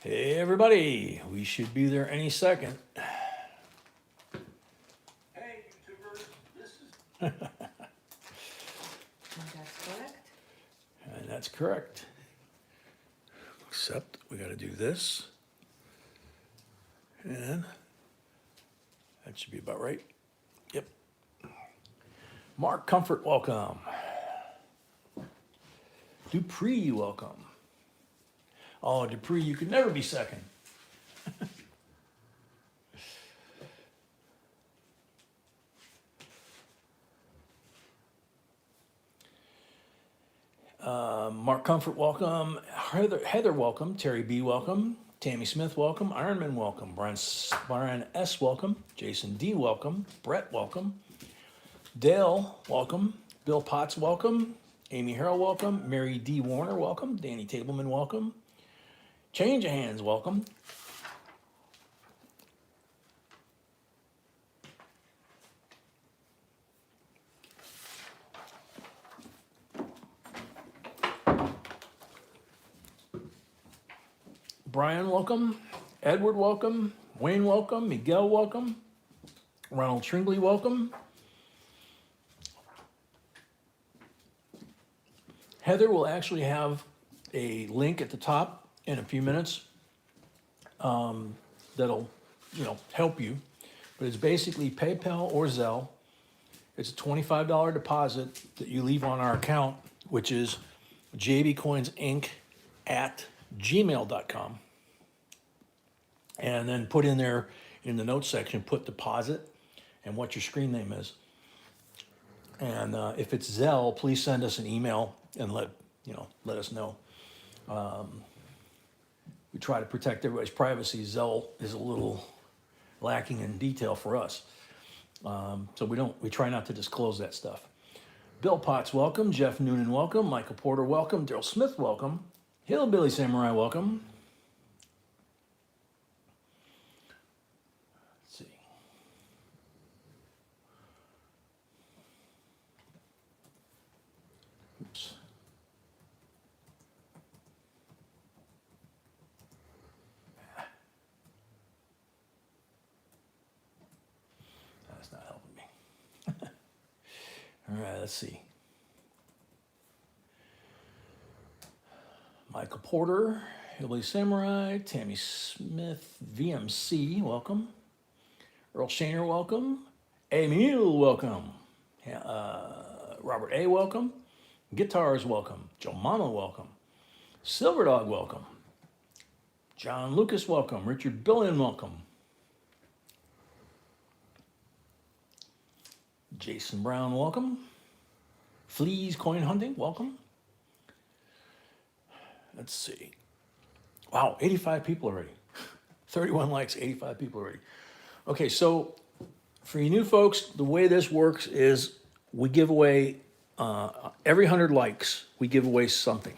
Hey everybody, we should be there any second. Hey, YouTubers, this is And that's correct. And that's correct. Except we gotta do this. And that should be about right. Yep. Mark Comfort, welcome. Dupree, welcome. Oh, Dupree, you could never be second. Mark Comfort, welcome. Heather, welcome. Terry B, welcome. Tammy Smith, welcome. Ironman, welcome. Brian S, welcome. Jason D, welcome. Brett, welcome. Dale, welcome. Bill Potts, welcome. Amy Harrell, welcome. Mary D. Warner, welcome. Danny Tableman, welcome. Change of Hands, welcome. Brian, welcome. Edward, welcome. Wayne, welcome. Miguel, welcome. Ronald Tringley, welcome. Heather will actually have a link at the top in a few minutes that'll, help you. But it's basically PayPal or Zelle. It's a $25 deposit that you leave on our account, which is jbcoinsinc@gmail.com. And then put in there in the notes section, put deposit and what your screen name is. And if it's Zelle, please send us an email and let us know. We try to protect everybody's privacy. Zelle is a little lacking in detail for us. So we try not to disclose that stuff. Bill Potts, welcome. Jeff Noonan, welcome. Michael Porter, welcome. Daryl Smith, welcome. Hillbilly Samurai, welcome. Let's see. Oops. That's not helping me. All right, let's see. Michael Porter, Hillbilly Samurai, Tammy Smith, VMC, welcome. Earl Shaner, welcome. Emil, welcome. Robert A, welcome. Guitars, welcome. Joe Mama, welcome. Silver Dog, welcome. John Lucas, welcome. Richard Billion, welcome. Jason Brown, welcome. Fleas Coin Hunting, welcome. Let's see. Wow, 85 people already. 31 likes, 85 people already. Okay, so for you new folks, the way this works is we give away, every 100 likes, we give away something.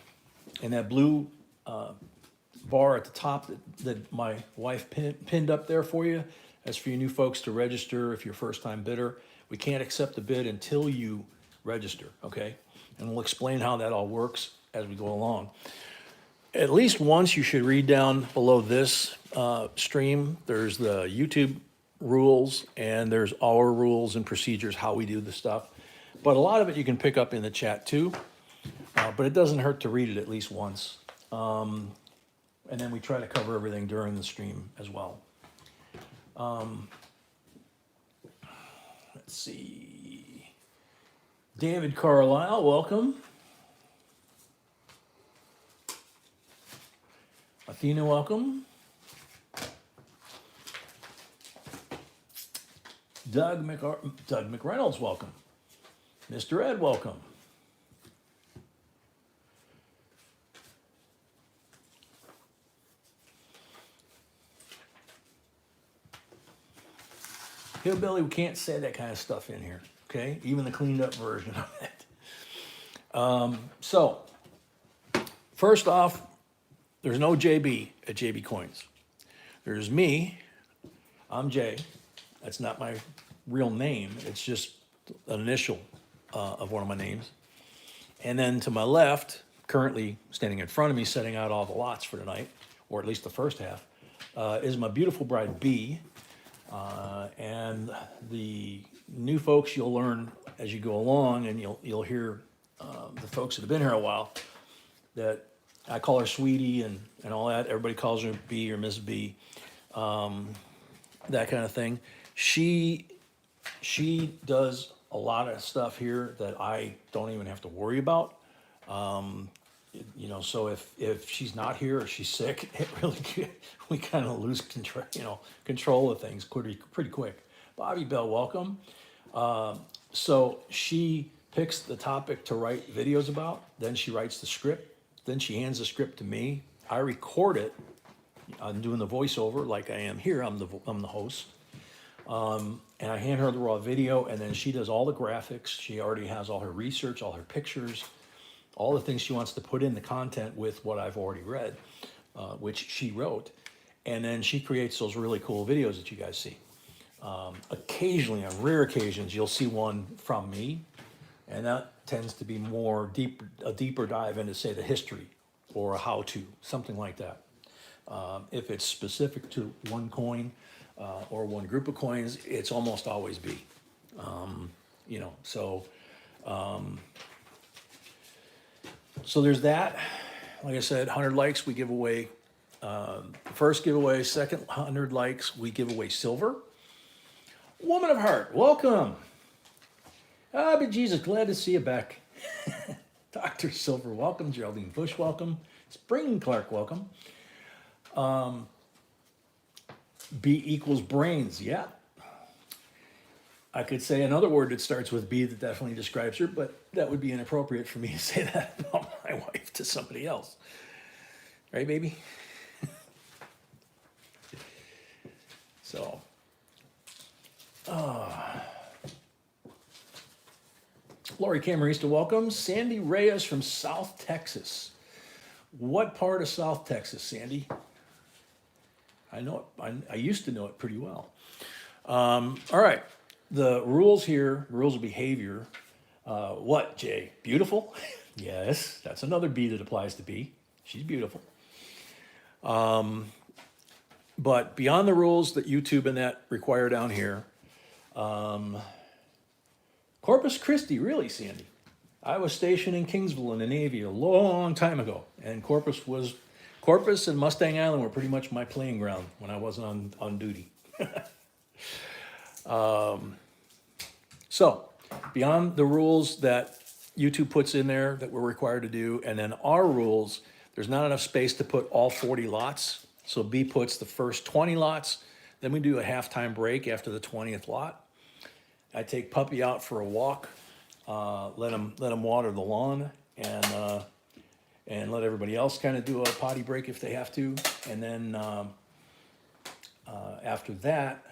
And that blue bar at the top that my wife pinned up there for you, that's for you new folks to register if you're a first-time bidder. We can't accept the bid until you register, okay? And we'll explain how that all works as we go along. At least once you should read down below this stream. There's the YouTube rules and there's our rules and procedures, how we do the stuff. But a lot of it you can pick up in the chat too. But it doesn't hurt to read it at least once. And then we try to cover everything during the stream as well. Let's see. David Carlisle, welcome. Athena, welcome. Doug McReynolds, welcome. Mr. Ed, welcome. Hillbilly, we can't say that kind of stuff in here, okay? Even the cleaned up version of it. So, first off, there's no JB at JB Coins. There's me. I'm Jay. That's not my real name. It's just an initial of one of my names. And then to my left, currently standing in front of me, setting out all the lots for tonight, or at least the first half, is my beautiful bride B. And the new folks you'll learn as you go along, and you'll hear the folks that have been here a while that I call her Sweetie and all that. Everybody calls her B or Miss B, that kind of thing. She does a lot of stuff here that I don't even have to worry about. You know, so if she's not here or she's sick, it really we kind of lose control of things pretty quick. Bobby Bell, welcome. So she picks the topic to write videos about, then she writes the script, then she hands the script to me. I record it. I'm doing the voiceover like I am here. I'm the host. And I hand her the raw video, and then she does all the graphics. She already has all her research, all her pictures, all the things she wants to put in the content with what I've already read, which she wrote. And then she creates those really cool videos that you guys see. Occasionally, on rare occasions, you'll see one from me, and that tends to be a deeper dive into, say, the history or a how-to, something like that. If it's specific to one coin or one group of coins, it's almost always B. So there's that. Like I said, 100 likes, we give away first giveaway. Second 100 likes, we give away silver. Woman of Heart, welcome. But Jesus, glad to see you back. Dr. Silver, welcome. Geraldine Bush, welcome. Spring Clark, welcome. B equals brains, yeah. I could say another word that starts with B that definitely describes her, but that would be inappropriate for me to say that about my wife to somebody else. Right, baby? So, Lori Camarista, welcome. Sandy Reyes from South Texas. What part of South Texas, Sandy? I know it. I used to know it pretty well. All right. The rules here, rules of behavior. What, Jay? Beautiful? Yes, that's another B that applies to B. She's beautiful. But beyond the rules that YouTube and that require down here, Corpus Christi, really, Sandy? I was stationed in Kingsville in the Navy a long time ago, and Corpus and Mustang Island were pretty much my playing ground when I wasn't on duty. So, beyond the rules that YouTube puts in there that we're required to do, and then our rules, there's not enough space to put all 40 lots. So B puts the first 20 lots, then we do a halftime break after the 20th lot. I take Puppy out for a walk, let him water the lawn, and let everybody else kind of do a potty break if they have to. And then after that,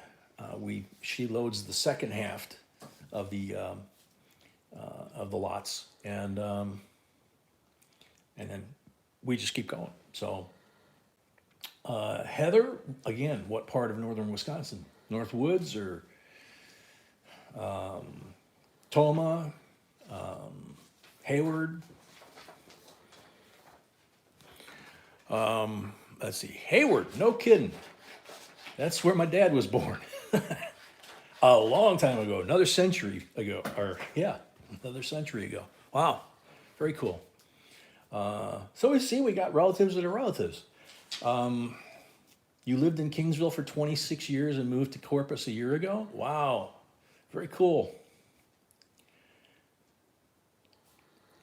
she loads the second half of the lots, and then we just keep going. So Heather, again, what part of northern Wisconsin? North Woods or Toma, Hayward? Let's see, Hayward, no kidding. That's where my dad was born. A long time ago, another century ago, another century ago. Wow, very cool. So we got relatives that are relatives. You lived in Kingsville for 26 years and moved to Corpus a year ago? Wow, very cool.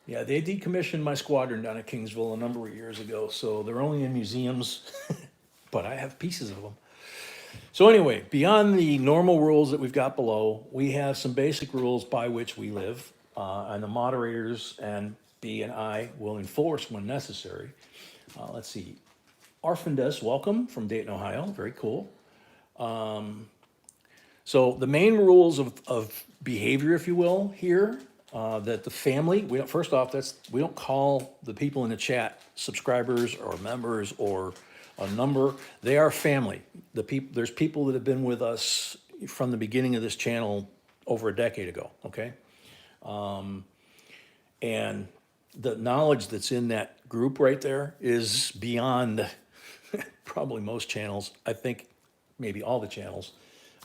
Yeah, they decommissioned my squadron down at Kingsville a number of years ago, so they're only in museums, but I have pieces of them. So anyway, beyond the normal rules that we've got below, we have some basic rules by which we live, and the moderators and B and I will enforce when necessary. Let's see. Arfindes, welcome from Dayton, Ohio. Very cool. So the main rules of behavior, if you will, here, that the family, we don't call the people in the chat subscribers or members or a number. They are family. There's people that have been with us from the beginning of this channel over a decade ago, okay? And the knowledge that's in that group right there is beyond probably most channels, I think maybe all the channels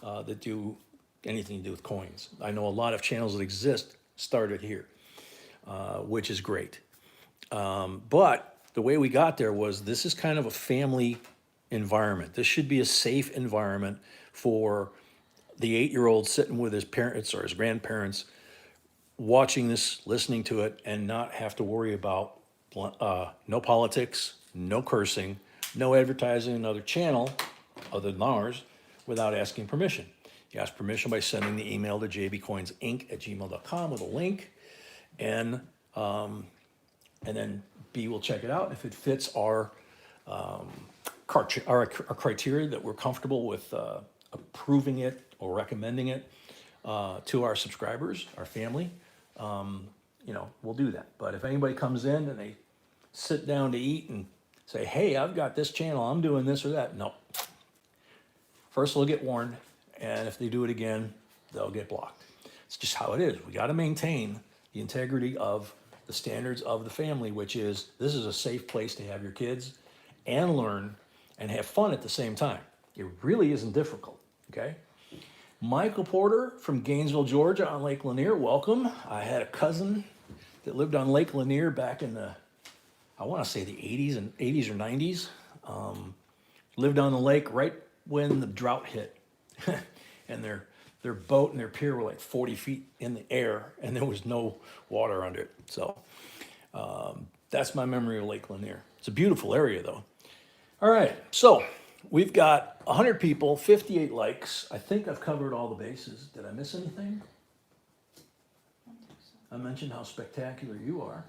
that do anything to do with coins. I know a lot of channels that exist started here, which is great. But the way we got there was this is kind of a family environment. This should be a safe environment for the 8-year-old sitting with his parents or his grandparents, watching this, listening to it, and not have to worry about no politics, no cursing, no advertising another channel other than ours without asking permission. You ask permission by sending the email to jbcoinsinc@gmail.com with a link, and then B will check it out. If it fits our criteria that we're comfortable with approving it or recommending it to our subscribers, our family, we'll do that. But if anybody comes in and they sit down to eat and say, hey, I've got this channel, I'm doing this or that, no. First they'll get warned, and if they do it again, they'll get blocked. It's just how it is. We got to maintain the integrity of the standards of the family, which is this is a safe place to have your kids and learn and have fun at the same time. It really isn't difficult, okay? Michael Porter from Gainesville, Georgia on Lake Lanier, welcome. I had a cousin that lived on Lake Lanier back in the, I want to say the 80s or 90s. Lived on the lake right when the drought hit. And their boat and their pier were like 40 feet in the air and there was no water under it. So that's my memory of Lake Lanier. It's a beautiful area though. All right, so we've got 100 people, 58 likes. I think I've covered all the bases. Did I miss anything? I mentioned how spectacular you are.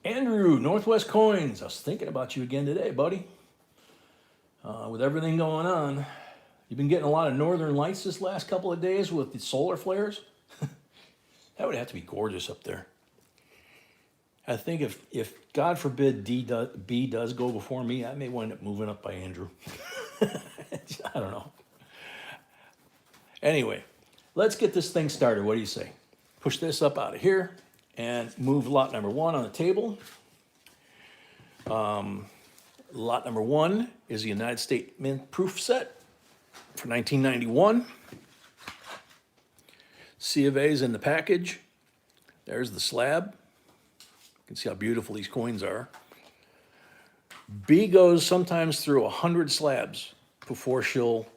Andrew, Northwest Coins. I was thinking about you again today, buddy. With everything going on, you've been getting a lot of northern lights this last couple of days with the solar flares. That would have to be gorgeous up there. I think if God forbid B does go before me, I may wind up moving up by Andrew. I don't know. Anyway, let's get this thing started. What do you say? Push this up out of here and move lot number 1 on the table. Lot number 1 is the United States Mint proof set for 1991. C of A is in the package. There's the slab. You can see how beautiful these coins are. B goes sometimes through 100 slabs before she'll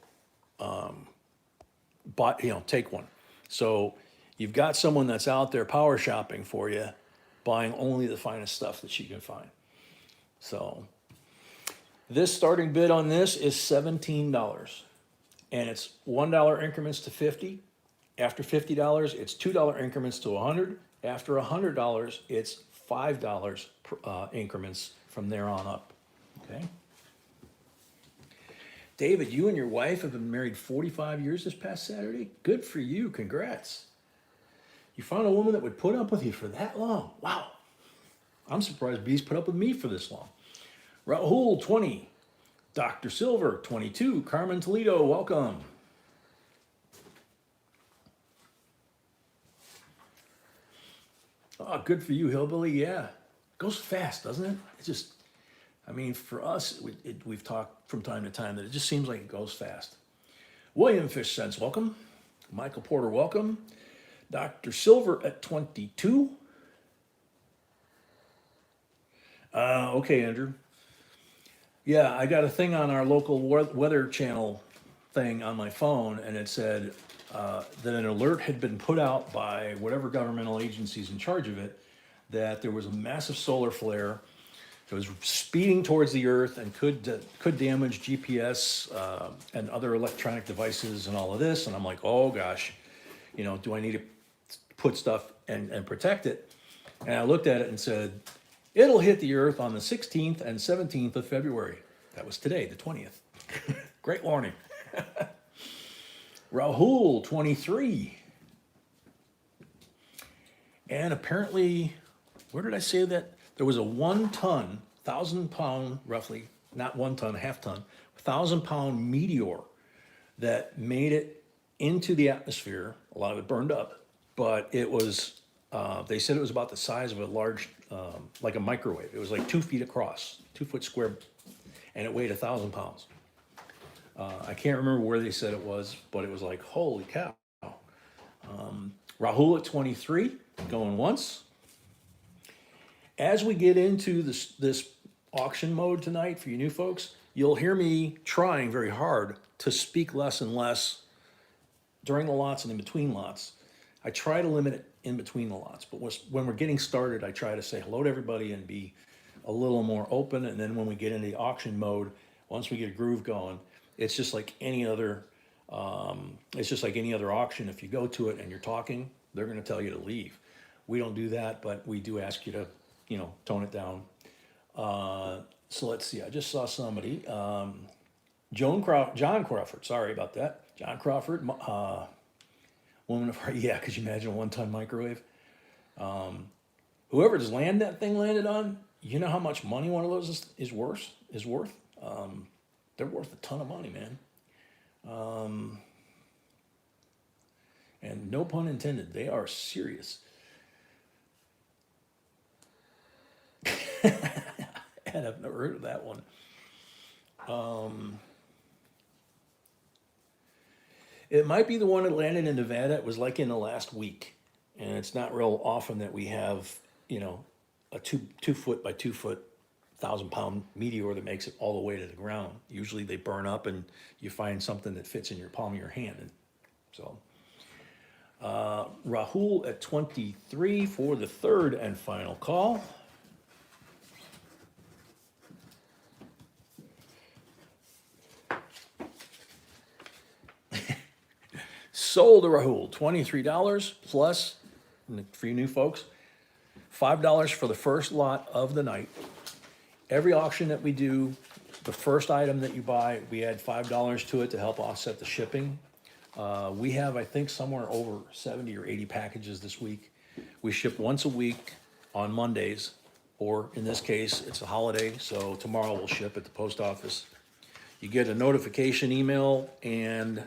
take one. So you've got someone that's out there power shopping for you, buying only the finest stuff that she can find. So this starting bid on this is $17, and it's $1 increments to 50. After $50, it's $2 increments to 100. After $100, it's $5 increments from there on up. Okay. David, you and your wife have been married 45 years this past Saturday. Good for you. Congrats. You found a woman that would put up with you for that long. Wow. I'm surprised B's put up with me for this long. Rahul, 20. Dr. Silver, 22. Carmen Toledo, welcome. Oh, good for you, Hillbilly. Yeah. Goes fast, doesn't it? It just, for us, we've talked from time to time that it just seems like it goes fast. William Fish Sense, welcome. Michael Porter, welcome. Dr. Silver at 22. Okay, Andrew. Yeah, I got a thing on our local weather channel thing on my phone, and it said that an alert had been put out by whatever governmental agency's in charge of it, that there was a massive solar flare that was speeding towards the Earth and could damage GPS and other electronic devices and all of this. And I'm like, oh gosh, do I need to put stuff and protect it? And I looked at it and said, it'll hit the Earth on the 16th and 17th of February. That was today, the 20th. Great warning. Rahul, 23. And apparently, where did I say that? There was a 1 ton, 1,000-pound, roughly, not 1 ton, half ton, 1,000-pound meteor that made it into the atmosphere. A lot of it burned up, but it was They said it was about the size of a large, like a microwave. It was like 2 feet across, 2 foot square, and it weighed 1,000 pounds. I can't remember where they said it was, but it was like, holy cow. Rahul at 23, going once. As we get into this auction mode tonight for you new folks, you'll hear me trying very hard to speak less and less during the lots and in between lots. I try to limit it in between the lots, but when we're getting started, I try to say hello to everybody and be a little more open. And then when we get into the auction mode, once we get a groove going, it's just like any other. It's just like any other auction. If you go to it and you're talking, they're going to tell you to leave. We don't do that, but we do ask you to, tone it down. So let's see. I just saw somebody, John Crawford. Sorry about that, John Crawford. Woman of heart. Yeah, could you imagine a 1-ton microwave? Whoever's land that thing landed on, you know how much money one of those is worth? They're worth a ton of money, man. And no pun intended, they are serious. And I've never heard of that one. It might be the one that landed in Nevada. It was like in the last week. And it's not real often that we have, a 2 foot by 2 foot, 1,000 pound meteor that makes it all the way to the ground. Usually they burn up and you find something that fits in your palm of your hand. And so, Rahul at 23 for the third and final call. Sold to Rahul, $23 plus, for you new folks, $5 for the first lot of the night. Every auction that we do, the first item that you buy, we add $5 to it to help offset the shipping. We have, I think, somewhere over 70 or 80 packages this week. We ship once a week on Mondays, or in this case, it's a holiday, so tomorrow we'll ship at the post office. You get a notification email and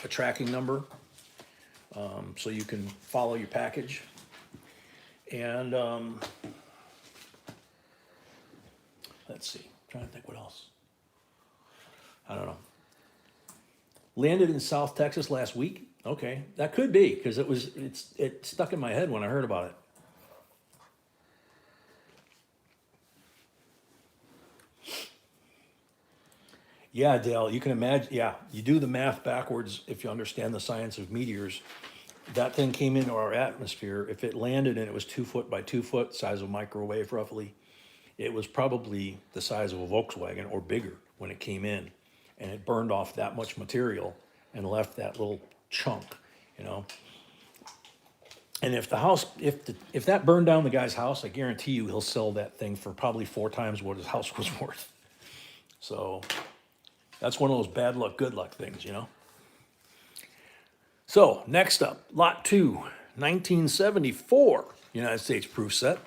a tracking number, so you can follow your package. And let's see, I'm trying to think what else. I don't know. Landed in South Texas last week. Okay, that could be because it stuck in my head when I heard about it. Yeah, Dale, you can imagine. Yeah, you do the math backwards if you understand the science of meteors. That thing came into our atmosphere. If it landed and it was 2 foot by 2 foot, size of a microwave roughly, it was probably the size of a Volkswagen or bigger when it came in. And it burned off that much material and left that little chunk, And if the house, if that burned down the guy's house, I guarantee you he'll sell that thing for probably 4 times what his house was worth. So that's one of those bad luck, good luck things, So next up, Lot 2, 1974 United States proof set.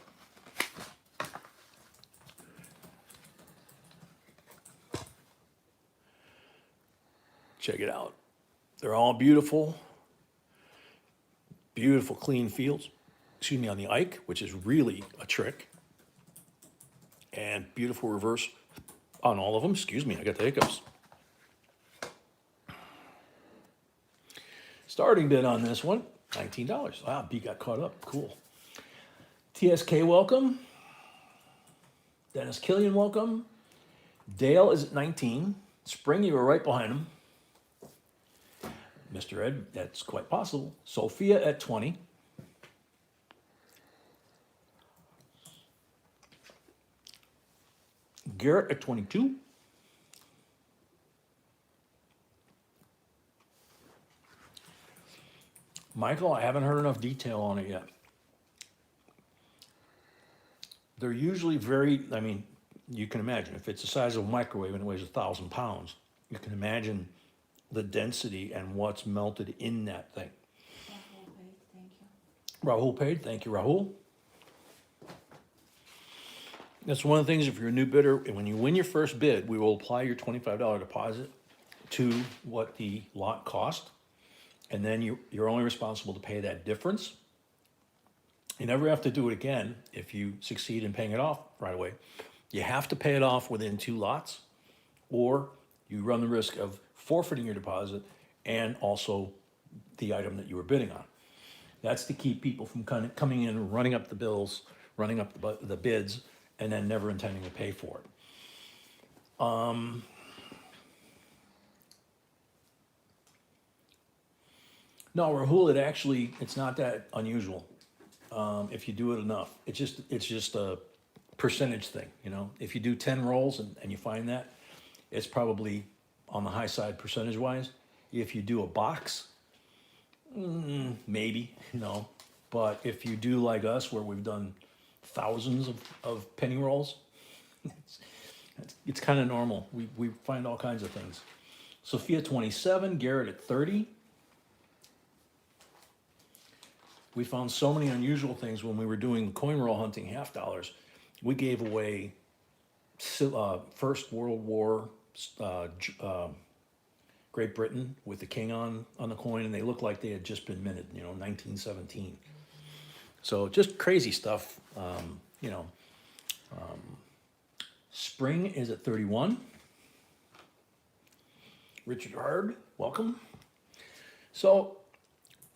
Check it out. They're all beautiful, beautiful clean fields. Excuse me, on the Ike, which is really a trick. And beautiful reverse on all of them. Excuse me, I got the hiccups. Starting bid on this one, $19. Wow, B got caught up. Cool. TSK, welcome. Dennis Killian, welcome. Dale is at 19. Spring, you were right behind him. Mr. Ed, that's quite possible. Sophia at 20. Garrett at 22. Michael, I haven't heard enough detail on it yet. They're usually you can imagine, if it's the size of a microwave and it weighs 1,000 pounds, you can imagine the density and what's melted in that thing. Rahul paid, thank you. Rahul paid, thank you, Rahul. That's one of the things, if you're a new bidder, and when you win your first bid, we will apply your $25 deposit to what the lot cost. And then you're only responsible to pay that difference. You never have to do it again if you succeed in paying it off right away. You have to pay it off within 2 lots, or you run the risk of forfeiting your deposit and also the item that you were bidding on. That's to keep people from kind of coming in, running up the bills, running up the bids, and then never intending to pay for it. No, Rahul, it's not that unusual if you do it enough. It's just a percentage thing, you know? If you do 10 rolls and you find that, it's probably on the high side percentage-wise. If you do a box, maybe, you know. But if you do like us, where we've done thousands of penny rolls, it's kind of normal. We find all kinds of things. Sophia 27, Garrett at 30. We found so many unusual things when we were doing coin roll hunting half dollars. We gave away First World War, Great Britain with the king on the coin, and they looked like they had just been minted, 1917. So just crazy stuff, you know. Spring is at 31. Richard Hard, welcome. So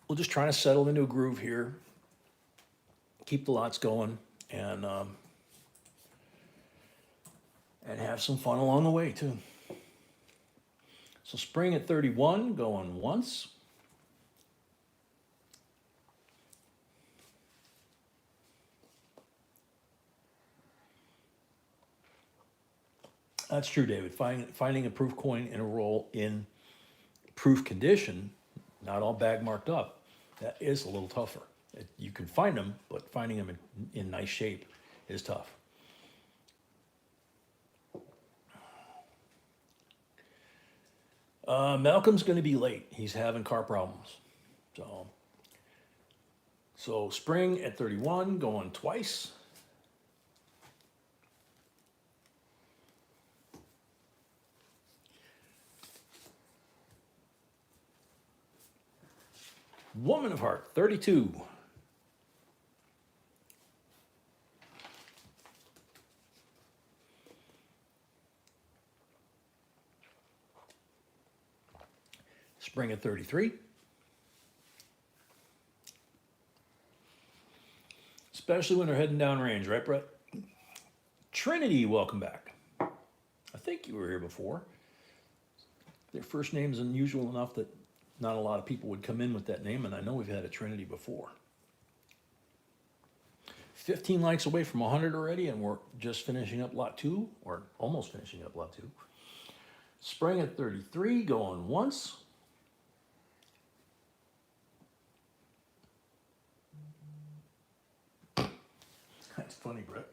we'll just try to settle into a groove here, keep the lots going, and have some fun along the way too. So spring at 31, going once. That's true, David. Finding a proof coin in a roll in proof condition, not all bag marked up, that is a little tougher. You can find them, but finding them in nice shape is tough. Malcolm's going to be late. He's having car problems. So spring at 31, going twice. Woman of Heart, 32. Spring at 33. Especially when they're heading down range, right, Brett? Trinity, welcome back. I think you were here before. Their first name's unusual enough that not a lot of people would come in with that name, and I know we've had a Trinity before. 15 likes away from 100 already, and we're just finishing up lot 2, or almost finishing up lot 2. Spring at 33, going once. That's funny, Brett.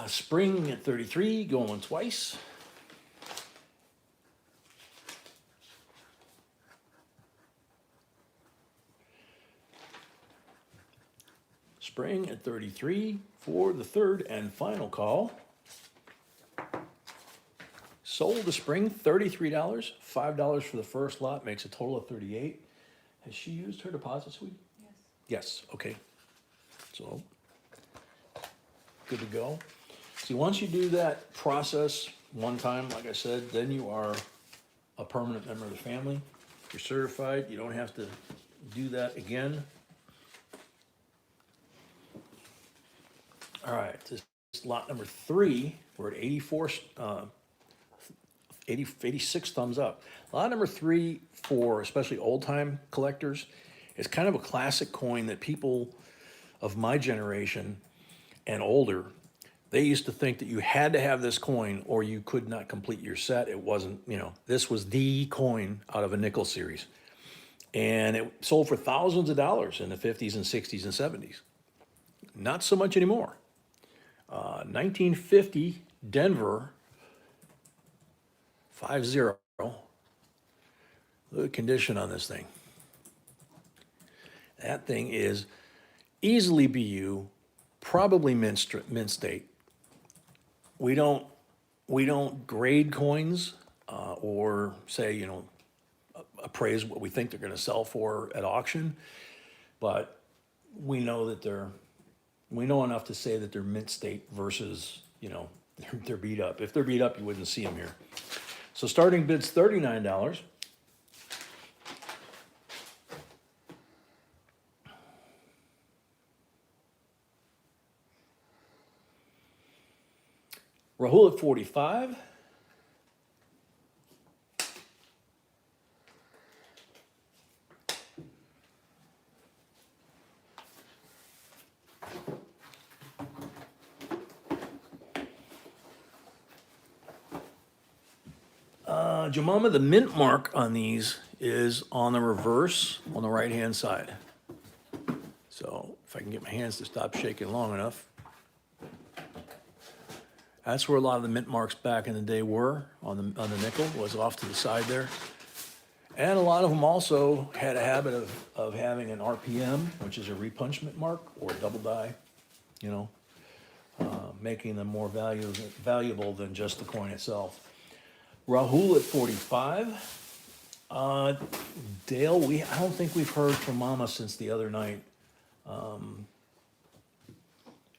Spring at 33, going twice. Spring at 33 for the third and final call. Sold the spring, $33, $5 for the first lot, makes a total of 38. Has she used her deposit suite? Yes. Yes, okay. So, good to go. See, once you do that process one time, like I said, then you are a permanent member of the family. You're certified, you don't have to do that again. All right, this is lot number 3. We're at 86 thumbs up. Lot number 3 for especially old time collectors is kind of a classic coin that people of my generation and older, they used to think that you had to have this coin or you could not complete your set. It wasn't, this was the coin out of a nickel series. And it sold for thousands of dollars in the 50s and 60s and 70s. Not so much anymore. 1950 Denver 50. Look at the condition on this thing. That thing is easily BU, probably mint state. we don't grade coins, or say, appraise what we think they're gonna sell for at auction. But we know that we know enough to say that they're mint state versus, they're beat up. If they're beat up, you wouldn't see them here. So starting bid's $39. Rahul at 45. Jemima, the mint mark on these is on the reverse on the right-hand side. So if I can get my hands to stop shaking long enough. That's where a lot of the mint marks back in the day were, on the nickel, was off to the side there. And a lot of them also had a habit of having an RPM, which is a repunchment mark, or a double die, making them more valuable than just the coin itself. Rahul at 45. Dale, I don't think we've heard from Mama since the other night.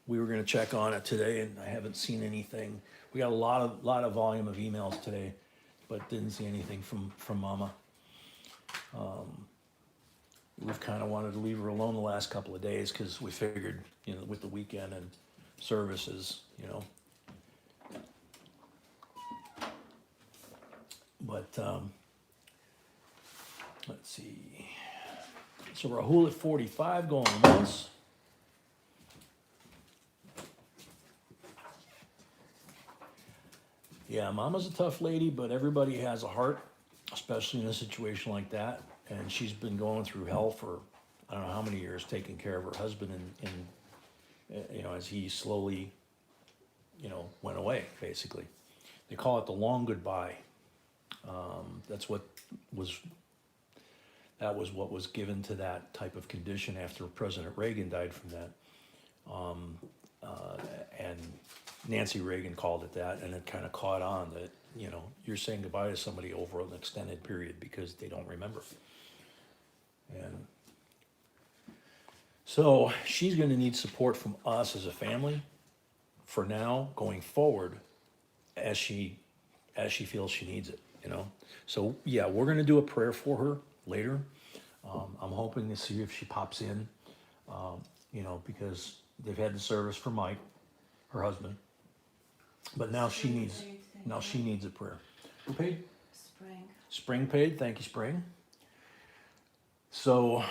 We were gonna check on it today, and I haven't seen anything. We got a lot of volume of emails today, but didn't see anything from Mama. We've kind of wanted to leave her alone the last couple of days, because we figured, with the weekend and services, But, let's see. So Rahul at 45 going once. Yeah, Mama's a tough lady, but everybody has a heart, especially in a situation like that. And she's been going through hell for, I don't know how many years, taking care of her husband and as he slowly, went away, basically. They call it the long goodbye. That was what was given to that type of condition after President Reagan died from that. And Nancy Reagan called it that, and it kind of caught on that, you're saying goodbye to somebody over an extended period because they don't remember. And so she's gonna need support from us as a family for now, going forward, as she feels she needs it, So yeah, we're gonna do a prayer for her later. I'm hoping to see if she pops in, because they've had the service for Mike, her husband. But now she needs a prayer. Who paid? Spring. Spring paid, thank you, Spring. So,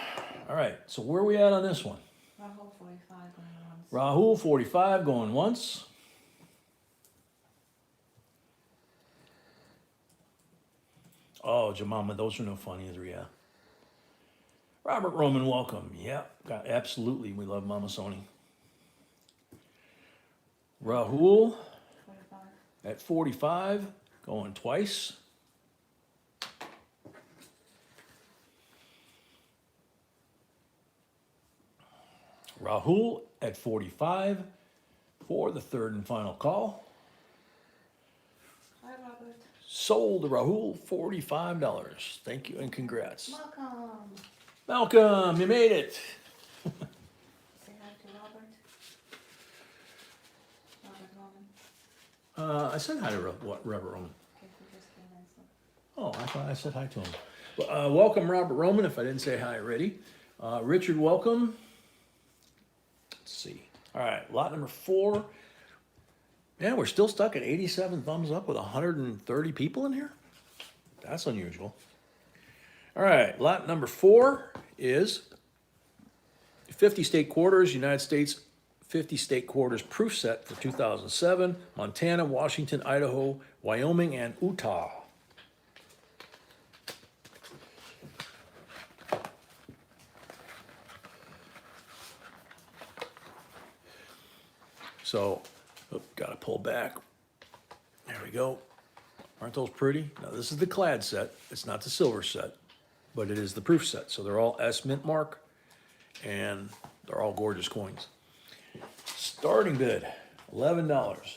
all right, so where are we at on this one? Rahul 45 going once. Rahul 45 going once. Oh, Jemima, those are no fun either, yeah. Robert Roman, welcome. Yeah, absolutely, we love Mama Sony. Rahul 45. at 45, going twice. Rahul at 45 for the third and final call. Hi, Robert. Sold to Rahul, $45. Thank you and congrats. Welcome. Malcolm, you made it. Say hi to Robert. Robert Roman. I said hi to Robert Roman. Okay, he just came in, so. Oh, I thought I said hi to him. Well, welcome, Robert Roman, if I didn't say hi already. Richard, welcome. Let's see. All right, lot number 4. Yeah, we're still stuck at 87 thumbs up with 130 people in here. That's unusual. All right, lot number 4 is 50 state quarters, United States 50 state quarters proof set for 2007, Montana, Washington, Idaho, Wyoming, and Utah. So, gotta pull back. There we go. Aren't those pretty? Now, this is the clad set. It's not the silver set, but it is the proof set. So they're all S mint mark, and they're all gorgeous coins. Starting bid, $11.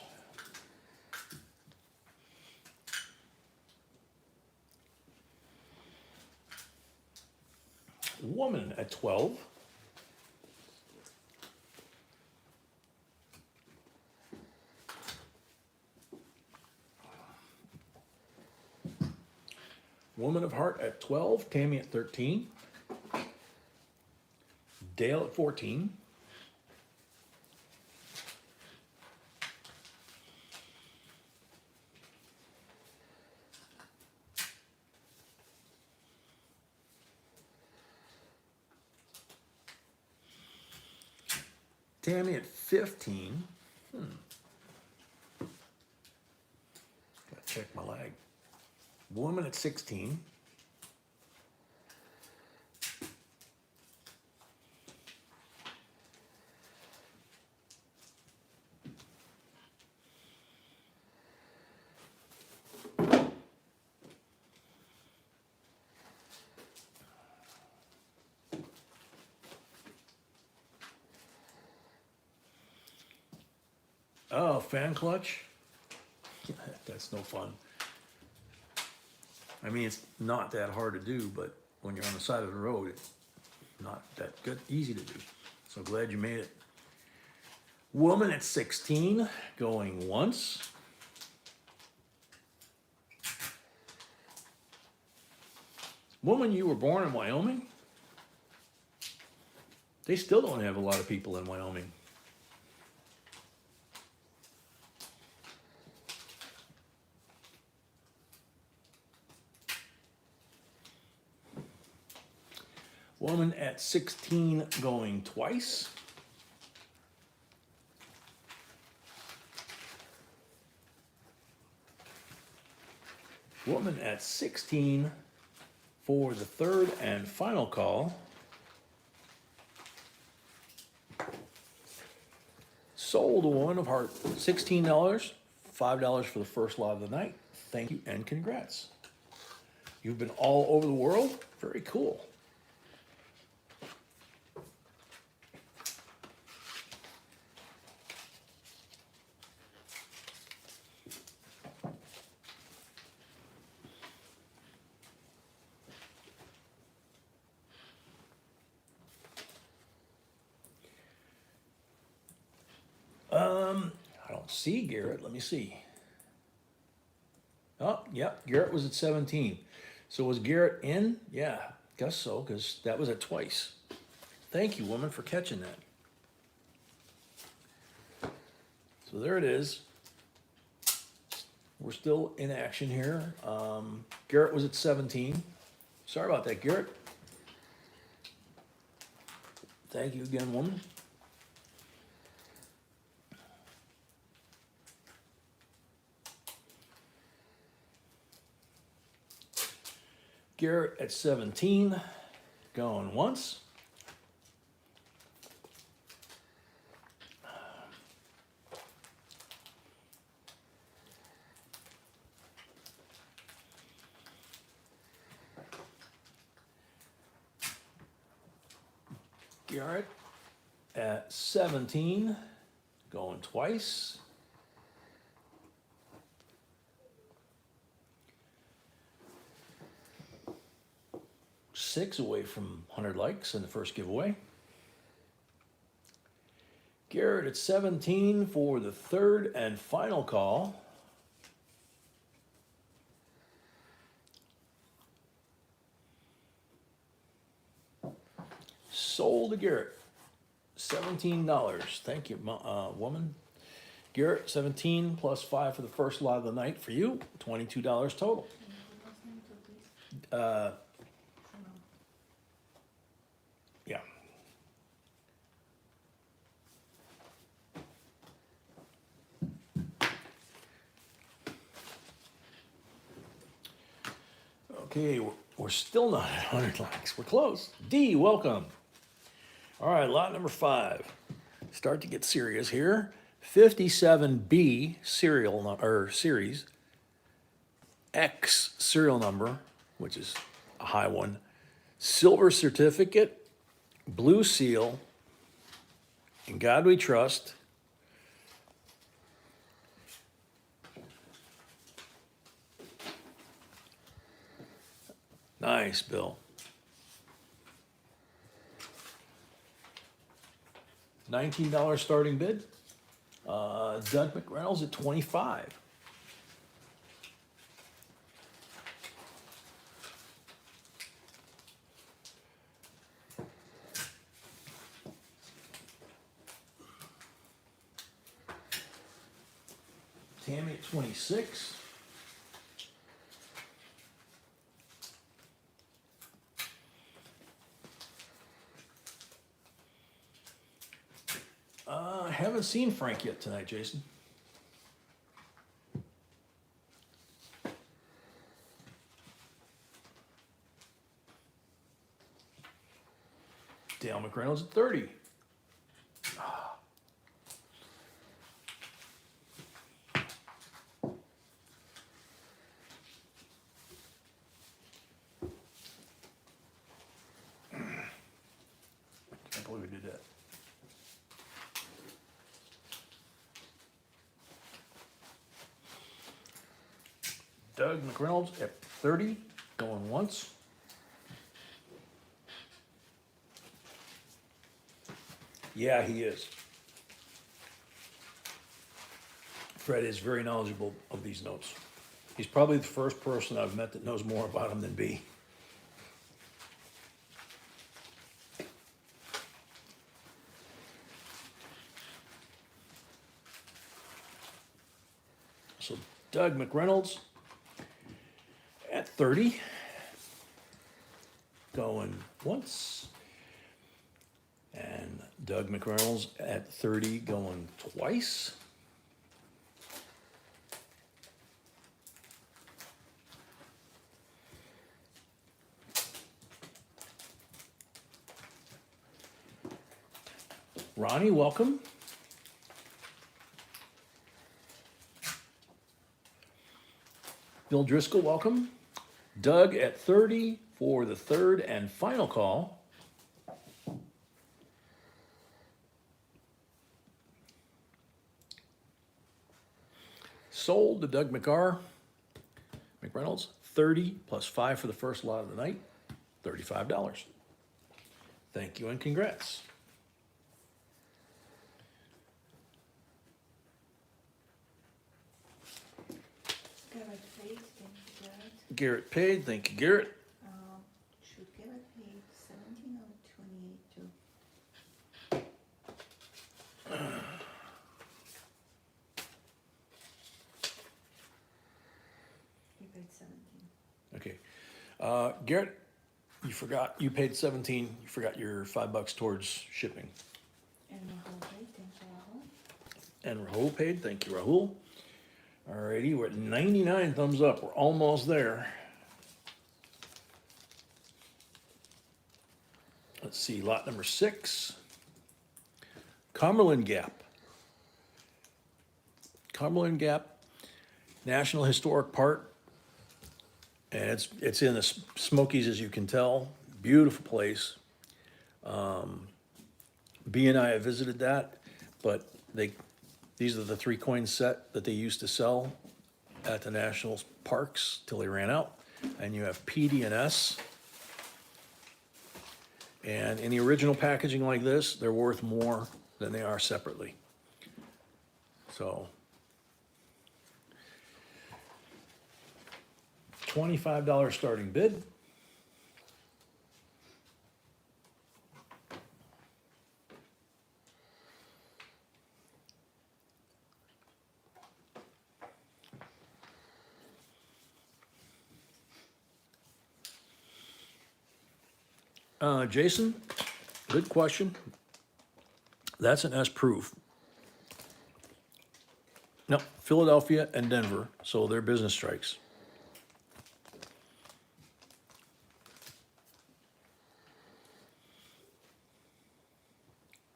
Woman at 12. Woman of Heart at 12. Tammy at 13. Dale at 14. Tammy at 15. Gotta check my lag. Woman at 16. Oh, fan clutch? That's no fun. I mean, it's not that hard to do, but when you're on the side of the road, it's not that good, easy to do. So glad you made it. Woman at 16, going once. Woman, you were born in Wyoming? They still don't have a lot of people in Wyoming. Woman at 16 going twice. Woman at 16 for the third and final call. Sold a Woman of Heart, $16, $5 for the first lot of the night. Thank you and congrats. You've been all over the world. Very cool. I don't see Garrett. Let me see. Oh, yep. Garrett was at 17. So was Garrett in? Yeah, guess so, because that was at twice. Thank you, woman, for catching that. So there it is. We're still in action here. Garrett was at 17. Sorry about that, Garrett. Thank you again, woman. Garrett at 17, going once. Garrett at 17, going twice. Six away from 100 likes in the first giveaway. Garrett at 17 for the third and final call. Sold to Garrett, $17. Thank you, woman. Garrett, 17 plus 5 for the first lot of the night for you, $22 total. Yeah. Okay, we're still not at 100 likes. We're close. D, welcome. All right, lot number 5. Start to get serious here. 57B series. X serial number, which is a high one. Silver certificate, blue seal, in God we trust. Nice, Bill. $19 starting bid. Doug McReynolds at 25. Tammy at 26. Haven't seen Frank yet tonight, Jason. Dale McReynolds at 30. Can't believe we did that. Doug McReynolds at 30, going once. Yeah, he is. Fred is very knowledgeable of these notes. He's probably the first person I've met that knows more about them than B. So Doug McReynolds at 30, going once. And Doug McReynolds at 30, going twice. Ronnie, welcome. Bill Driscoll, welcome. Doug at 30 for the third and final call. Sold to Doug McReynolds, 30 plus 5 for the first lot of the night, $35. Thank you and congrats. Garrett paid, thank you, Garrett. Garrett paid, thank you, Garrett. Should Garrett paid 17 or 28 too? He paid 17. Okay. Garrett, you paid 17, you forgot your $5 towards shipping. And Rahul paid, thank you, Rahul. And Rahul paid, thank you, Rahul. Alrighty, we're at 99 thumbs up, we're almost there. Let's see, lot number 6. Cumberland Gap. Cumberland Gap, National Historic Park. And it's in the Smokies, as you can tell. Beautiful place. B and I have visited that, but these are the 3 coin set that they used to sell at the national parks till they ran out. And you have P, D, and S. And in the original packaging like this, they're worth more than they are separately. So $25 starting bid. Jason, good question. That's an S proof. No, Philadelphia and Denver, so they're business strikes.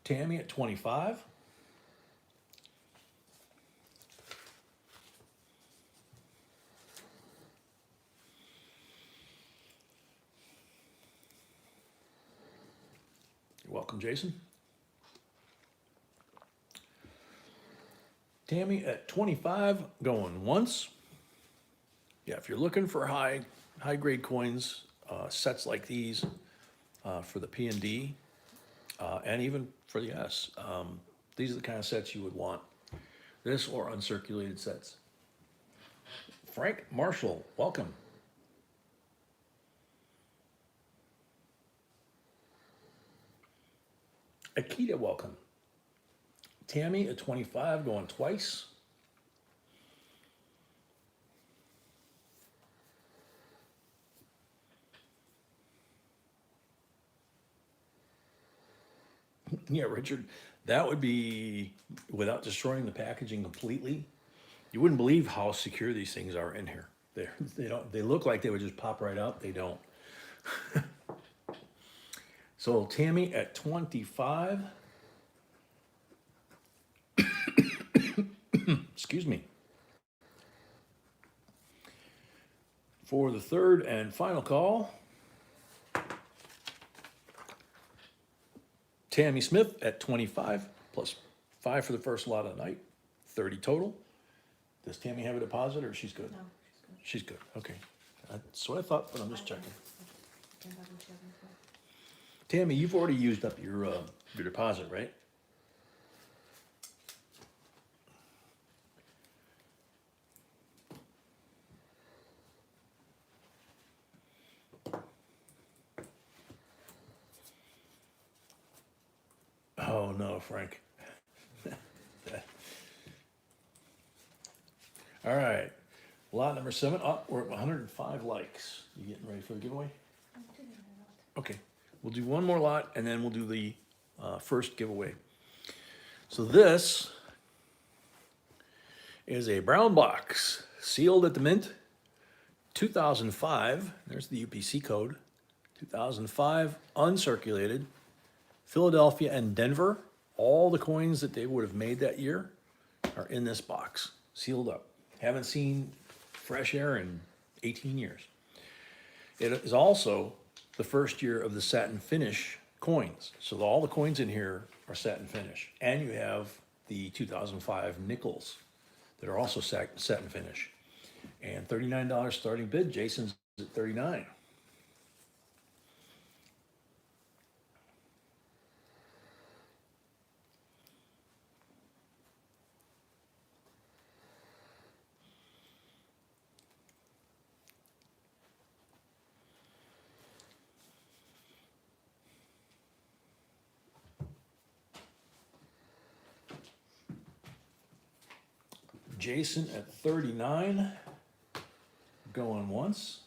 Tammy at 25. You're welcome, Jason. Tammy at 25, going once. Yeah, if you're looking for high grade coins, sets like these for the P&D, and even for the S. These are the kind of sets you would want. This or uncirculated sets. Frank Marshall, welcome. Akita, welcome. Tammy at 25, going twice. Yeah, Richard, that would be without destroying the packaging completely. You wouldn't believe how secure these things are in here. They look like they would just pop right out. They don't. So Tammy at 25. Excuse me. For the third and final call, Tammy Smith at 25 plus 5 for the first lot of the night, 30 total. Does Tammy have a deposit or she's good? No, she's good. She's good, okay. That's what I thought, but I'm just checking. Tammy, you've already used up your deposit, right? Oh, no, Frank. All right, lot number 7, we're at 105 likes. You getting ready for the giveaway? Okay, we'll do one more lot and then we'll do the first giveaway. So this is a brown box, sealed at the mint, 2005, there's the UPC code, 2005, uncirculated, Philadelphia and Denver. All the coins that they would have made that year are in this box, sealed up. Haven't seen fresh air in 18 years. It is also the first year of the satin finish coins. So all the coins in here are satin finish. And you have the 2005 nickels that are also satin finish. And $39 starting bid. Jason's at 39. Jason at 39, going once.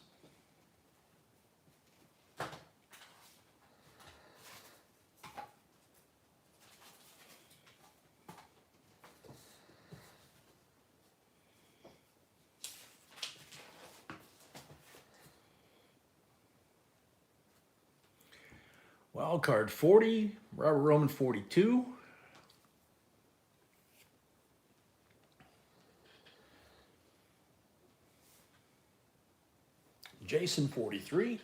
Wild card 40, Robert Roman 42. Jason 43.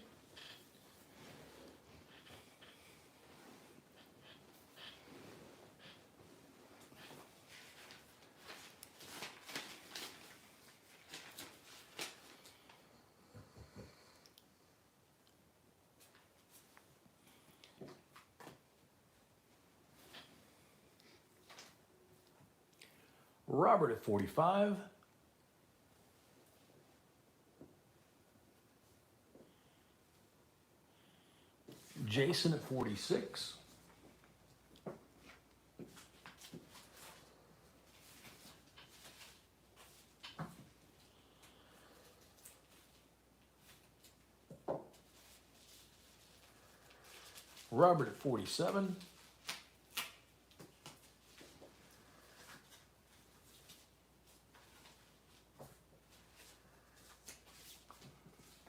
Robert at 45. Jason at 46. Robert at 47.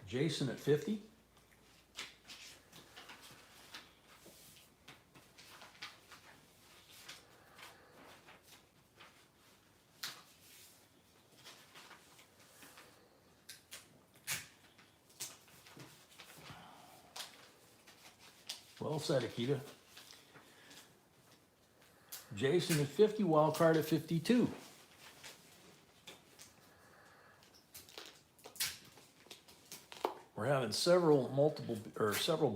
Jason at 50. Well said, Akita. Jason at 50, wild card at 52. We're having several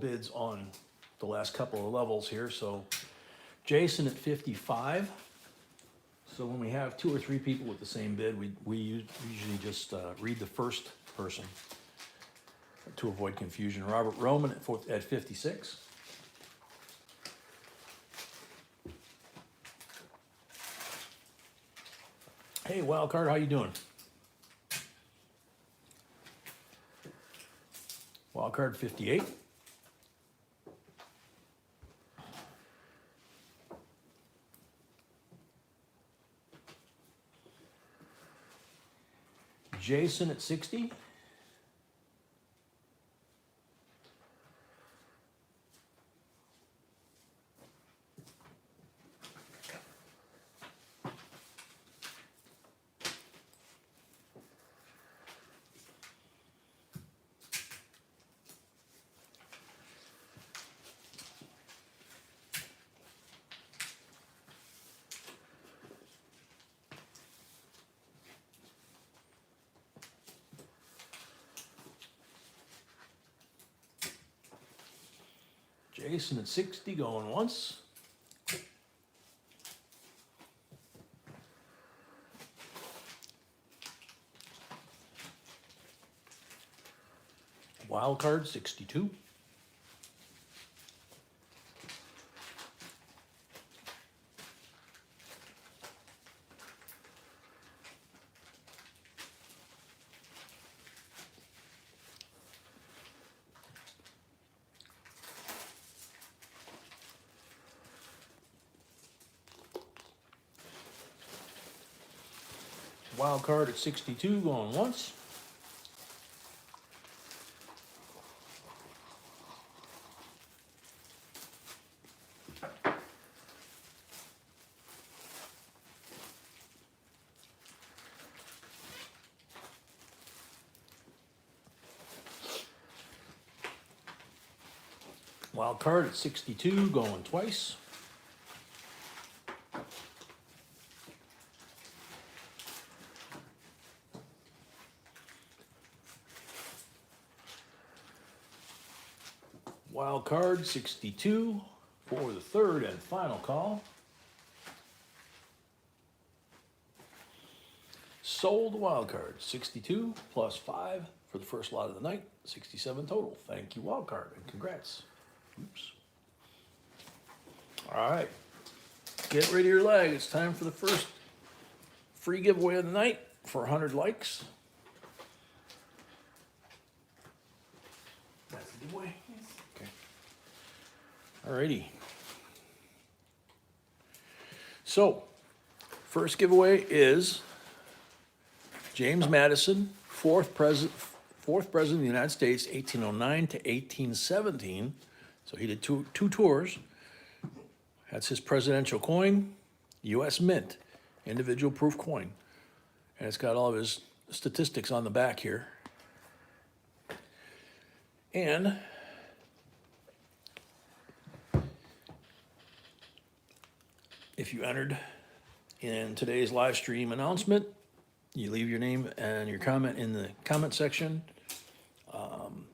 bids on the last couple of levels here. So Jason at 55. So when we have 2 or 3 people with the same bid, we usually just read the first person to avoid confusion. Robert Roman at 56. Hey, Wildcard, how you doing? Wildcard 58. Jason at 60. Jason at 60 going once. Wild card 62. Wild card at 62 going once. Wild card at 62 going twice. Wild card 62 for the third and final call. Sold wild card 62 plus 5 for the first lot of the night, 67 total. Thank you, wild card, and congrats. Oops. All right, get rid of your leg. It's time for the first free giveaway of the night for 100 likes. That's the giveaway. Okay. Alrighty. So, first giveaway is James Madison, fourth president of the United States, 1809 to 1817. So he did two tours. That's his presidential coin, U.S. Mint, individual proof coin. And it's got all of his statistics on the back here. And if you entered in today's live stream announcement, you leave your name and your comment in the comment section.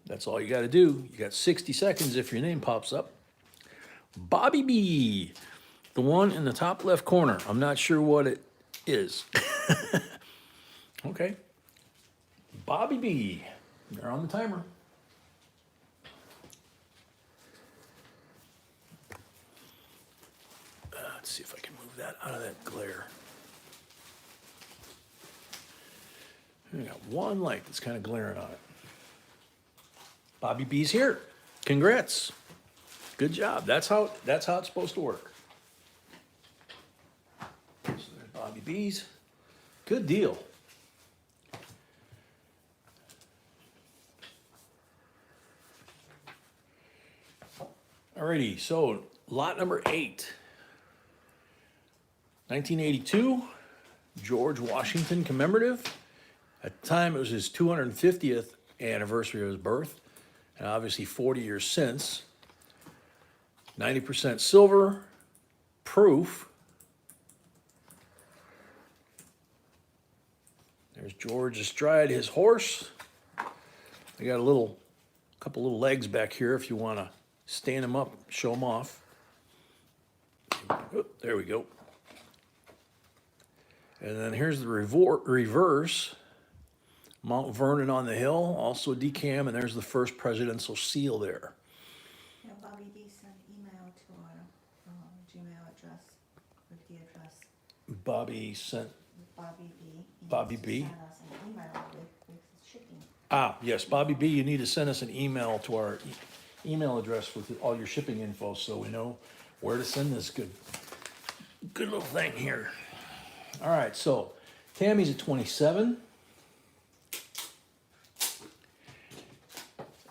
That's all you got to do. You got 60 seconds if your name pops up. Bobby B, the one in the top left corner. I'm not sure what it is. Okay. Bobby B, you're on the timer. Let's see if I can move that out of that glare. I got one light that's kind of glaring on it. Bobby B's here. Congrats. Good job. That's how it's supposed to work. So there's Bobby B's. Good deal. Alrighty, so lot number 8. 1982, George Washington commemorative. At the time, it was his 250th anniversary of his birth, and obviously 40 years since. 90% silver, proof. There's George astride his horse. I got a couple little legs back here if you want to stand them up, show them off. Oh, there we go. And then here's the reverse. Mount Vernon on the hill, also decam, and there's the first presidential seal there. Yeah, Bobby D sent email to our Gmail address with the address. Bobby sent, Bobby B. He Bobby needs to B? send us an email with shipping. yes, Bobby B, you need to send us an email to our email address with all your shipping info so we know where to send this good little thing here. All right, so Tammy's at 27.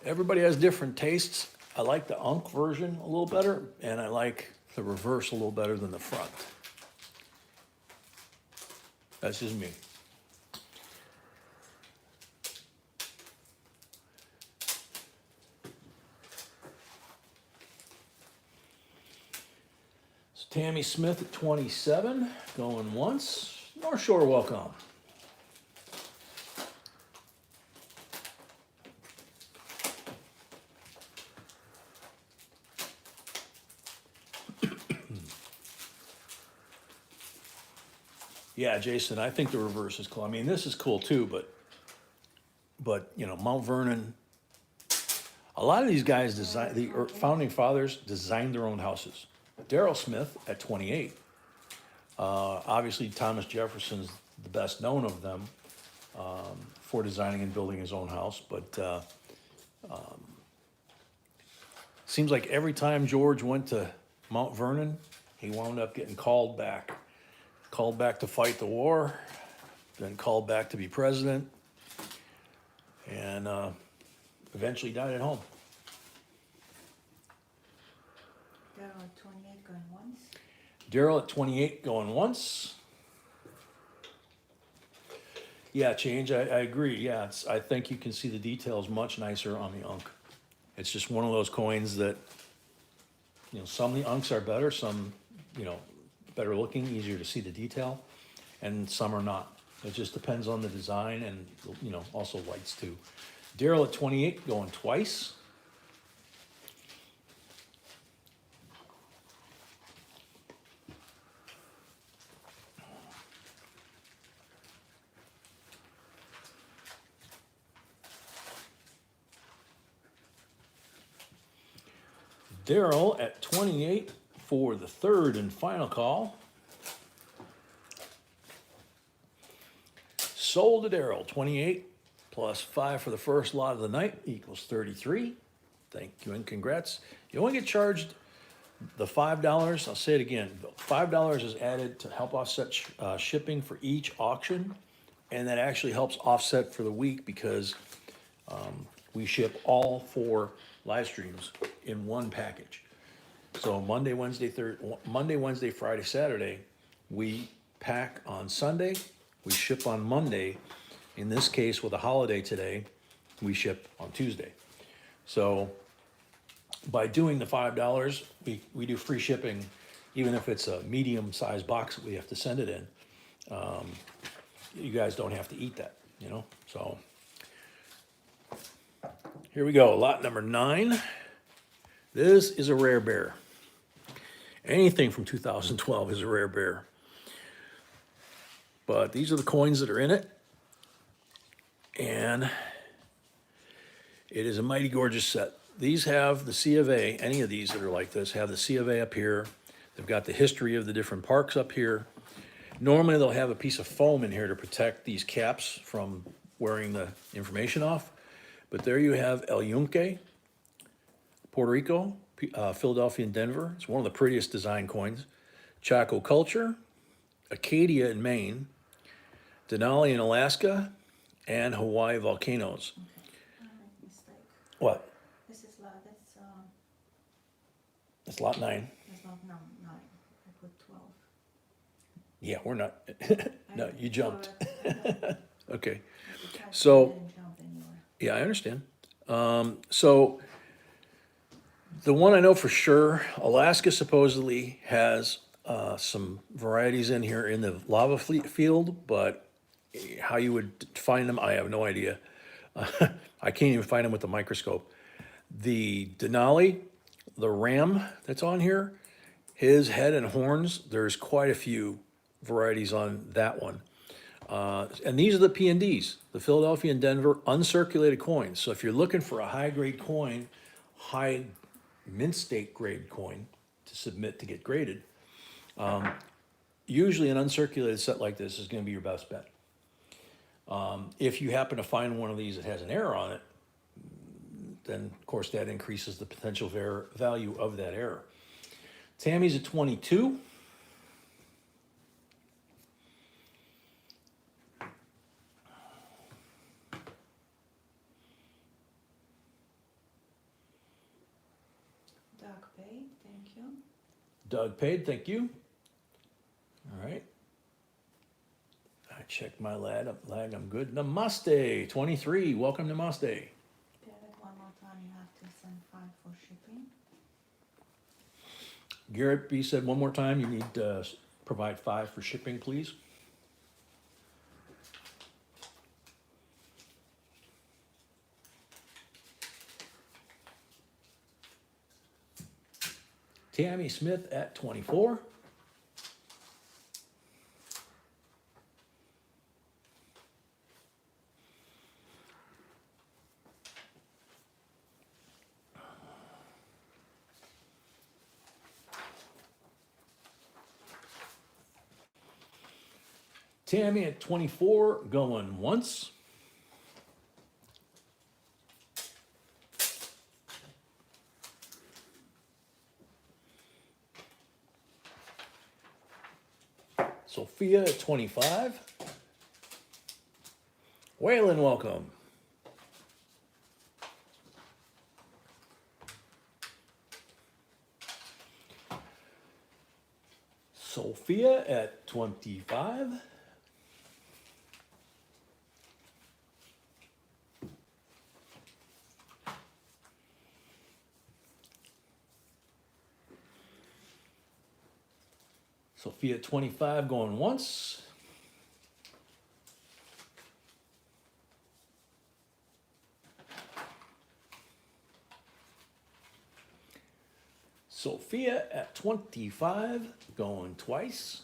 Everybody has different tastes. I like the Unk version a little better, and I like the reverse a little better than the front. That's just me. So Tammy Smith at 27, going once. North Shore, welcome. Yeah, Jason, I think the reverse is cool. I mean, this is cool too, but you know, Mount Vernon. A lot of these guys founding fathers designed their own houses. Darrell Smith at 28. Obviously, Thomas Jefferson's the best known of them for designing and building his own house. But seems like every time George went to Mount Vernon, he wound up getting called back. Called back to fight the war, then called back to be president, and eventually died at home. Darrell at 28 going once. Darrell at 28 going once. Yeah, change, I agree. Yeah, I think you can see the details much nicer on the Unk. It's just one of those coins that, you know, some of the Unks are better, some, you know, better looking, easier to see the detail, and some are not. It just depends on the design and, you know, also lights too. Darrell at 28 going twice. Darrell at 28 for the third and final call. Sold to Darrell, 28 plus 5 for the first lot of the night equals 33. Thank you and congrats. You only get charged the $5. I'll say it again. $5 is added to help offset shipping for each auction, and that actually helps offset for the week because we ship all 4 live streams in one package. So Monday, Wednesday, Friday, Saturday, we pack on Sunday, we ship on Monday. In this case, with a holiday today, we ship on Tuesday. So by doing the $5, we do free shipping, even if it's a medium-sized box that we have to send it in. You guys don't have to eat that, you know? So here we go, lot number 9. This is a rare bear. Anything from 2012 is a rare bear. But these are the coins that are in it. And it is a mighty gorgeous set. These have the C of A, any of these that are like this, have the C of A up here. They've got the history of the different parks up here. Normally they'll have a piece of foam in here to protect these caps from wearing the information off. But there you have El Yunque, Puerto Rico, Philadelphia and Denver. It's one of the prettiest design coins. Chaco Culture, Acadia in Maine, Denali in Alaska, and Hawaii volcanoes. Mistake. What? This is lot, It's lot 9. that's not 9. I put 12. Yeah, we're not. No, you jumped. I Okay. typed So- it and jumped anywhere. Yeah, I understand. So the one I know for sure, Alaska supposedly has some varieties in here in the lava field, but how you would find them, I have no idea. I can't even find them with the microscope. The Denali, the ram that's on here, his head and horns, there's quite a few varieties on that one. And these are the P&Ds, the Philadelphia and Denver uncirculated coins. So if you're looking for a high-grade coin, high mint state grade coin to submit to get graded, usually an uncirculated set like this is gonna be your best bet. If you happen to find one of these that has an error on it, then of course that increases the potential value of that error. Tammy's at 22. Doug paid, thank you. Doug paid, thank you. All right. I checked my lag, I'm good. Namaste, 23, welcome Namaste. David, one more time, you have to send 5 for shipping. Garrett B said one more time, you need to provide 5 for shipping, please. Tammy Smith at 24. Tammy at 24, going once. Sophia at 25. Waylon, welcome. Sophia at 25. Sophia at 25 going once. Sophia at 25 going twice.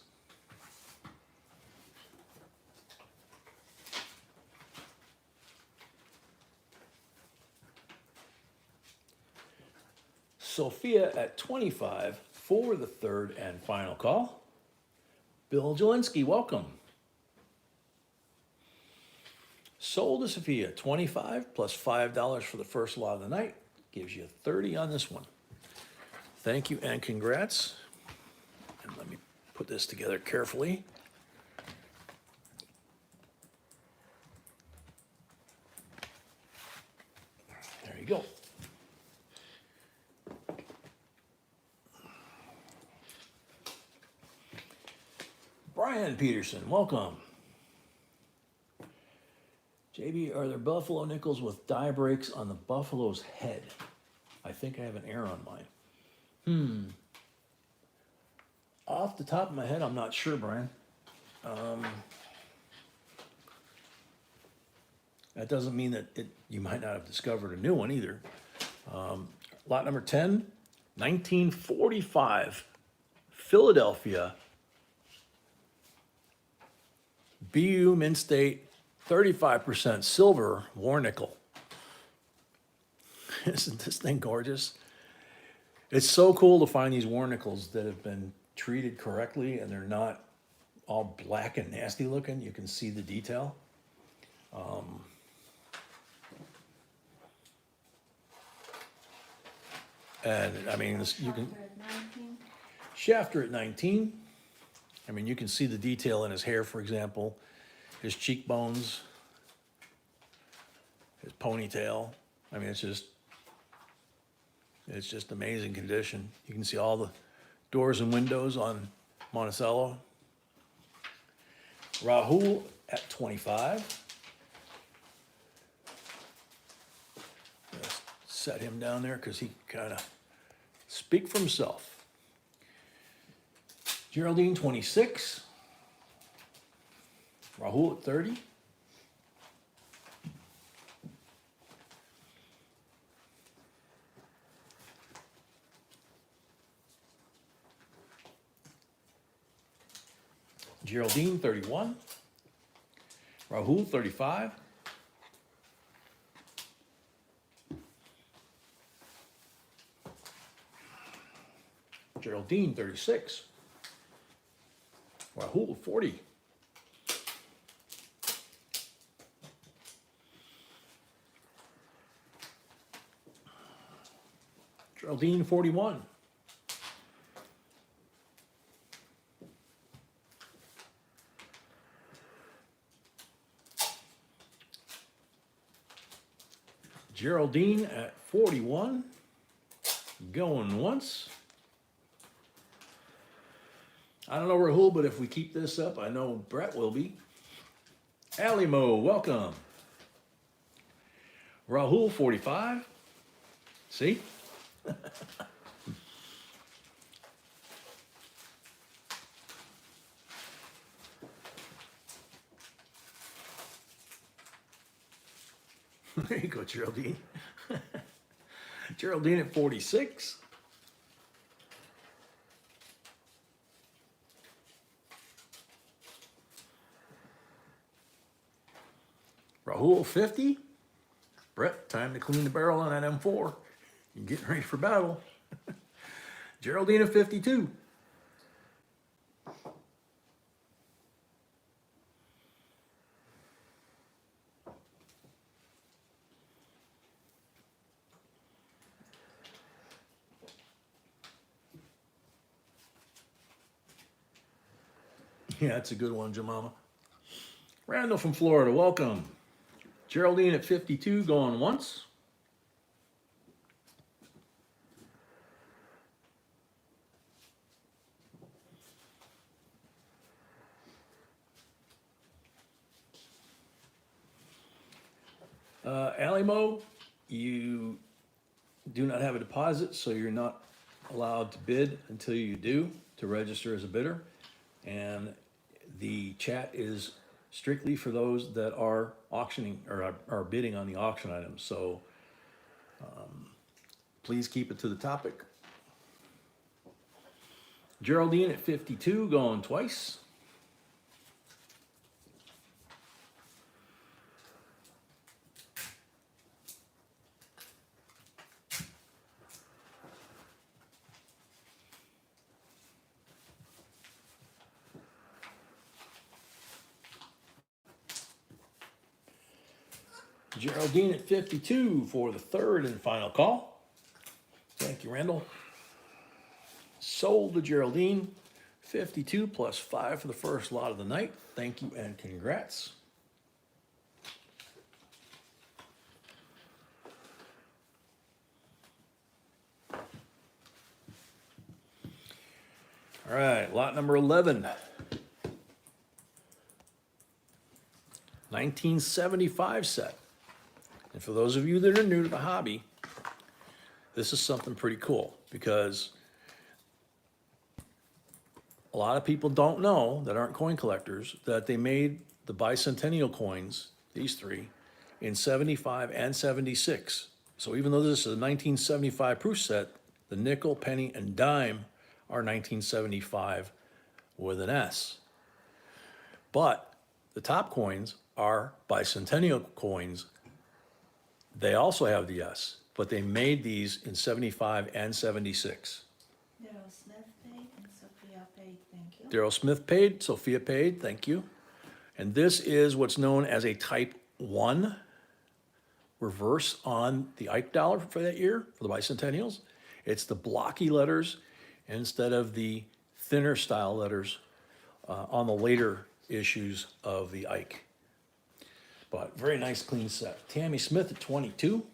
Sophia at 25 for the third and final call. Bill Jelinski, welcome. Sold to Sophia, 25 plus $5 for the first lot of the night. Gives you 30 on this one. Thank you and congrats. And let me put this together carefully. There you go. Brian Peterson, welcome. JB, are there buffalo nickels with die breaks on the buffalo's head? I think I have an error on mine. Off the top of my head, I'm not sure, Brian. That doesn't mean that you might not have discovered a new one either. Lot number 10, 1945, Philadelphia, BU Mint State, 35% silver war nickel. Isn't this thing gorgeous? It's so cool to find these war nickels that have been treated correctly and they're not all black and nasty looking. You can see the detail. And I mean, you can Shafter at 19. I mean, you can see the detail in his hair, for example, his cheekbones, his ponytail. I mean, it's just amazing condition. You can see all the doors and windows on Monticello. Rahul at 25. Let's set him down there because he kind of speak for himself. Geraldine, 26. Rahul at 30. Geraldine, 31. Rahul, 35. Geraldine, 36. Rahul, 40. Geraldine, 41. Geraldine at 41. Going once. I don't know Rahul, but if we keep this up, I know Brett will be. Alimo, welcome. Rahul, 45. See? There you go, Geraldine. Geraldine at 46. Rahul, 50. Brett, time to clean the barrel on that M4. You're getting ready for battle. Geraldine at 52. Yeah, that's a good one, Jemima. Randall from Florida, welcome. Geraldine at 52, going once. Alimo, you do not have a deposit, so you're not allowed to bid until you do to register as a bidder. And the chat is strictly for those that are auctioning or are bidding on the auction items. So please keep it to the topic. Geraldine at 52, going twice. Geraldine at 52 for the third and final call. Thank you, Randall. Sold to Geraldine. 52 plus 5 for the first lot of the night. Thank you and congrats. All right, lot number 11. 1975 set. And for those of you that are new to the hobby, this is something pretty cool because a lot of people don't know that aren't coin collectors that they made the bicentennial coins, these three, in 75 and 76. So even though this is a 1975 proof set, the nickel, penny, and dime are 1975 with an S. But the top coins are bicentennial coins. They also have the S, but they made these in 75 and 76. Daryl Smith paid and Sophia paid, thank you. Daryl Smith paid, Sophia paid, thank you. And this is what's known as a type 1 reverse on the Ike dollar for that year, for the bicentennials. It's the blocky letters instead of the thinner style letters on the later issues of the Ike. But very nice clean set. Tammy Smith at 22.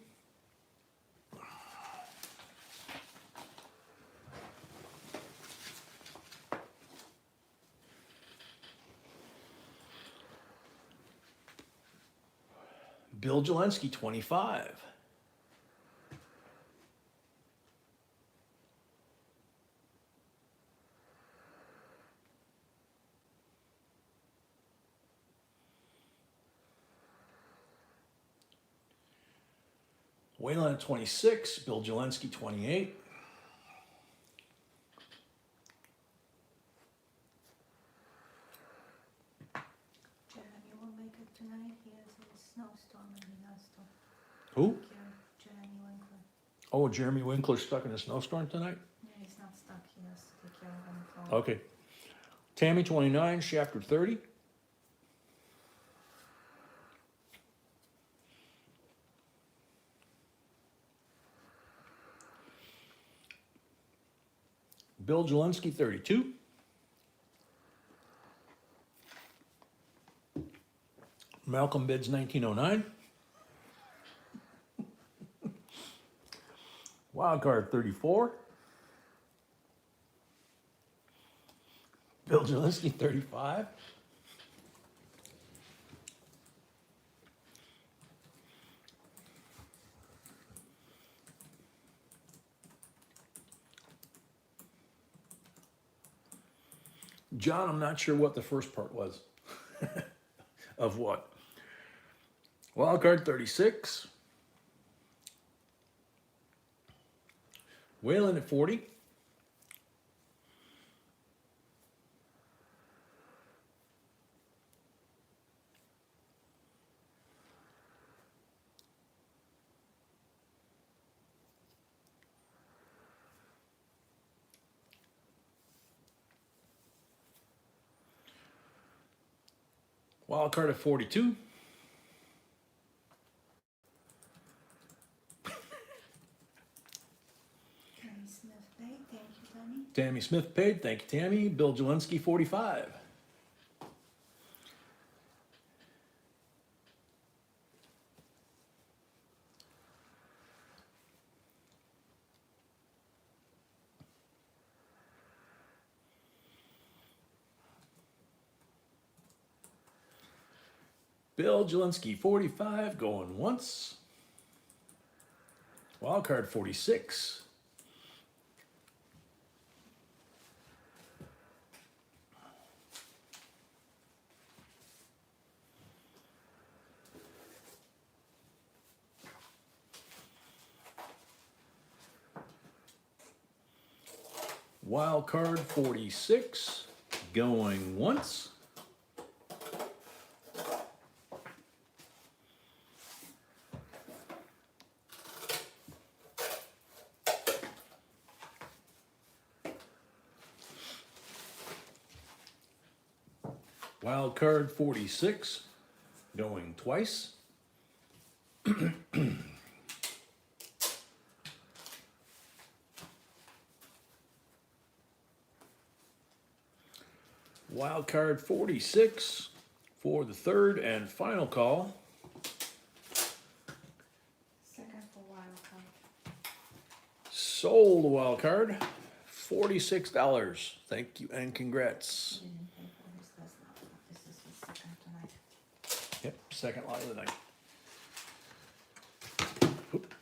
Bill Jelensky, 25. Wayland at 26, Bill Jelensky, 28. it tonight, he has a snowstorm and he has to Who? take care of Jeremy Winkler. Oh, Jeremy Winkler's stuck in a snowstorm tonight? Yeah, he's not stuck, he has to take care of him on the phone. Okay. Tammy 29, Shafter 30. Bill Jelinski 32. Malcolm bids 1909. Wild card 34. Bill Jelinski 35. John, I'm not sure what the first part was. Of what? Wild card 36. Whalen at 40. Wild card at 42. Tammy Smith paid, thank you, Tammy. Tammy Smith paid. Thank you, Tammy. Bill Jelinski 45. Bill Jelinski 45 going once. Wild card 46. Wild card 46 going once. Wild card 46 going twice. Wild card 46 for the third and final call. Second for wild card. Sold a wild card, $46. Thank you and congrats. He didn't pay for his last lot, this is his second tonight. Yep, second lot of the night. Oop.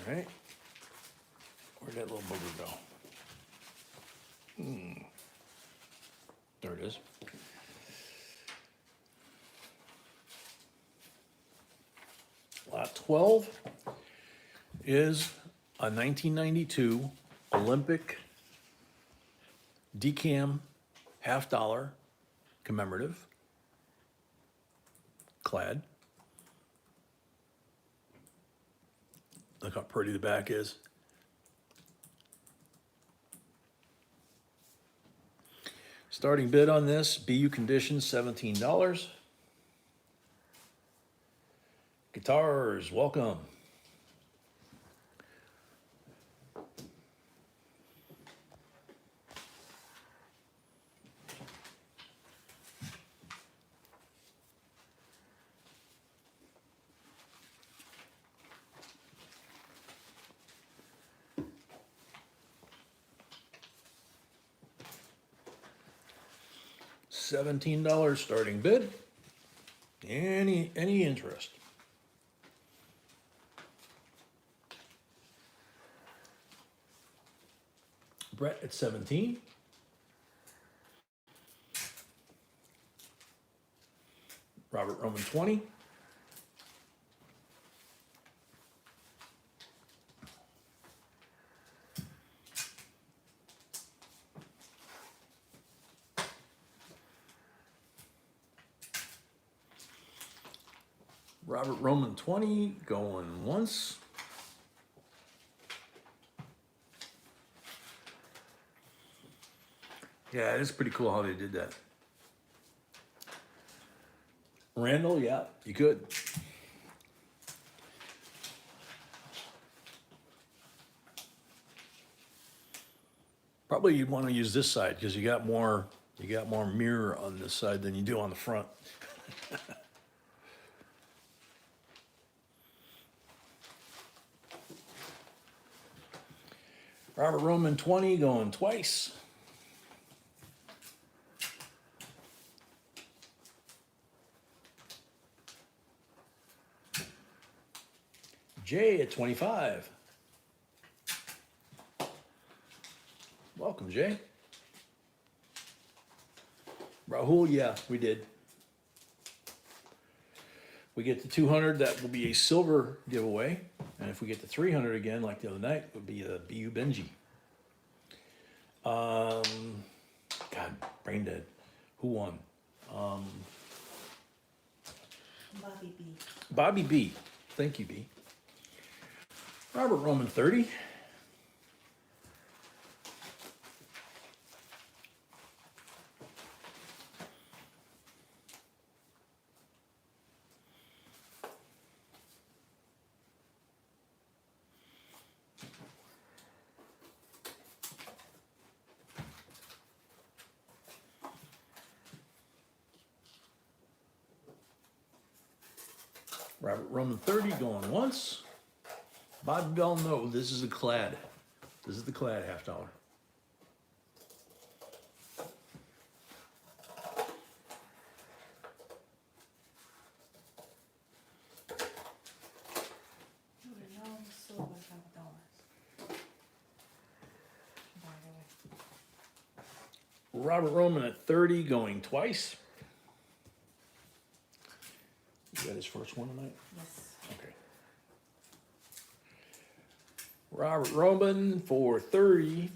All right. Where'd that little booger go? There it is. Lot 12 is a 1992 Olympic decam $50 commemorative clad. Look how pretty the back is. Starting bid on this, BU conditions $17. Guitars, welcome. $17 starting bid. Any interest? Brett at 17. Robert Roman 20. Robert Roman 20 going once. Yeah, it is pretty cool how they did that. Randall, yeah, you could. Probably you'd want to use this side because you got more mirror on this side than you do on the front. Robert Roman 20 going twice. Jay at 25. Welcome, Jay. Rahul, yeah, we did. We get to 200, that will be a silver giveaway. And if we get to 300 again, like the other night, it would be a BU Benji. God, brain dead. Who won? Bobby B. Bobby B. Thank you, B. Robert Roman 30. Robert Roman 30 going once. Bob Bell, no, this is a clad. This is the clad $half. Oh, no, silver $5. By the way. Robert Roman at 30 going twice. Is that his first one tonight? Yes. Okay. Robert Roman for $30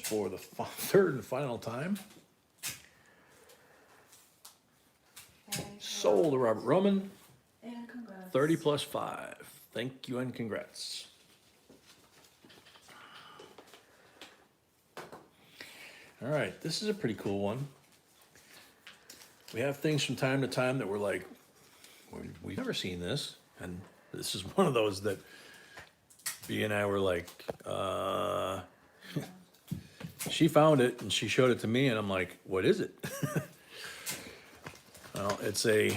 for the third and final time. Okay, Sold to Robert Roman, and congrats. 30 plus 5. Thank you and congrats. All right, this is a pretty cool one. We have things from time to time that we're like, we've never seen this. And this is one of those that B and I were like, she found it and she showed it to me and I'm like, what is it? Well, it says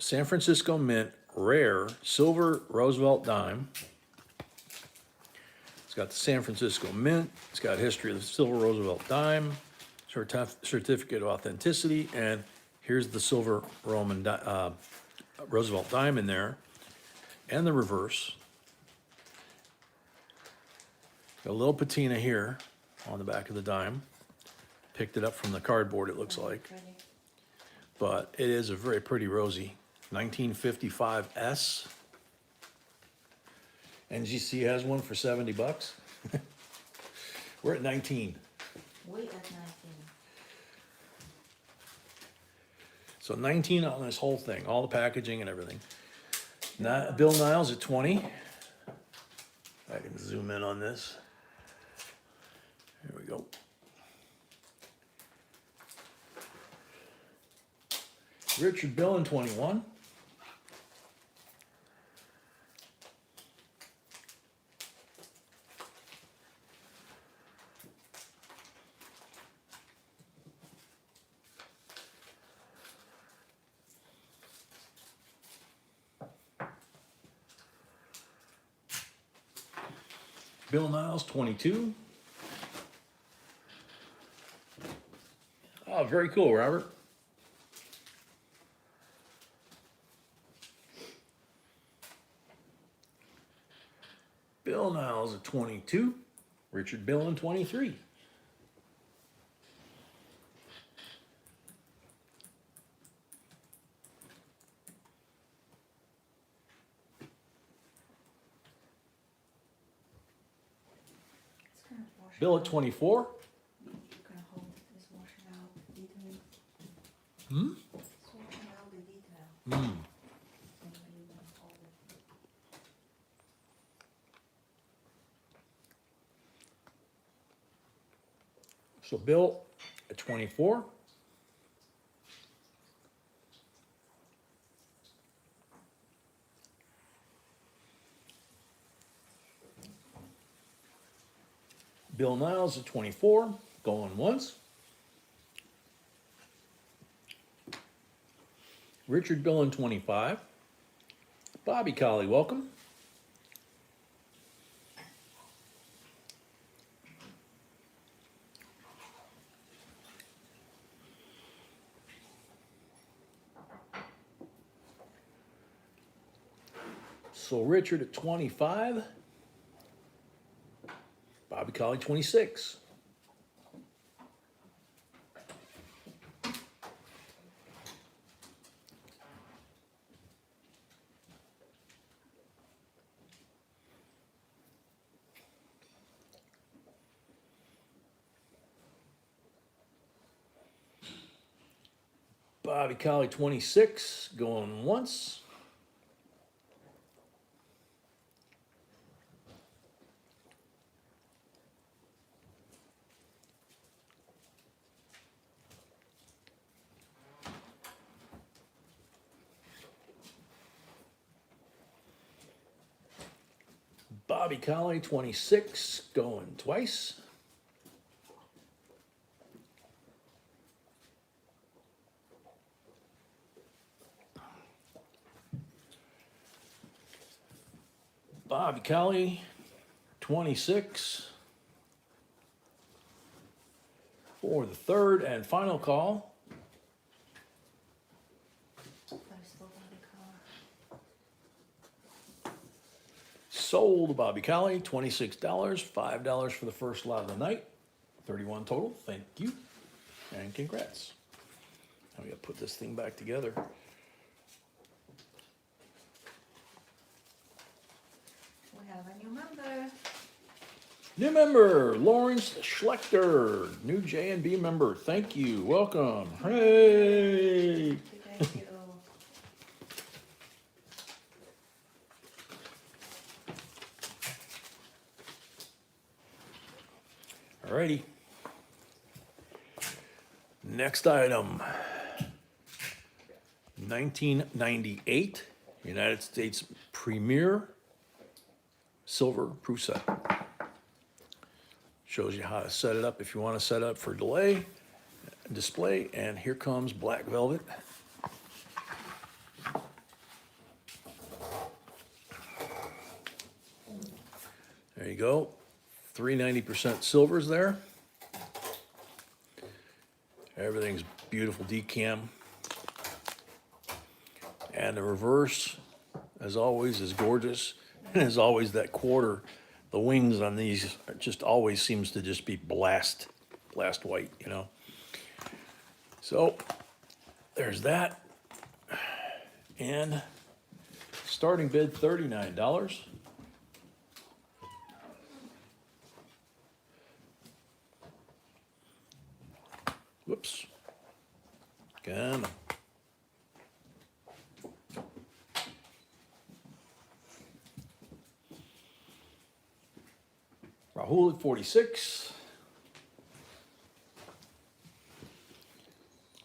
San Francisco Mint Rare Silver Roosevelt Dime. It's got the San Francisco Mint. It's got history of the Silver Roosevelt Dime, certificate of authenticity, and here's the Silver Roosevelt Dime in there, and the reverse. Got a little patina here on the back of the dime. Picked it up from the cardboard, it looks like. Pretty. But it is a very pretty rosy 1955 S. NGC has one for $70. We're at 19. We at 19. So 19 on this whole thing, all the packaging and everything. Bill Niles at 20. I can zoom in on this. Here we go. Richard Bill in 21. Bill Niles, 22. Oh, very cool, Robert. Bill Niles at 22. Richard Bill in 23. It's kind of washing Bill at out. 24. You can hold this washing out. Hmm? It's So Bill at 24. Bill Niles at 24, going once. Richard Dillon, 25. Bobby Colley, welcome. So Richard at 25. Bobby Colley, 26. Bobby Colley, 26, going once. Bobby Colley, 26, going twice. Bobby Colley, 26. For the third and final call. But I still Bobby Colley. Sold Bobby Colley, $26, $5 for the first lot of the night. 31 total, thank you, and congrats. Now we gotta put this thing back together. We have a new member. New member, Lawrence Schlechter, new J&B member, thank you, welcome, hey. Thank you. Alrighty. Next item. 1998 United States Premier Silver Proof Set. Shows you how to set it up if you want to set up for display, and here comes black velvet. There you go. 390% silvers there. Everything's beautiful decam. And the reverse, as always, is gorgeous. And as always, that quarter, the wings on these are just always seems to just be blast white, you know. So there's that. And starting bid, $39. Whoops. Come on. Rahul at 46.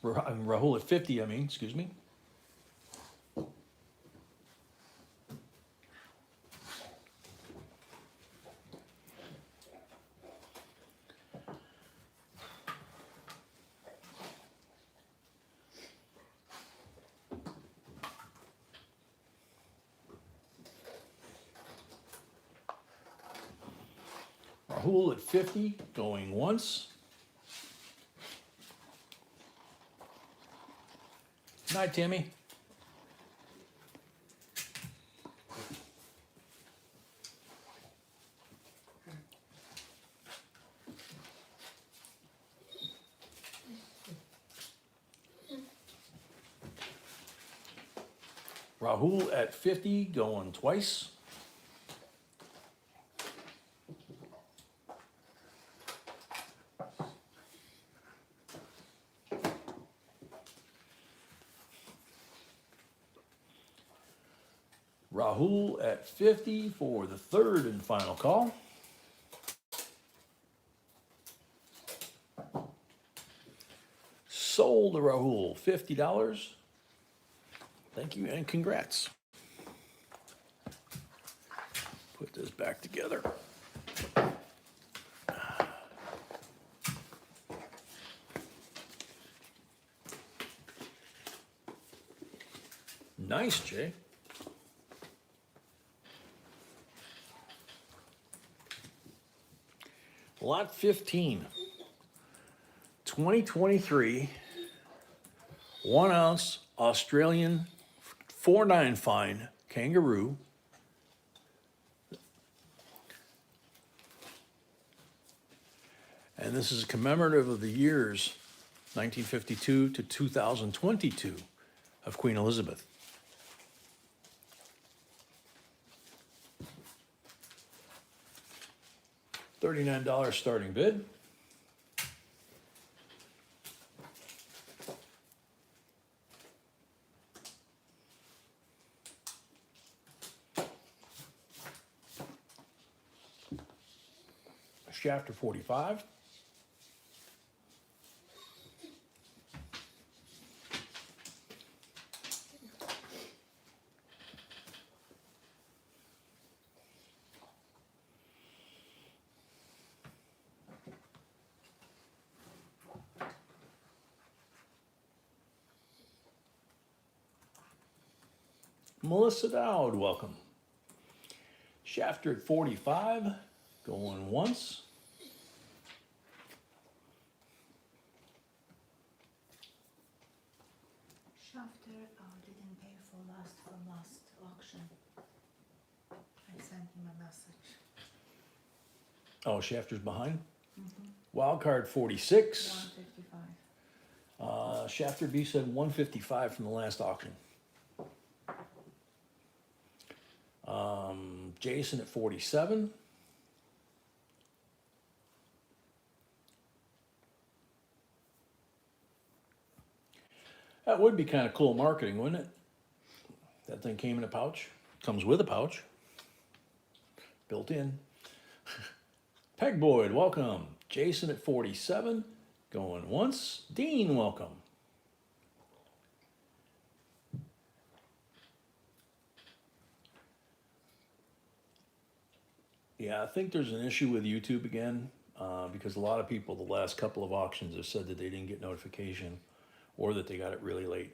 Rahul at 50, I mean, excuse me. Rahul at 50, going once. Night, Timmy. Rahul at 50, going twice. Rahul at 50 for the third and final call. Sold to Rahul, $50. Thank you and congrats. Put this back together. Nice, Jay. Lot 15, 2023, 1 ounce Australian 4.9 fine kangaroo. And this is commemorative of the years 1952 to 2022 of Queen Elizabeth. $39 starting bid. Shafter 45. Melissa Dowd, welcome. Shafter at 45, going once. Shafter didn't pay from last auction. I sent him a message. Oh, Shafter's behind. Wild card 46. 155. Shafter B said 155 from the last auction. Jason at 47. That would be kind of cool marketing, wouldn't it? That thing came in a pouch. Comes with a pouch. Built in. Peg Boyd, welcome. Jason at 47. Going once. Dean, welcome. Yeah, I think there's an issue with YouTube again, because a lot of people the last couple of auctions have said that they didn't get notification or that they got it really late.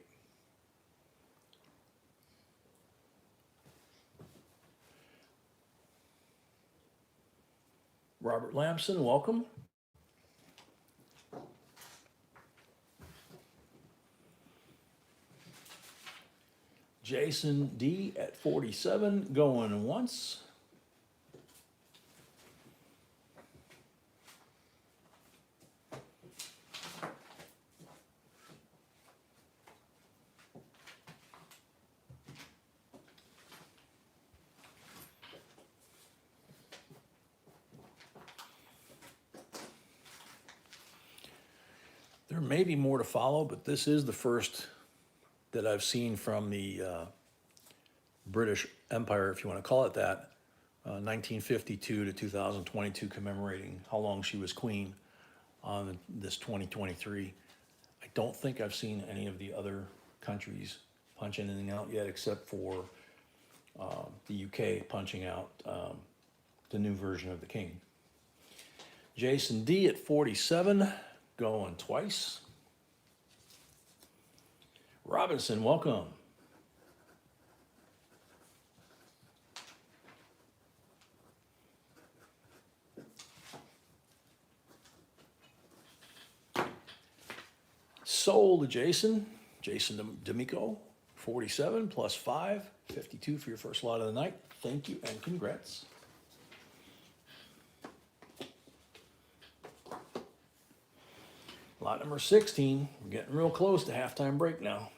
Robert Lamson, welcome. Jason D at 47, going once. There may be more to follow, but this is the first that I've seen from the British Empire, if you want to call it that, 1952 to 2022, commemorating how long she was queen on this 2023. I don't think I've seen any of the other countries punch anything out yet, except for the UK punching out the new version of the king. Jason D at 47. Going twice. Robinson, welcome. Sold to Jason. Jason D'Amico, 47 plus 5, 52 for your first lot of the night. Thank you and congrats. Lot number 16, we're getting real close to halftime break now.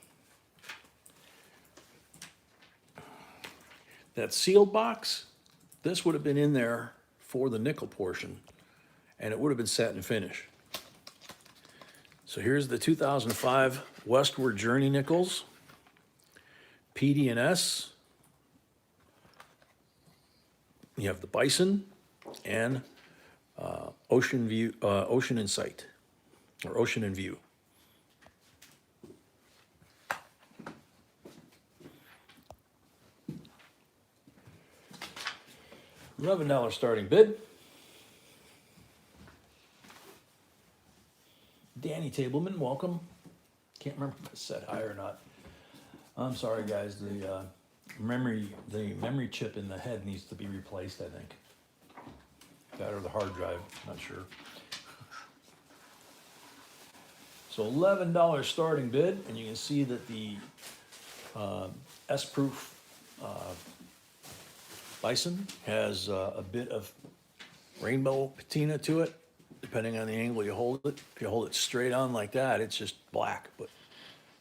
That sealed box, this would have been in there for the nickel portion, and it would have been set and finish. So here's the 2005 Westward Journey nickels, PD&S. You have the Bison and Ocean View, Ocean Insight. Or Ocean and View. $11 starting bid. Danny Tableman, welcome. Can't remember if I said hi or not. I'm sorry, guys. The memory chip in the head needs to be replaced, I think. That or the hard drive, not sure. So $11 starting bid, and you can see that the S-proof bison has a bit of rainbow patina to it, depending on the angle you hold it. If you hold it straight on like that, it's just black, but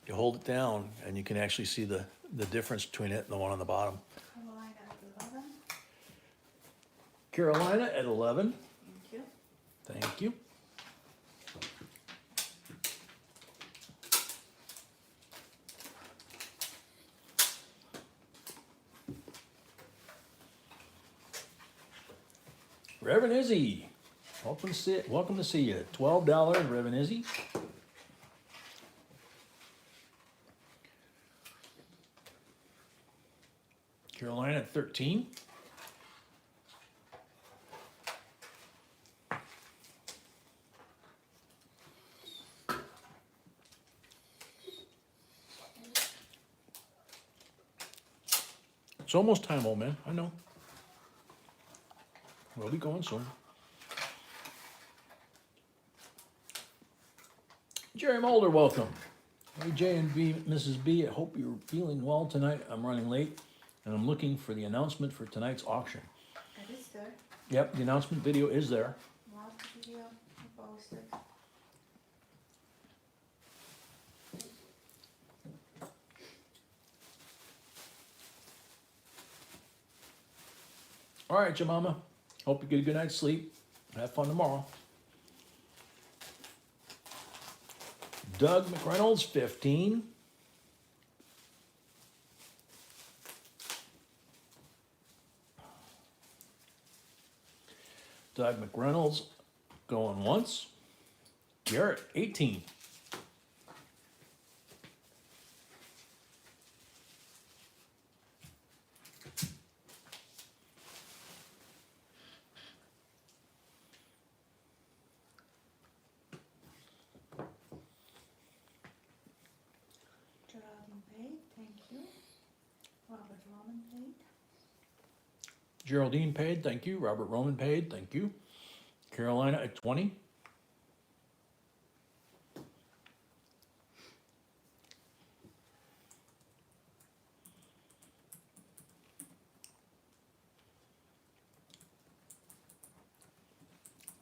you hold it down and you can actually see the difference between it and the one on the bottom. Carolina at 11. Carolina at 11. Thank you. Thank you. Reverend Izzy, welcome to see you. $12, Reverend Izzy. Carolina at 13. It's almost time, old man. I know. We'll be going soon. Jerry Mulder, welcome. Hey, J and B, Mrs. B, I hope you're feeling well tonight. I'm running late, and I'm looking for the announcement for tonight's auction. It is there. Yep, the announcement video is there. Last video I posted. All right, Jemima. Hope you get a good night's sleep. Have fun tomorrow. Doug McReynolds, 15. Doug McReynolds going once. Garrett, 18. Geraldine paid, thank you. Robert Roman paid. Geraldine paid, thank you. Robert Roman paid, thank you. Carolina at 20.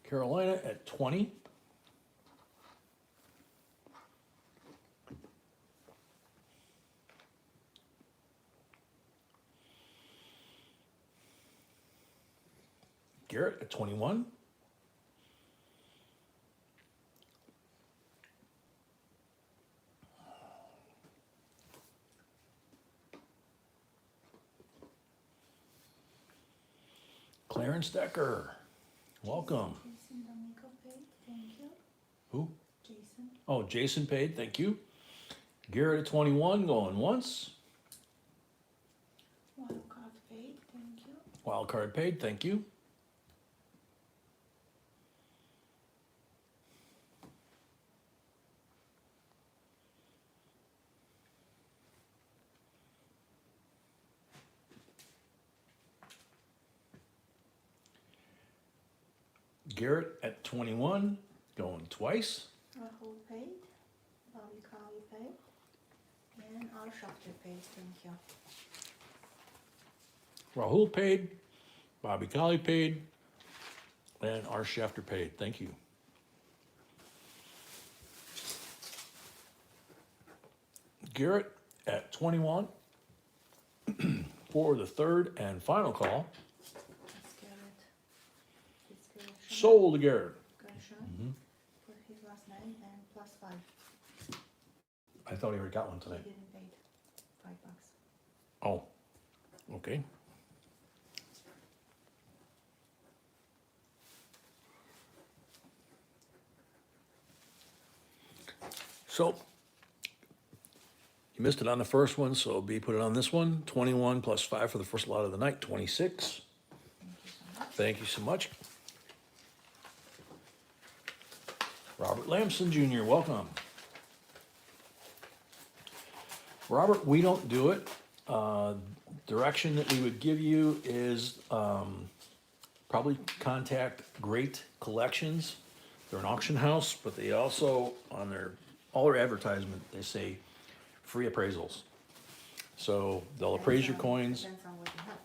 Carolina at 20. Garrett at 21. Clarence Decker, welcome. Jason D'Amico paid, thank you. Who? Jason. Oh, Jason paid, thank you. Garrett at 21 going once. Wildcard paid, thank you. Wild card paid, thank you. Garrett at 21 going twice. Rahul paid. Bobby Carly paid. And our Shafter paid, thank you. Rahul paid, Bobby Colley paid, and R. Schefter paid. Thank you. Garrett at 21 for the third and final call. That's Garrett. It's Garrett. Sold to Garrett. Gershon for his last name and plus 5. I thought he already got one He tonight. didn't pay $5. Oh, okay. So, you missed it on the first one, so B put it on this one. 21 plus 5 for the first lot of the night, 26. Thank you so Thank you so much. Robert Lamson Jr., welcome. Robert, we don't do it. Direction that we would give you is probably contact Great Collections. They're an auction house, but they also, on all their advertisement, they say free appraisals. So they'll appraise your coins. Depends on what you have.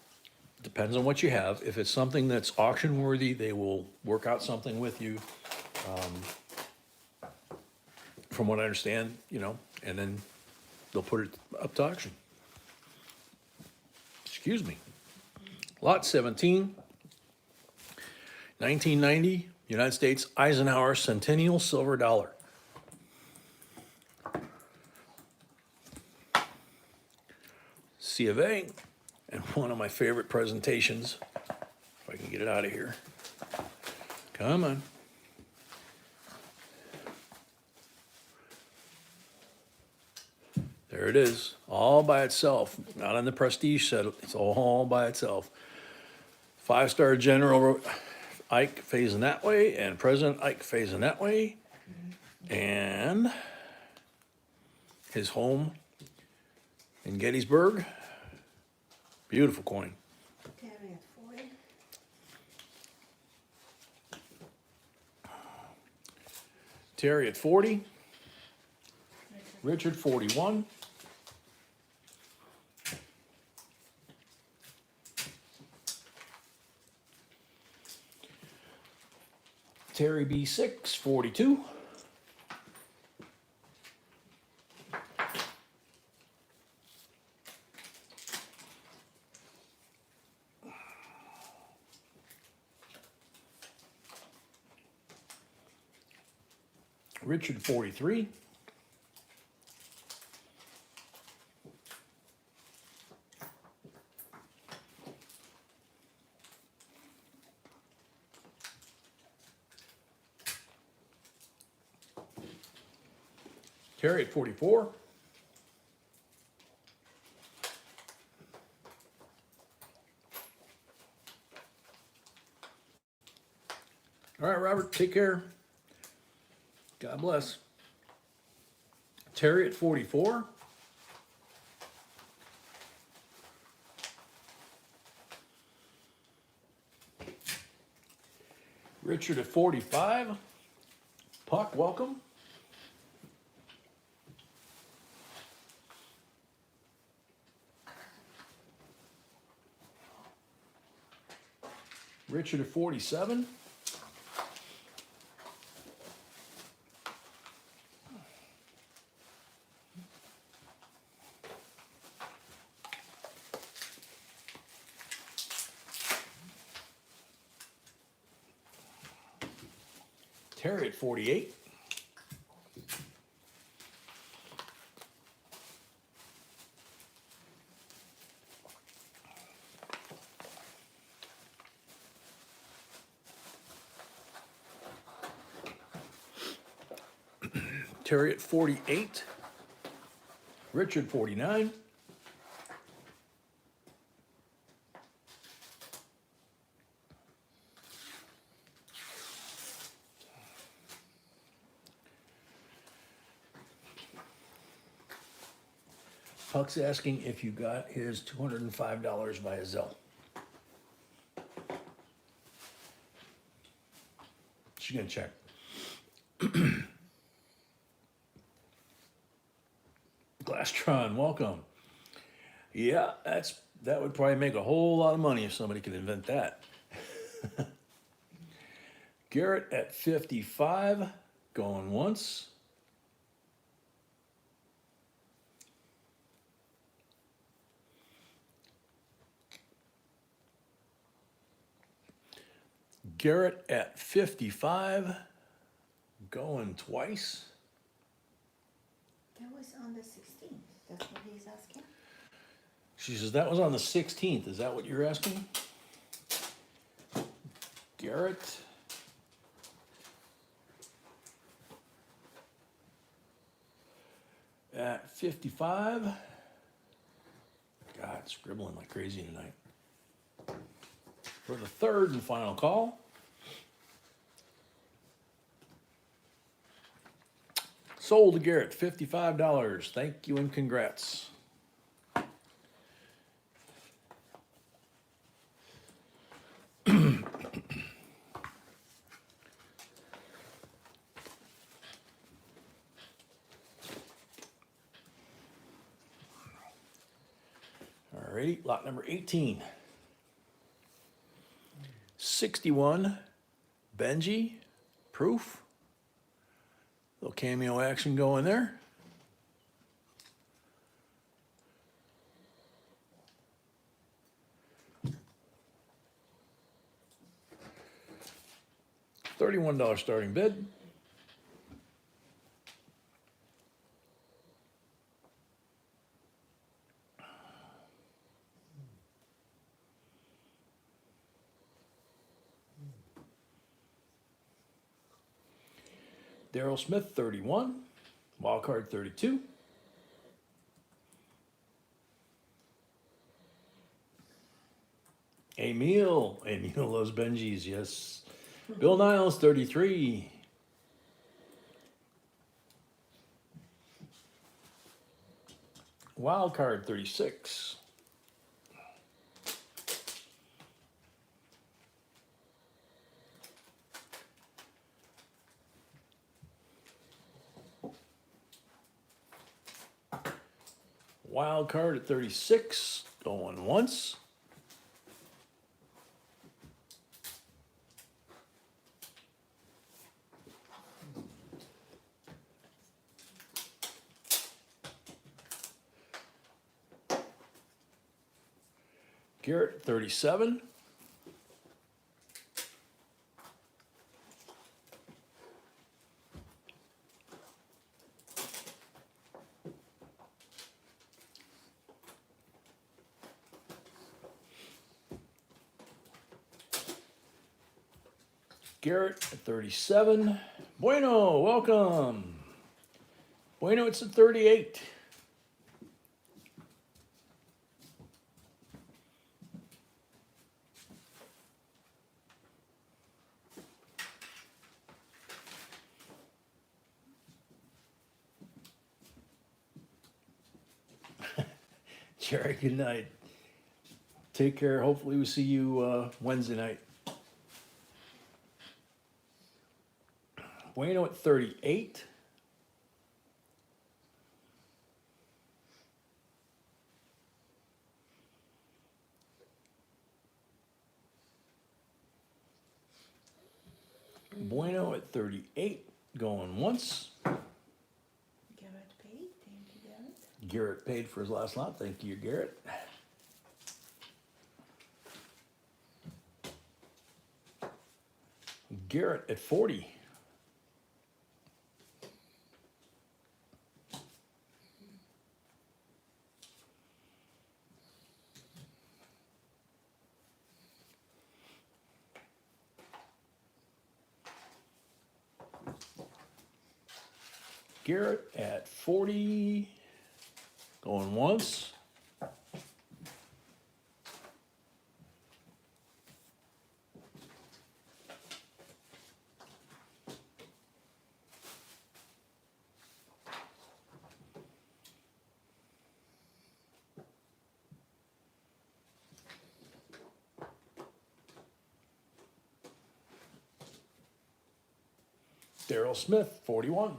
Depends on what you have. If it's something that's auction worthy, they will work out something with you. From what I understand, and then they'll put it up to auction. Excuse me. Lot 17, 1990, United States Eisenhower Centennial Silver Dollar. C of A, and one of my favorite presentations, if I can get it out of here. Come on. There it is, all by itself, not on the prestige set, it's all by itself. 5-star General Ike facing that way, and President Ike facing that way, and his home in Gettysburg. Beautiful coin. Terry at 40. Terry at 40. Richard 41. Terry B6, 42. Richard 43. Terry at 44. All right, Robert, take care. God bless. Terry at 44. Richard at 45. Puck, welcome. Richard at 47. Terry at 48. Terry at 48. Richard 49. Puck's asking if you got his $205 via Zelle. She's gonna check. Glastron, welcome. Yeah, that would probably make a whole lot of money if somebody could invent that. Garrett at 55, going once. Garrett at 55, going twice. That was on the 16th. That's what he's asking. She says that was on the 16th. Is that what you're asking? Garrett. At 55. God, scribbling like crazy tonight. For the third and final call. Sold to Garrett, $55. Thank you and congrats. Alrighty, lot number 18. 61 Benji proof. Little cameo action going there. $31 starting bid. Daryl Smith, 31. Wild card, 32. Emil loves Benji's, yes. Bill Niles, 33. Wild card, 36. Wild card at 36, going once. Garrett, 37. Garrett at 37. Bueno, welcome. Bueno, it's at 38. Jerry, good night. Take care. Hopefully we see you Wednesday night. Bueno at 38. Bueno at 38. Going once. Garrett paid. Thank you, Garrett. Garrett paid for his last lot. Thank you, Garrett. Garrett at 40. Garrett at 40. Going once. Daryl Smith, 41.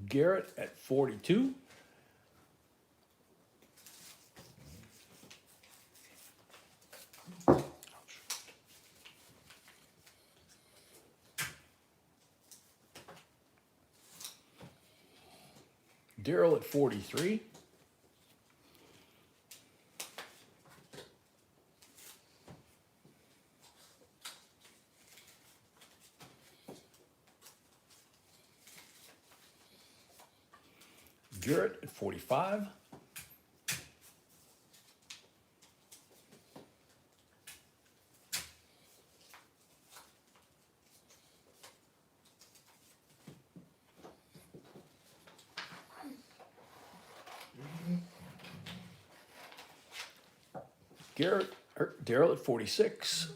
Garrett at 42. Daryl at 43. Garrett at 45. Daryl at 46.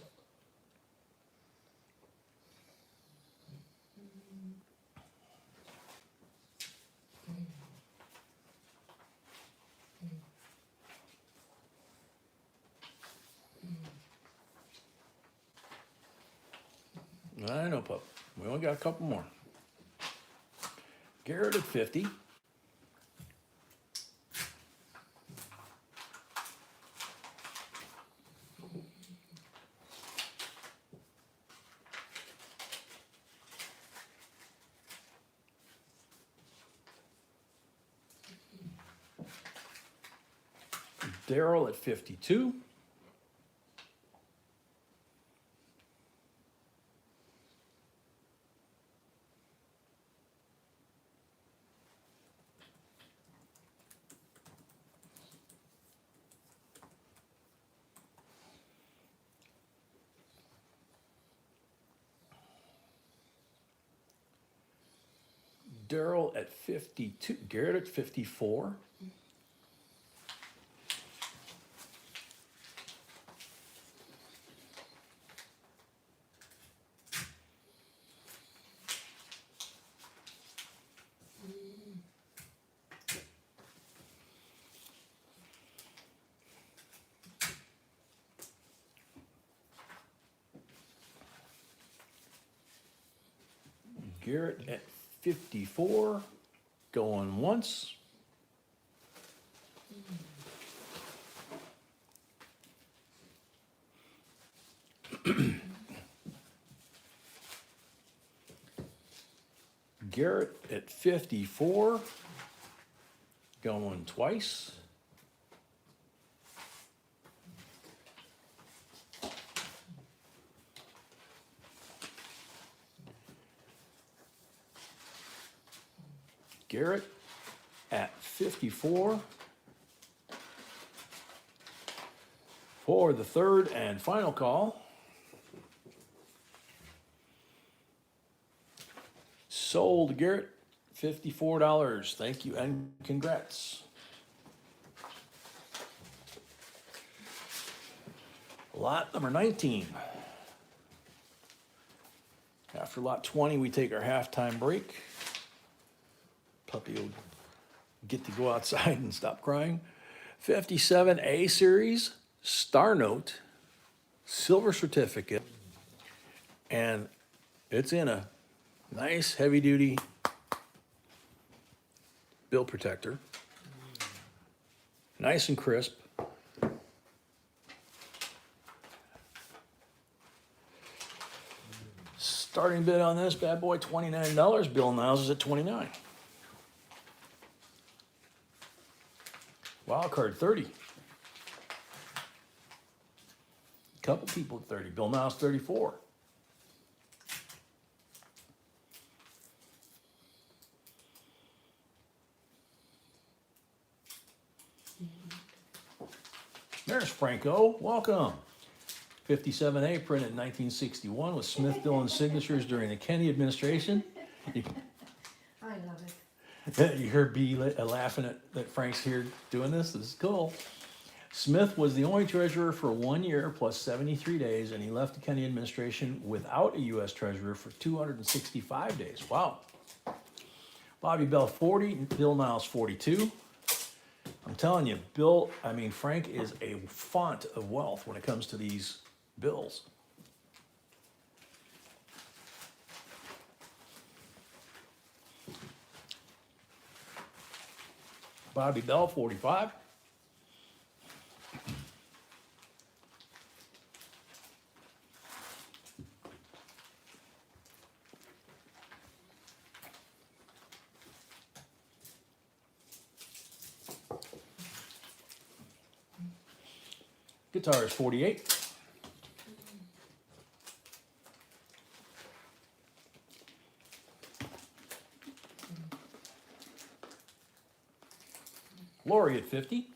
I know, pup. We only got a couple more. Garrett at 50. Daryl at 52. Daryl at 52. Garrett at 54. Garrett at 54. Going once. Garrett at 54. Going twice. Garrett at 54 for the third and final call. Sold, Garrett, $54. Thank you and congrats. Lot number 19. After lot 20, we take our halftime break. Puppy will get to go outside and stop crying. 57A series, star note, silver certificate, and it's in a nice heavy duty bill protector. Nice and crisp. Starting bid on this bad boy, $29. Bill Niles is at 29. Wild card 30. Couple people at 30. Bill Niles 34. There's Franco. Welcome. 57A printed in 1961 with Smith Dillon signatures during the Kennedy administration. I love it. You heard B laughing at that Frank's here doing this. This is cool. Smith was the only treasurer for 1 year plus 73 days, and he left the Kennedy administration without a U.S. treasurer for 265 days. Wow. Bobby Bell 40, Bill Niles 42. I'm telling you, Frank is a font of wealth when it comes to these bills. Bobby Bell, 45. Guitars, 48. Lori at 50.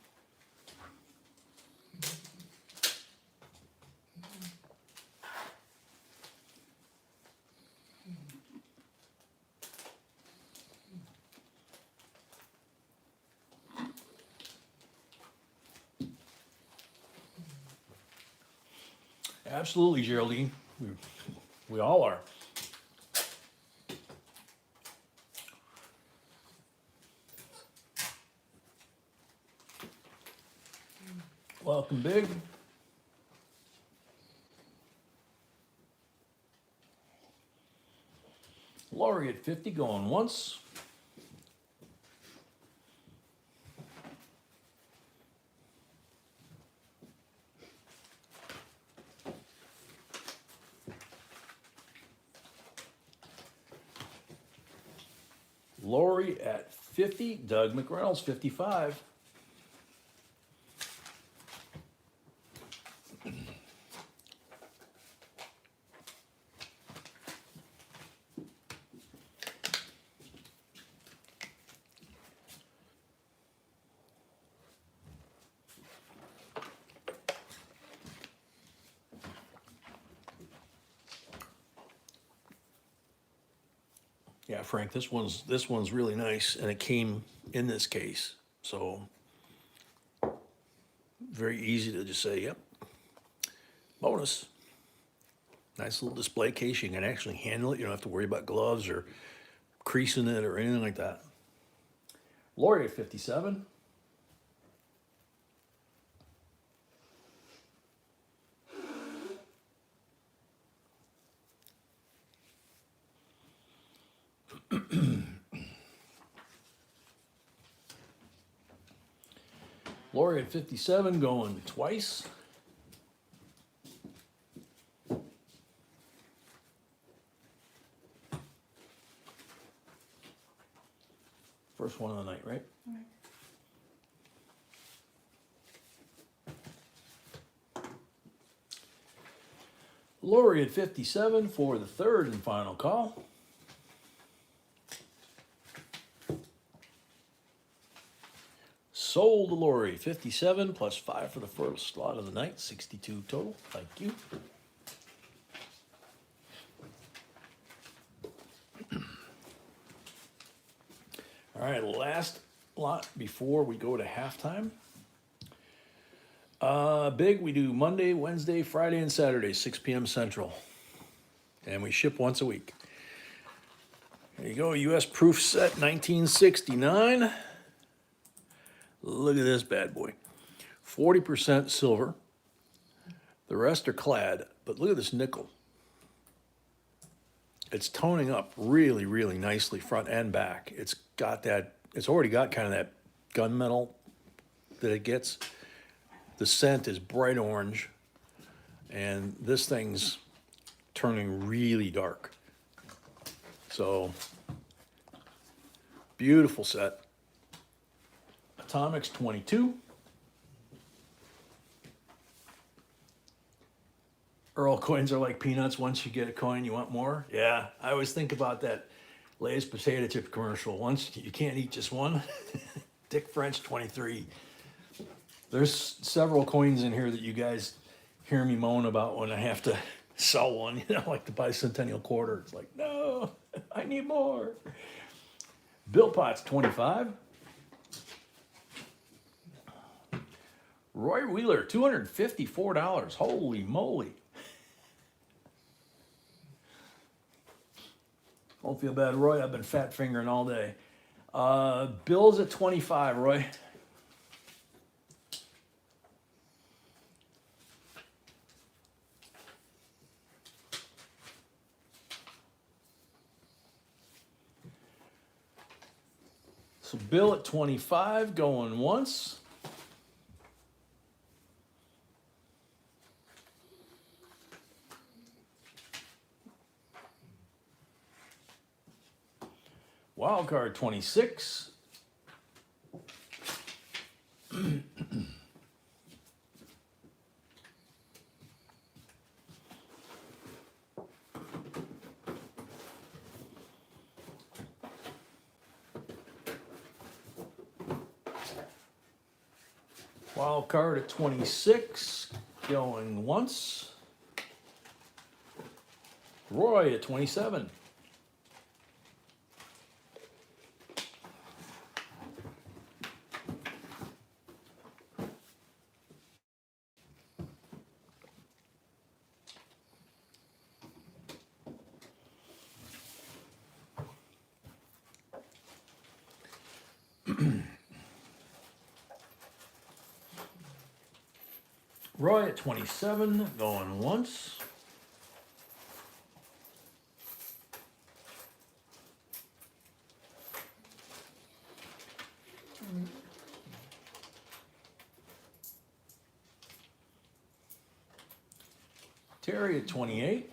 Absolutely, Geraldine. We all are. Welcome, Big. Lori at 50 going once. Lori at 50. Doug McReynolds, 55. Yeah, Frank, this one's really nice, and it came in this case, so very easy to just say, yep, bonus. Nice little display case. You can actually handle it. You don't have to worry about gloves or creasing it or anything like that. Lori at 57. Lori at 57 going twice. First one of the night, right? Right. Lori at 57 for the third and final call. Sold to Lori, 57 plus 5 for the first slot of the night, 62 total. Thank you. All right, last lot before we go to halftime. Big, we do Monday, Wednesday, Friday, and Saturday, 6 p.m. Central. And we ship once a week. There you go, U.S. proof set 1969. Look at this bad boy. 40% silver. The rest are clad, but look at this nickel. It's toning up really, really nicely front and back. It's already got kind of that gunmetal that it gets. The scent is bright orange, and this thing's turning really dark. So, beautiful set. Atomics 22. Earl coins are like peanuts. Once you get a coin, you want more. Yeah, I always think about that Lay's potato chip commercial. Once you can't eat just one. Dick French 23. There's several coins in here that you guys hear me moan about when I have to sell one, like the bicentennial quarter. It's like, no, I need more. Bill Potts 25. Roy Wheeler, $254. Holy moly. Don't feel bad, Roy. I've been fat fingering all day. Bill's at 25, Roy. So Bill at 25 going once. Wild card 26. Wild card at 26, going once. Roy at 27. Roy at 27, going once. Terry at 28.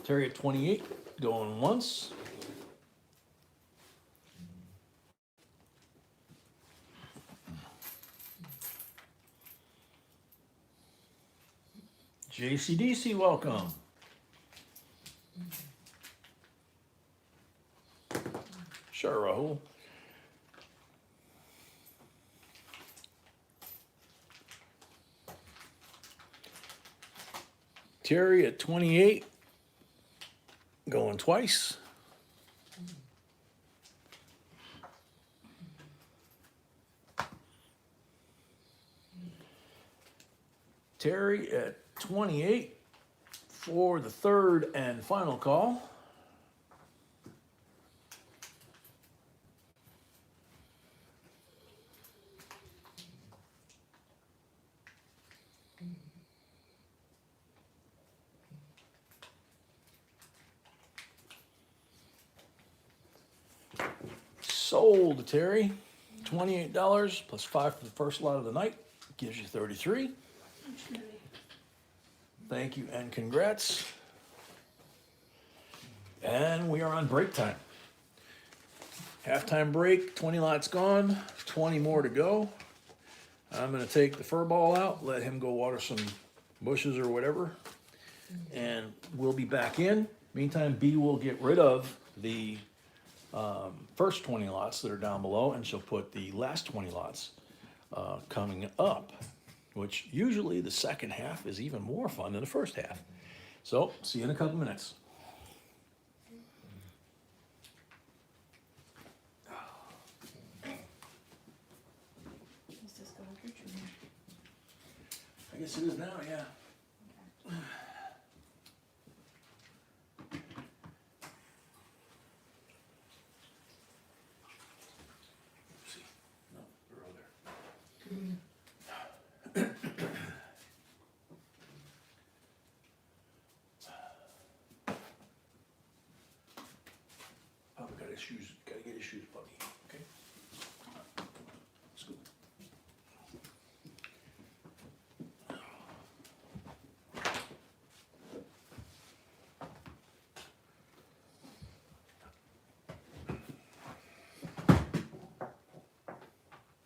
Terry at 28, going once. JCDC, welcome. Sure, Rahul. Terry at 28, going twice. Terry at 28 for the third and final call. Sold, Terry. $28 plus 5 for the first lot of the night gives you 33. Thank you and congrats. And we are on break time. Halftime break, 20 lots gone, 20 more to go. I'm gonna take the fur ball out, let him go water some bushes or whatever, and we'll be back in. Meantime, B will get rid of the first 20 lots that are down below, and she'll put the last 20 lots coming up, which usually the second half is even more fun than the first half. So, see you in a couple minutes. Is this garbage or not? I guess it is now, yeah. See, no, they're all there. Papa got his shoes, gotta get his shoes, puppy, okay? Let's go.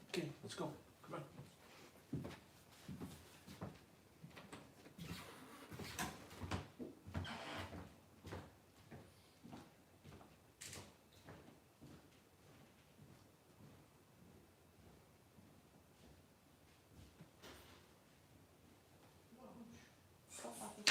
Okay, let's go, come on. Go, puppy.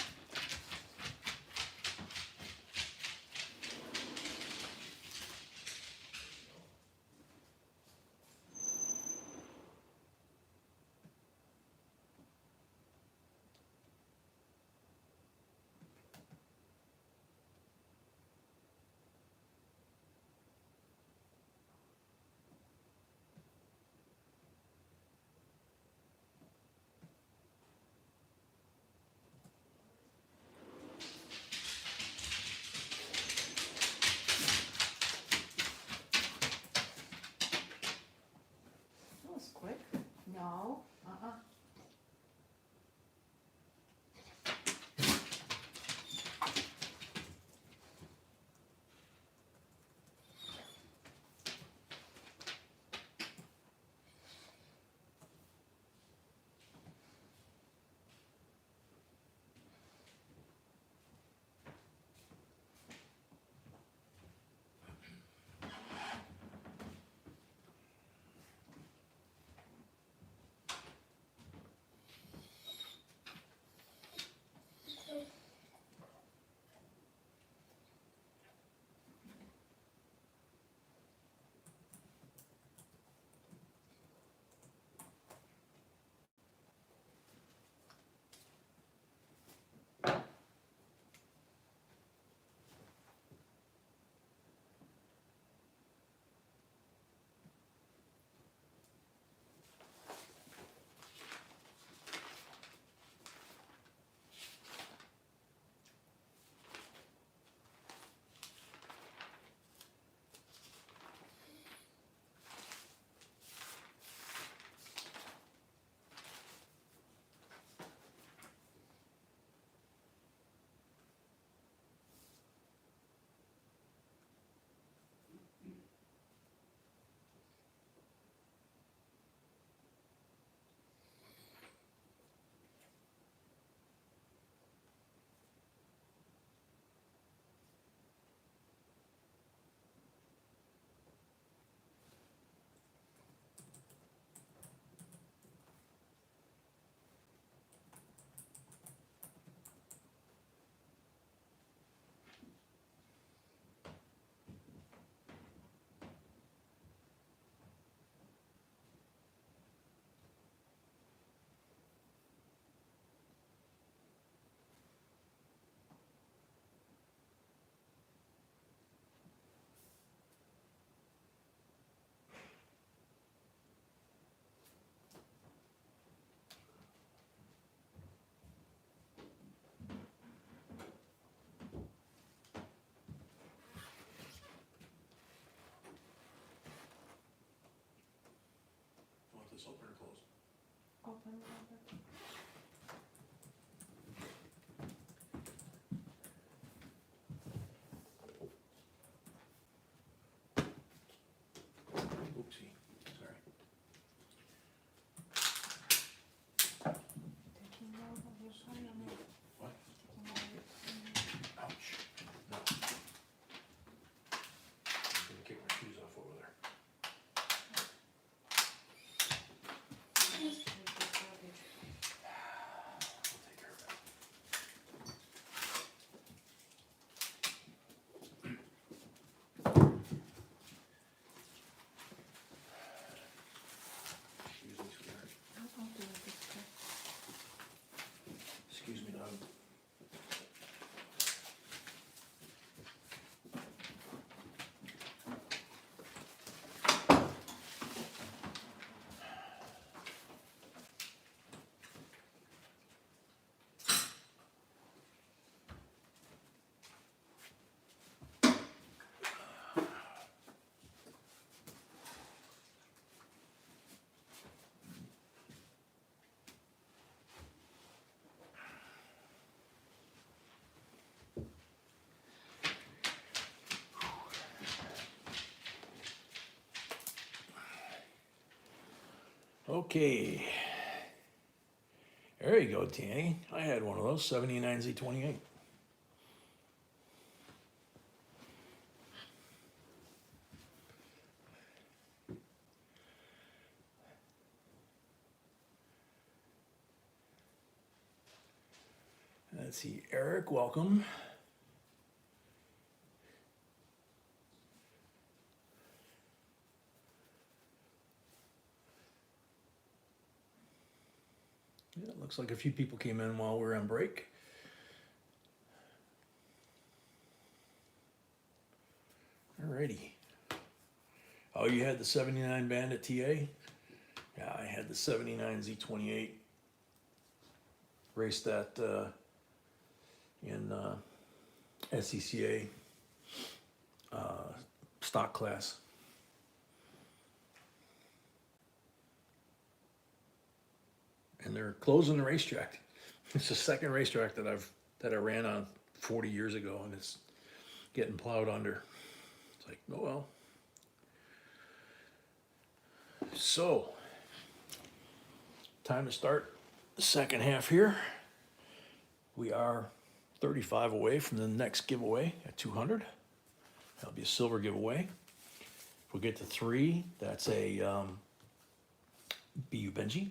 this open or closed? Open, Robert. Oopsie, sorry. Taking out of your phone, I'm not What? taking out of your phone. Ouch. No. I'm gonna kick my shoes off over there. Just take this garbage. I'll take care of that. Excuse me, sweetheart. I'll do it this way. Excuse me, dog. Okay. There you go, Tanny. I had one of those, 79Z28. Let's see, Eric, welcome. Yeah, it looks like a few people came in while we were on break. Alrighty. Oh, you had the 79 Bandit TA? Yeah, I had the 79 Z28. Raced that in SCCA stock class. And they're closing the racetrack. It's the second racetrack that I ran on 40 years ago, and it's getting plowed under. It's like, oh well. So, time to start the second half here. We are 35 away from the next giveaway at 200. That'll be a silver giveaway. If we get to 3, that's a BU Benji.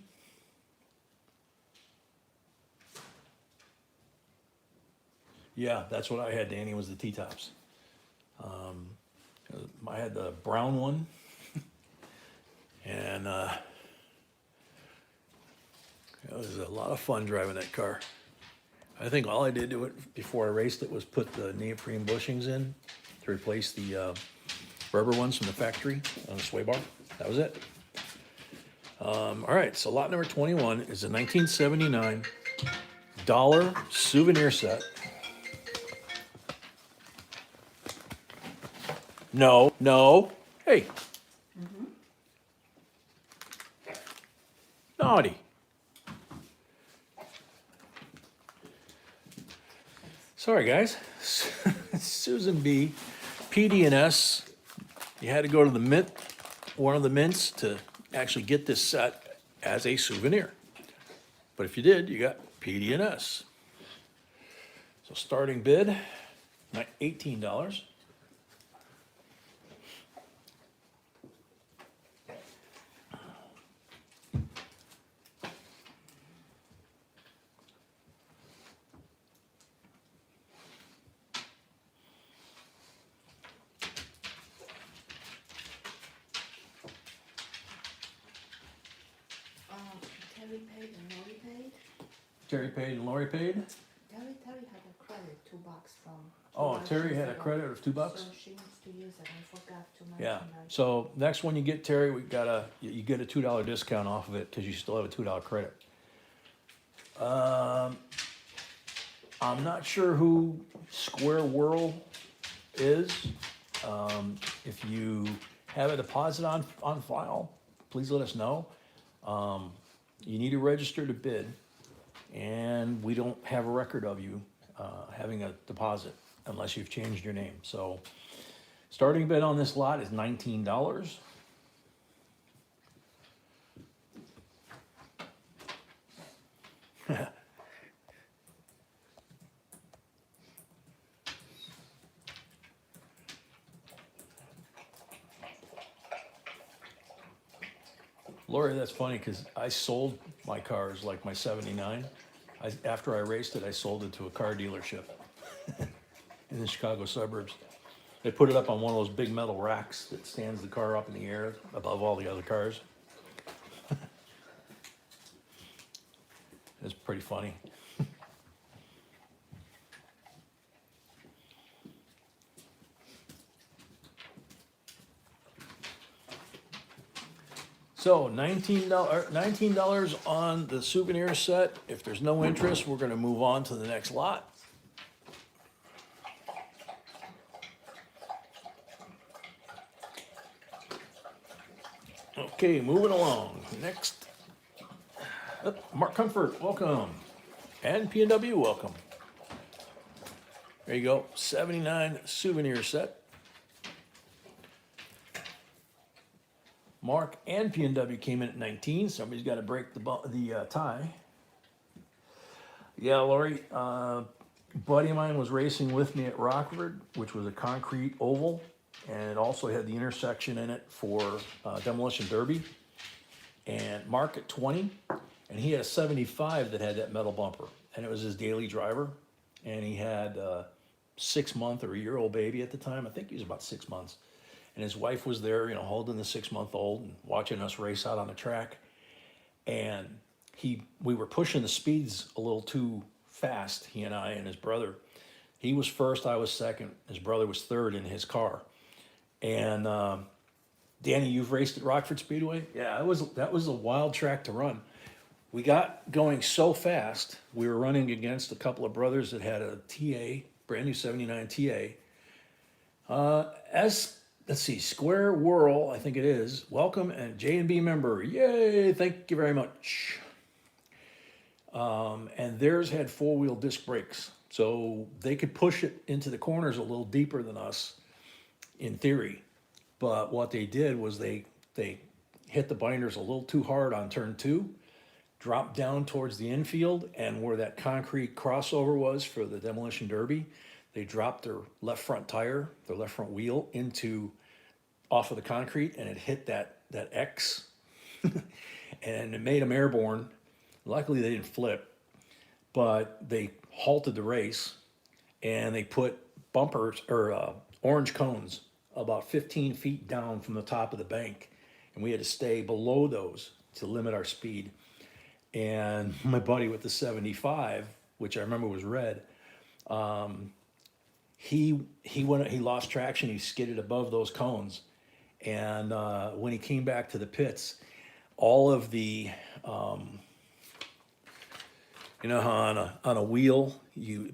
Yeah, that's what I had, Danny, was the T-tops. I had the brown one, and it was a lot of fun driving that car. I think all I did to it before I raced it was put the neoprene bushings in to replace the rubber ones from the factory on the sway bar. That was it. All right, so lot number 21 is a 1979 dollar souvenir set. No, no. Hey. Naughty. Sorry, guys. Susan B. PD&S. You had to go to the mint, one of the mints, to actually get this set as a souvenir. But if you did, you got PD&S. So starting bid, $18. Terry paid and Lori paid. Terry paid and Lori paid? Terry had a credit, $2 from. Oh, two Terry auctions had a ago. credit of $2? So she needs to use it, I forgot to mention Yeah, that. so next one you get, Terry, you get a $2 discount off of it because you still have a $2 credit. I'm not sure who Square Whirl is. If you have a deposit on file, please let us know. You need to register to bid, and we don't have a record of you having a deposit unless you've changed your name. So starting bid on this lot is $19. Lori, that's funny because I sold my cars, like my '79. After I raced it, I sold it to a car dealership in the Chicago suburbs. They put it up on one of those big metal racks that stands the car up in the air above all the other cars. It's pretty funny. So $19 on the souvenir set. If there's no interest, we're gonna move on to the next lot. Okay, moving along. Next, Mark Comfort, welcome. And P&W, welcome. There you go, 79 souvenir set. Mark and P&W came in at 19. Somebody's got to break the tie. Yeah, Lori, buddy of mine was racing with me at Rockford, which was a concrete oval, and it also had the intersection in it for demolition derby. And Mark at 20, and he had a 75 that had that metal bumper, and it was his daily driver. And he had a 6-month or a year-old baby at the time. I think he was about 6 months. And his wife was there, you know, holding the 6-month-old and watching us race out on the track. And we were pushing the speeds a little too fast, he and I and his brother. He was first, I was second. His brother was third in his car. And Danny, you've raced at Rockford Speedway? Yeah, that was a wild track to run. We got going so fast, we were running against a couple of brothers that had a TA, brand new 79 TA. Let's see, Square Whirl, I think it is. Welcome and J&B member. Yay, thank you very much. And theirs had 4-wheel disc brakes. So they could push it into the corners a little deeper than us in theory. But what they did was they hit the binders a little too hard on turn 2, dropped down towards the infield, and where that concrete crossover was for the demolition derby, they dropped their left front tire, their left front wheel off of the concrete, and it hit that X, and it made them airborne. Luckily, they didn't flip, but they halted the race, and they put bumpers or orange cones about 15 feet down from the top of the bank, and we had to stay below those to limit our speed. And my buddy with the 75, which I remember was red, he lost traction. He skidded above those cones, and when he came back to the pits, all of the you know how on a wheel,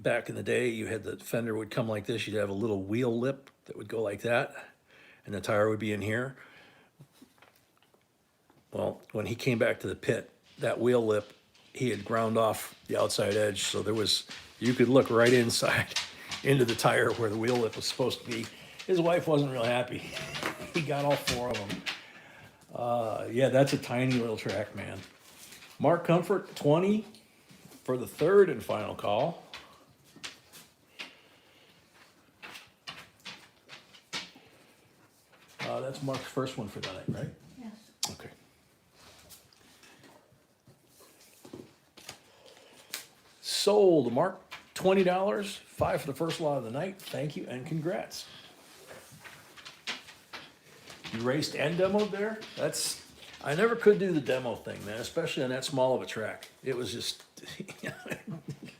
back in the day, you had the fender would come like this. You'd have a little wheel lip that would go like that, and the tire would be in here. Well, when he came back to the pit, that wheel lip, he had ground off the outside edge, so you could look right inside into the tire where the wheel lip was supposed to be. His wife wasn't real happy. He got all 4 of them. Yeah, that's a tiny little track, man. Mark Comfort, 20 for the third and final call. That's Mark's first one for the night, right? Yes. Okay. Sold, Mark, $20, 5 for the first lot of the night. Thank you and congrats. You raced and demoed there? I never could do the demo thing, man, especially on that small of a track. It was just,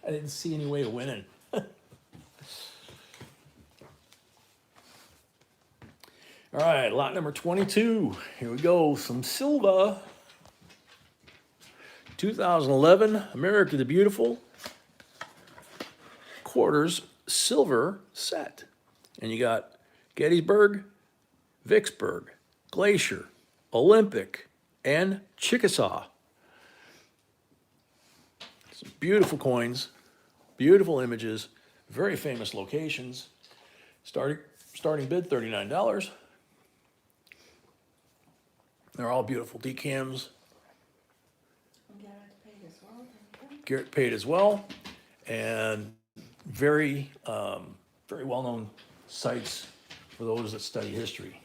I didn't see any way of winning. All right, lot number 22. Here we go, some Silva. 2011 America the Beautiful quarters silver set. And you got Gettysburg, Vicksburg, Glacier, Olympic, and Chickasaw. Some beautiful coins, beautiful images, very famous locations. Starting bid $39. They're all beautiful decams. Garrett paid as well, thank you. Garrett paid as well, and very, very well-known sites for those that study history.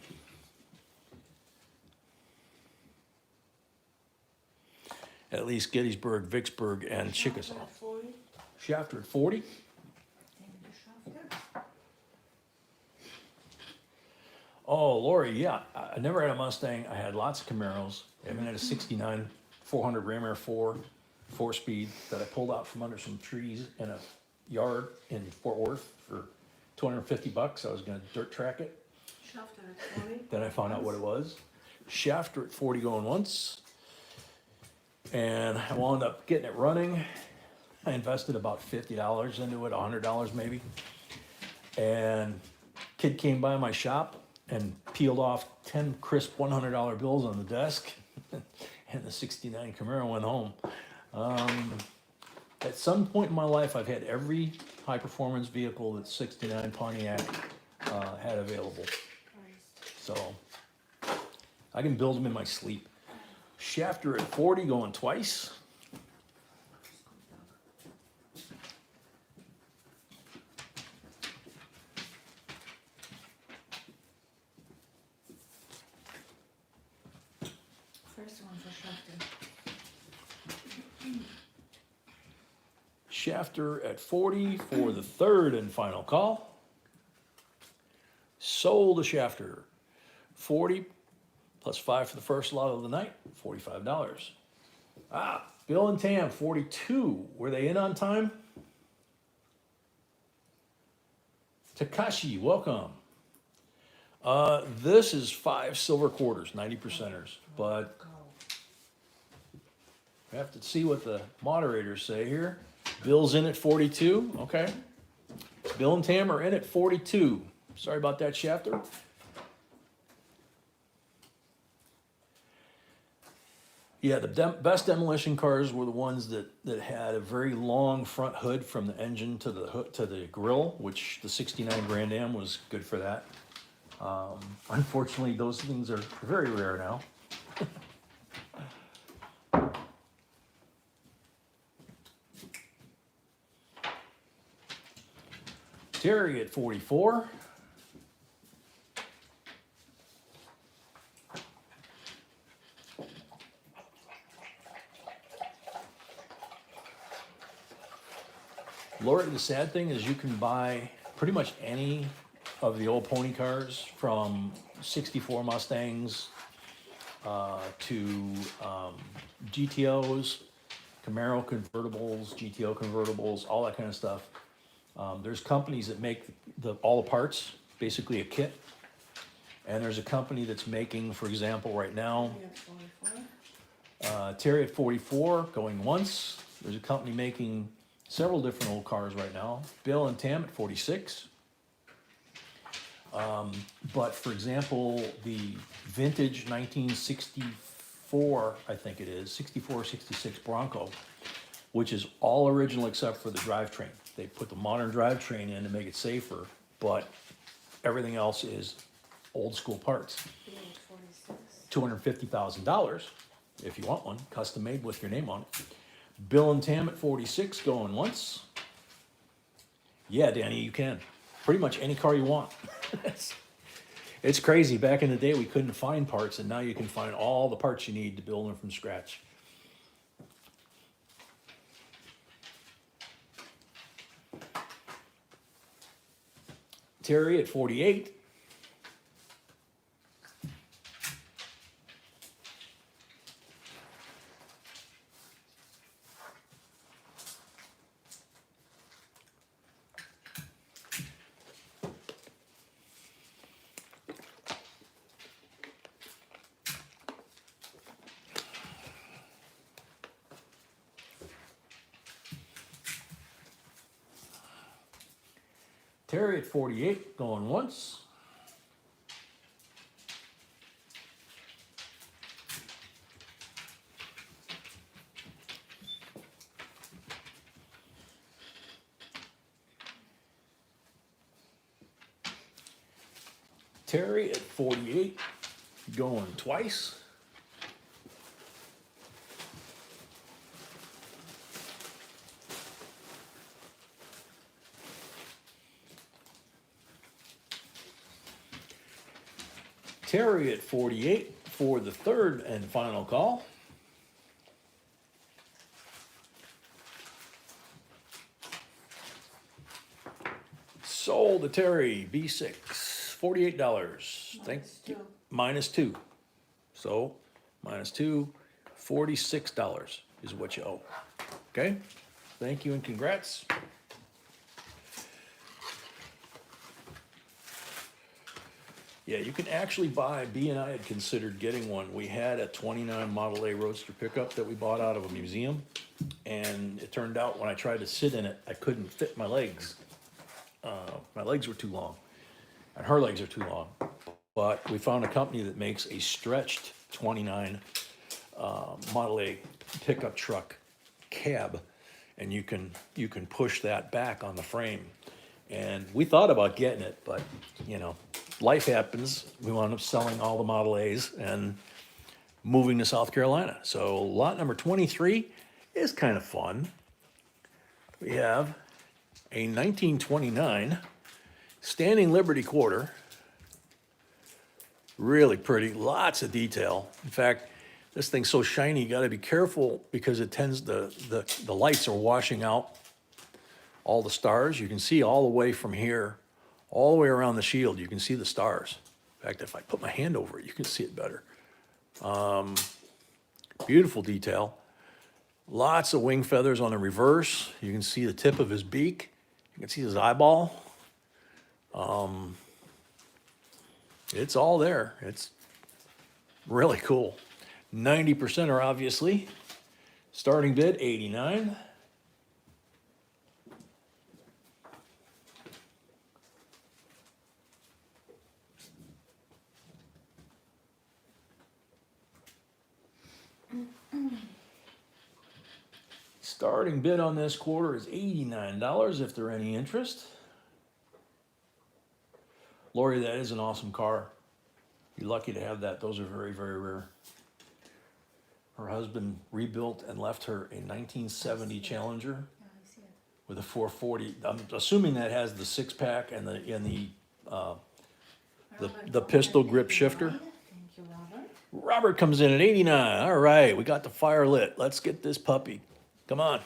At least Gettysburg, Vicksburg, and Chickasaw. 40, Shafter at 40. maybe the Shafter. Oh, Lori, yeah, I never had a Mustang. I had lots of Camaros. I even had a 69 400 Ram Air 4-speed that I pulled out from under some trees in a yard in Fort Worth for $250. I was gonna dirt track it. Shafter at 40. Then I found out what it was. Shafter at 40 going once. And I wound up getting it running. I invested about $50 into it, $100 maybe. And kid came by my shop and peeled off 10 crisp $100 bills on the desk. And the 69 Camaro went home. At some point in my life, I've had every high performance vehicle that 69 Pontiac had available. Christ. So I can build them in my sleep. Shafter at 40 going twice. First one for Shafter. Shafter at 40 for the third and final call. Sold a Shafter. 40 plus 5 for the first lot of the night, $45. Ah, Bill and Tam, 42. Were they in on time? Takashi, welcome. This is 5 silver quarters, 90%ers, but Go. I have to see what the moderators say here. Bill's in at 42, okay. Bill and Tam are in at 42. Sorry about that, Shafter. Yeah, the best demolition cars were the ones that had a very long front hood from the engine to the hood, to the grill, which the 69 Grand Am was good for that. Unfortunately, those things are very rare now. Terry at 44. Lori, the sad thing is you can buy pretty much any of the old pony cars, from 64 Mustangs to GTOs, Camaro convertibles, GTO convertibles, all that kind of stuff. There's companies that make all the parts, basically a kit. And there's a company that's making, for example, right now, Maybe at 44. Terry at 44 going once. There's a company making several different old cars right now. Bill and Tam at 46. But for example, the vintage 1964, I think it is, 64, 66 Bronco, which is all original except for the drivetrain. They put the modern drivetrain in to make it safer, but everything else is old school parts. Bill at 46. $250,000 if you want one, custom made with your name on it. Bill and Tam at 46 going once. Yeah, Danny, you can. Pretty much any car you want. It's crazy. Back in the day, we couldn't find parts, and now you can find all the parts you need to build them from scratch. Terry at 48. Terry at 48 going once. Terry at 48, going twice. Terry at 48 for the third and final call. Sold to Terry, B6, $48. Thank you. -2. So, -2, $46 is what you owe. Okay? Thank you and congrats. Yeah, you can actually buy, B and I had considered getting one. We had a 29 Model A Roadster pickup that we bought out of a museum. And it turned out when I tried to sit in it, I couldn't fit my legs. My legs were too long. And her legs are too long. But we found a company that makes a stretched 29 Model A pickup truck cab. And you can push that back on the frame. And we thought about getting it, but you know, life happens. We wound up selling all the Model A's and moving to South Carolina. So lot number 23 is kind of fun. We have a 1929 Standing Liberty quarter. Really pretty, lots of detail. In fact, this thing's so shiny, you gotta be careful because it tends, the lights are washing out all the stars. You can see all the way from here, all the way around the shield, you can see the stars. In fact, if I put my hand over it, you can see it better. Beautiful detail. Lots of wing feathers on the reverse. You can see the tip of his beak. You can see his eyeball. It's all there. It's really cool. 90% are obviously. Starting bid, 89. Starting bid on this quarter is $89 if there any interest. Lori, that is an awesome car. You're lucky to have that. Those are very, very rare. Her husband rebuilt and left her a 1970 Challenger with a 440. I'm assuming that has the six pack and the pistol grip shifter. Thank you, Robert. Robert comes in at 89. All right, we got the fire lit. Let's get this puppy. Come on.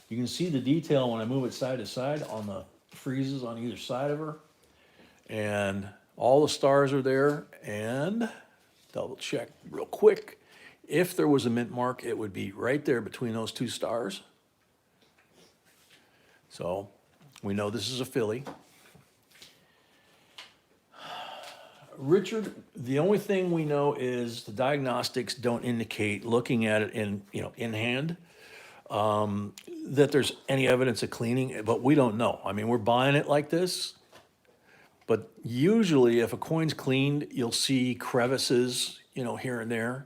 You can see the detail when I move it side to side on the friezes on either side of her. And all the stars are there. And double check real quick. If there was a mint mark, it would be right there between those two stars. So we know this is a filly. Richard, the only thing we know is the diagnostics don't indicate, looking at it in hand, that there's any evidence of cleaning, but we don't know. I mean, we're buying it like this, but usually if a coin's cleaned, you'll see crevices, here and there,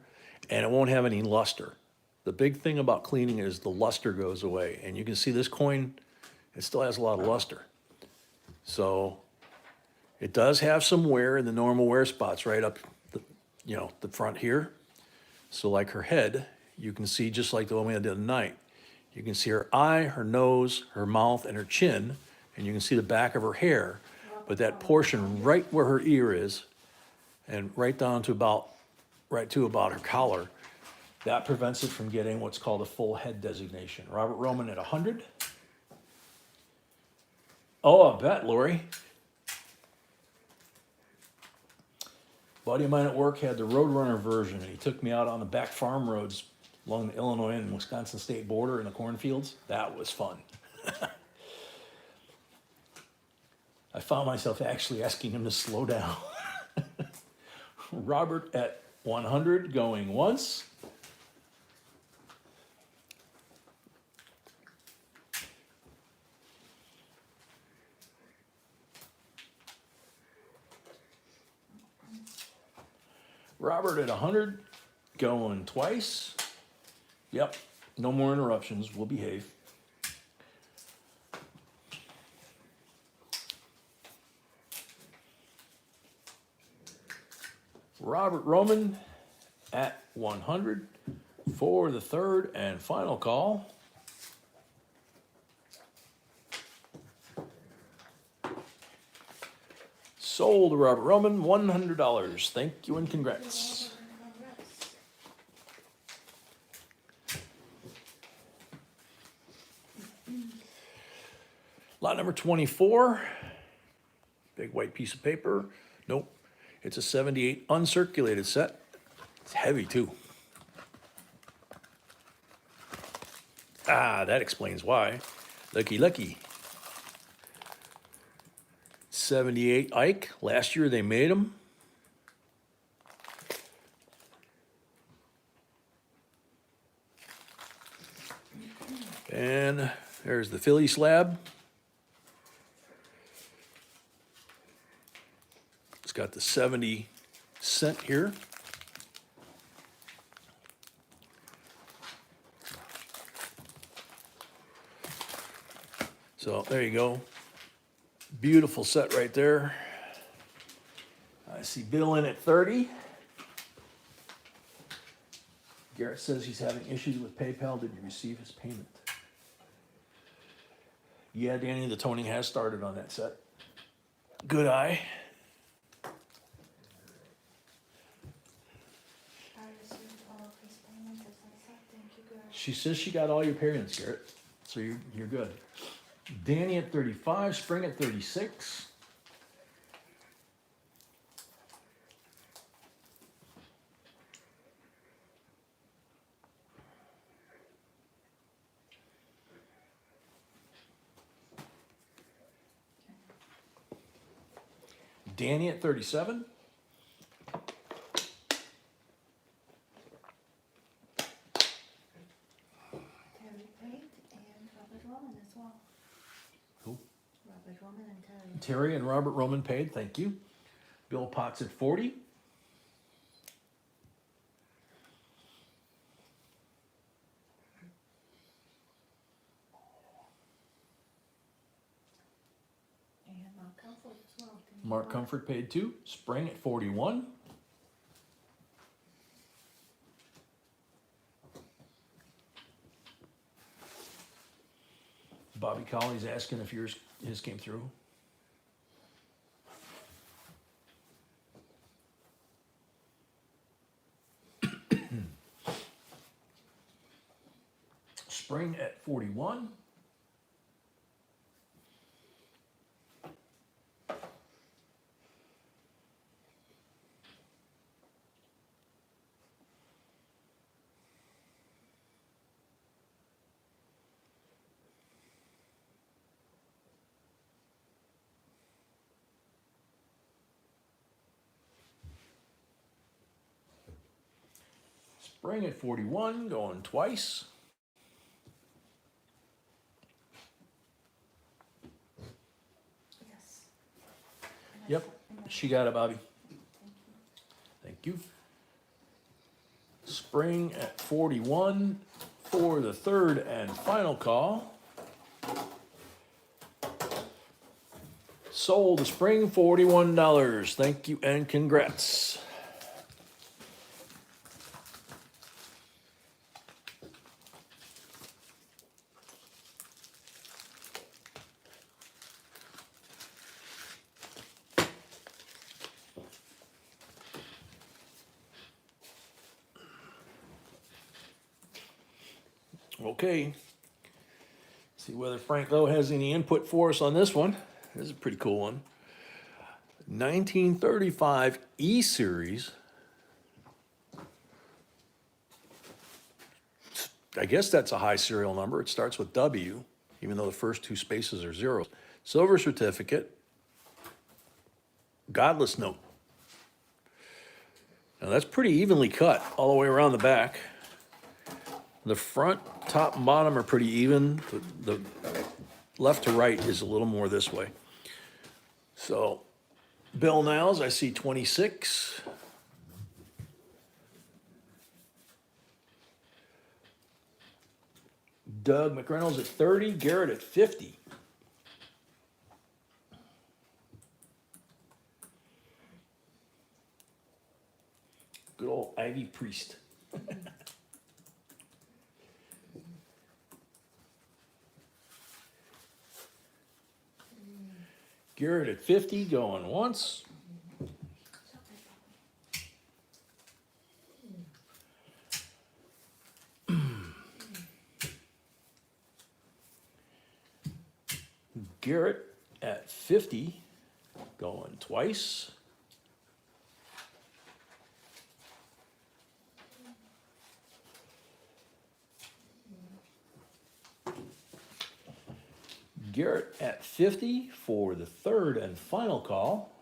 and it won't have any luster. The big thing about cleaning is the luster goes away, and you can see this coin, it still has a lot of luster. So it does have some wear in the normal wear spots right up the front here. So like her head, you can see just like the one we had the other night. You can see her eye, her nose, her mouth, and her chin, and you can see the back of her hair. But that portion right where her ear is, and right down to about her collar, that prevents it from getting what's called a full head designation. Robert Roman at 100. Oh, I bet, Lori. Buddy of mine at work had the Roadrunner version, and he took me out on the back farm roads along the Illinois and Wisconsin state border in the cornfields. That was fun. I found myself actually asking him to slow down. Robert at 100 going once. Robert at 100 going twice. Yep, no more interruptions. We'll behave. Robert Roman at 100 for the third and final call. Sold to Robert Roman, $100. Thank you and congrats. Congrats. Lot number 24. Big white piece of paper. Nope. It's a 78 uncirculated set. It's heavy too. Ah, that explains why. Lucky, lucky. 78 Ike. Last year they made them. And there's the Philly slab. It's got the 70 cent here. So there you go. Beautiful set right there. I see Bill in at 30. Garrett says he's having issues with PayPal. Did you receive his payment? Yeah, Danny, the toning has started on that set. Good eye. I received all of his payments, as I said. Thank you, girl. She says she got all your payments, Garrett. So you're good. Danny at 35, Spring at 36. Danny at 37. Terry paid and Robert Roman as well. Who? Robert Roman and Terry. Terry and Robert Roman paid, thank you. Bill Potts at 40. And Mark Comfort as well. Thank you, Mark Comfort paid too. Spring at 41. Bobby Colley's asking if his came through. Spring at 41. Spring at 41, going twice. Yes. Yep, she got it, Bobby. Thank you. Spring at 41 for the third and final call. Sold to Spring, $41. Thank you and congrats. Okay. See whether Frank Lowe has any input for us on this one. This is a pretty cool one. 1935 E Series. I guess that's a high serial number. It starts with W, even though the first two spaces are zeros. Silver certificate. Godless note. Now that's pretty evenly cut all the way around the back. The front, top, and bottom are pretty even. The left to right is a little more this way. So, Bill Niles, I see 26. Doug McReynolds at 30. Garrett at 50. Good old Ivy Priest. Garrett at 50, going once. Garrett at 50, going twice. Garrett at 50 for the third and final call.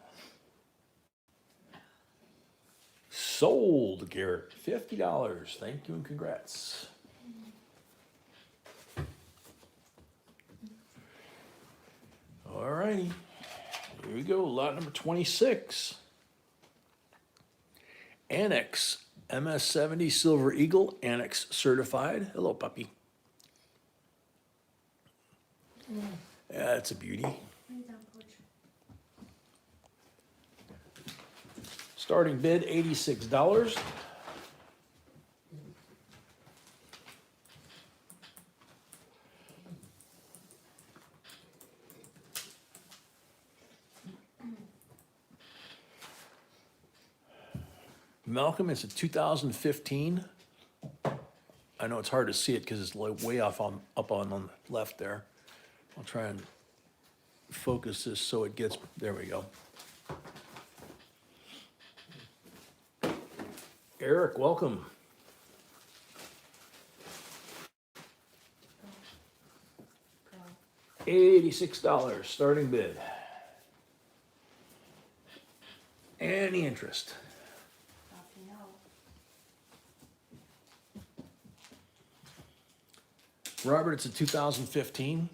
Sold, Garrett, $50. Thank you and congrats. All righty, here we go, lot number 26. Annex, MS70 Silver Eagle, Annex certified. Hello, puppy. Yeah, it's a beauty. Starting bid, $86. Malcolm, it's a 2015. I know it's hard to see it because it's like way off up on the left there. I'll try and focus this so it gets, there we go. Eric, welcome. $86 starting bid. Any interest? Robert, it's a 2015.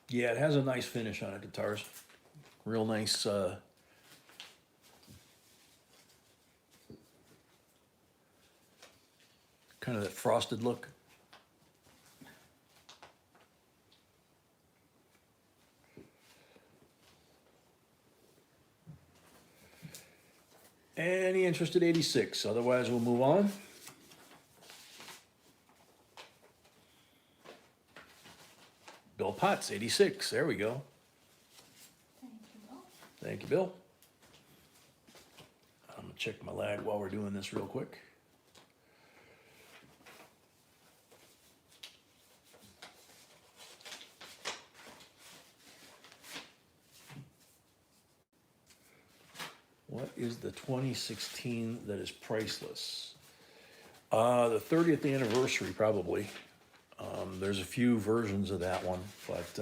Yeah, it has a nice finish on it, guitars. Real nice, kind of that frosted look. Any interest at 86? Otherwise, we'll move on. Bill Potts, 86. There we go. Thank you, Bill. I'm gonna check my lag while we're doing this real quick. What is the 2016 that is priceless? The 30th anniversary, probably. There's a few versions of that one, but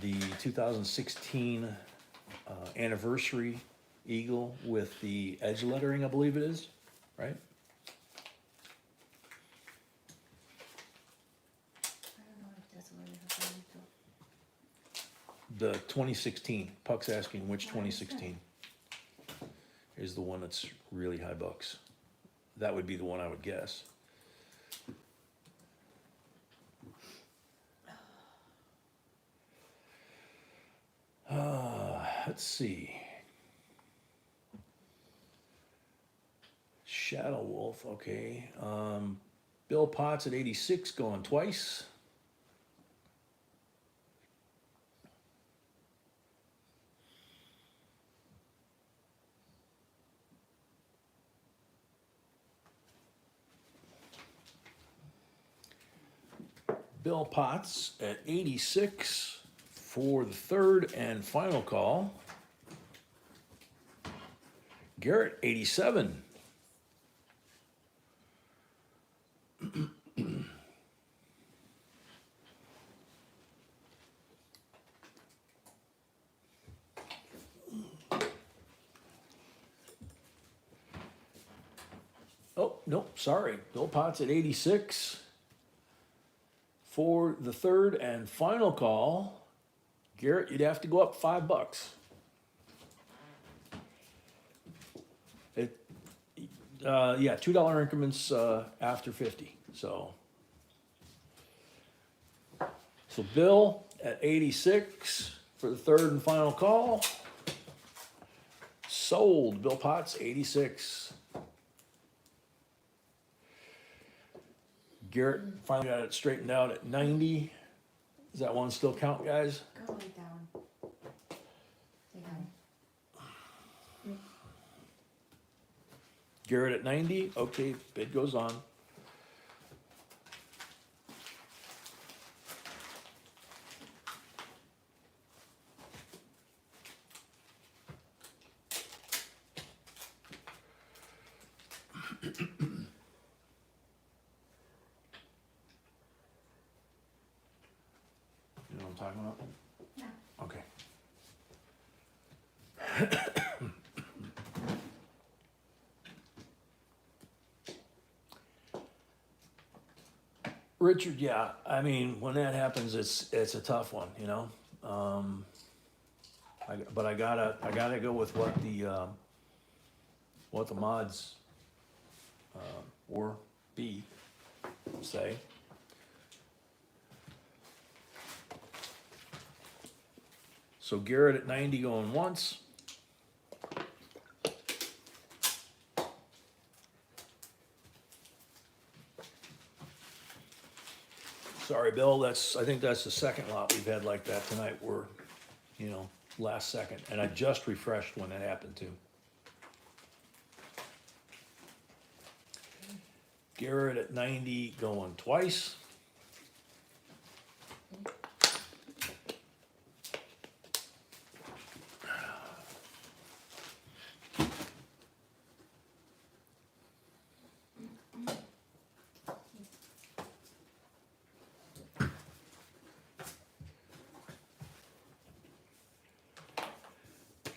the 2016 anniversary eagle with the edge lettering, I believe it is, right? I don't know if that's what you have to. The 2016, Puck's asking which 2016 is the one that's really high bucks. That would be the one I would guess. Let's see. Shadow Wolf, okay. Bill Potts at 86, going twice. Bill Potts at 86 for the third and final call. Garrett, 87. Oh, nope, sorry. Bill Potts at 86. For the third and final call, Garrett, you'd have to go up $5. Yeah, $2 increments after 50. So So Bill at 86 for the third and final call. Sold, Bill Potts, 86. Garrett finally got it straightened out at 90. Does that one still count, guys? Go way down. Way down. Garrett at 90, okay, bid goes on. You know what I'm talking about? No. Okay. Richard, yeah, I mean, when that happens, it's a tough one, you know? But I gotta go with what the mods, or B say. So Garrett at 90 going once. Sorry, Bill, I think that's the second lot we've had like that tonight, where, you know, last second, and I just refreshed when that happened too. Garrett at 90 going twice.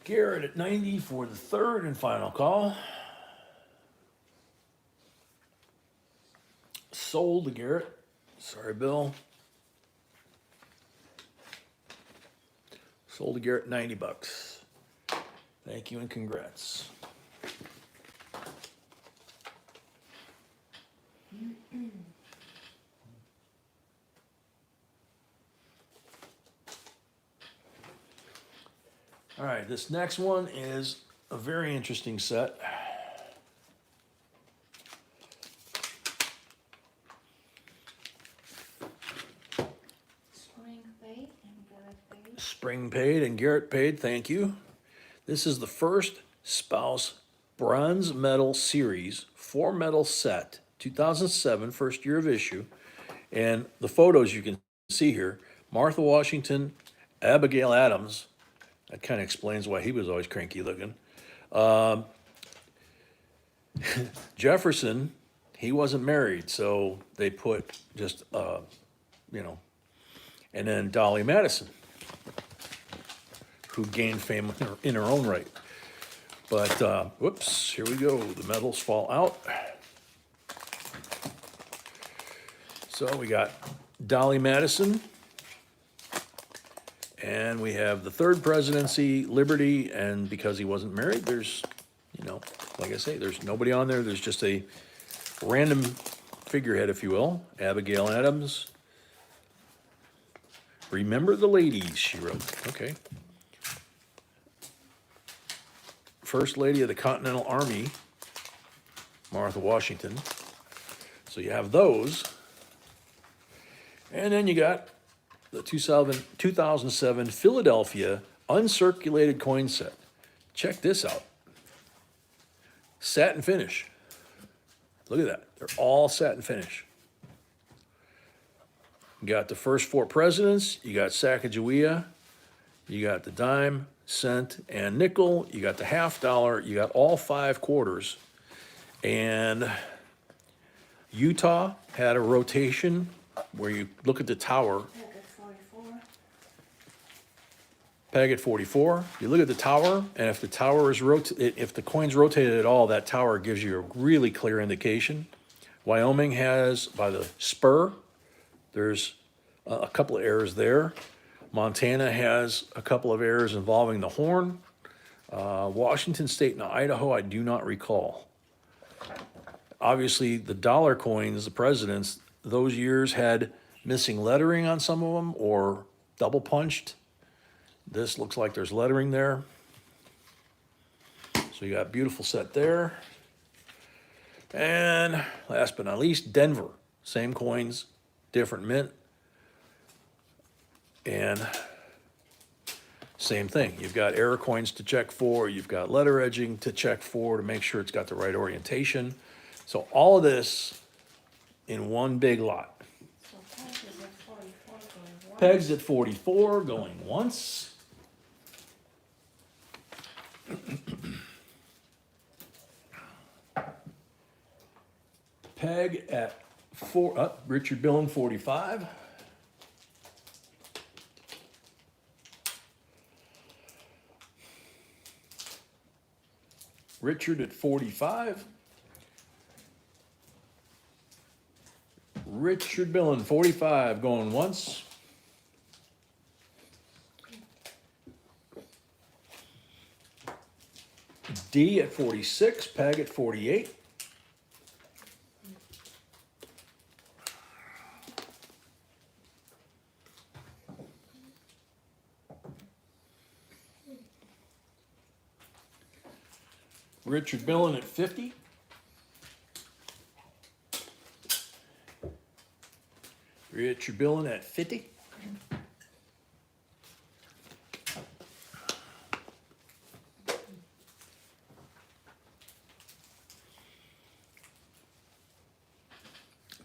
Garrett at 90 for the third and final call. Sold to Garrett. Sorry, Bill. Sold to Garrett, 90 bucks. Thank you and congrats. All right, this next one is a very interesting set. Spring paid and Garrett paid. Spring paid and Garrett paid, thank you. This is the first spouse bronze medal series, 4 medal set, 2007, first year of issue. And the photos you can see here, Martha Washington, Abigail Adams. That kind of explains why he was always cranky looking. Jefferson, he wasn't married, so they put just, you know, and then Dolly Madison, who gained fame in her own right. But, whoops, here we go. The medals fall out. So we got Dolly Madison, and we have the third presidency, Liberty, and because he wasn't married, there's, you know, like I say, there's nobody on there. There's just a random figurehead, if you will, Abigail Adams. Remember the ladies, she wrote. Okay. First Lady of the Continental Army, Martha Washington. So you have those. And then you got the 2007 Philadelphia uncirculated coin set. Check this out. Satin finish. Look at that. They're all satin finish. You got the first 4 presidents. You got Sacagawea. You got the dime, cent, and nickel. You got the $50. You got all 5 quarters. And Utah had a rotation where you look at the tower. Packet 44. Peg at 44. You look at the tower, and if the tower is if the coin's rotated at all, that tower gives you a really clear indication. Wyoming has, by the spur, there's a couple of errors there. Montana has a couple of errors involving the horn. Washington State and Idaho, I do not recall. Obviously, the dollar coins, the presidents, those years had missing lettering on some of them or double punched. This looks like there's lettering there. So you got a beautiful set there. And last but not least, Denver. Same coins, different mint. And same thing. You've got error coins to check for. You've got letter edging to check for to make sure it's got the right orientation. So all of this in one big lot. So peg is at 44 going once. Pegs at 44 going once. Peg at Richard Billen 45. Richard at 45. Richard Billen 45 going once. D at 46, Peg at 48. Richard Billen at 50. Richard Billen at 50.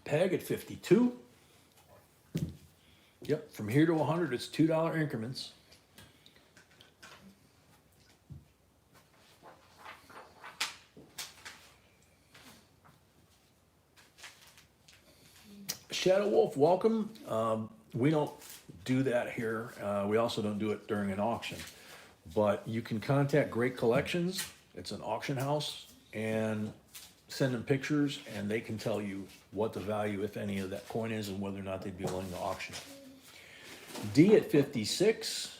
Peg at 52. Yep, from here to 100, it's $2 increments. Shadow Wolf, welcome. We don't do that here. We also don't do it during an auction. But you can contact Great Collections. It's an auction house. And send them pictures and they can tell you what the value, if any, of that coin is and whether or not they'd be willing to auction it. D at 56.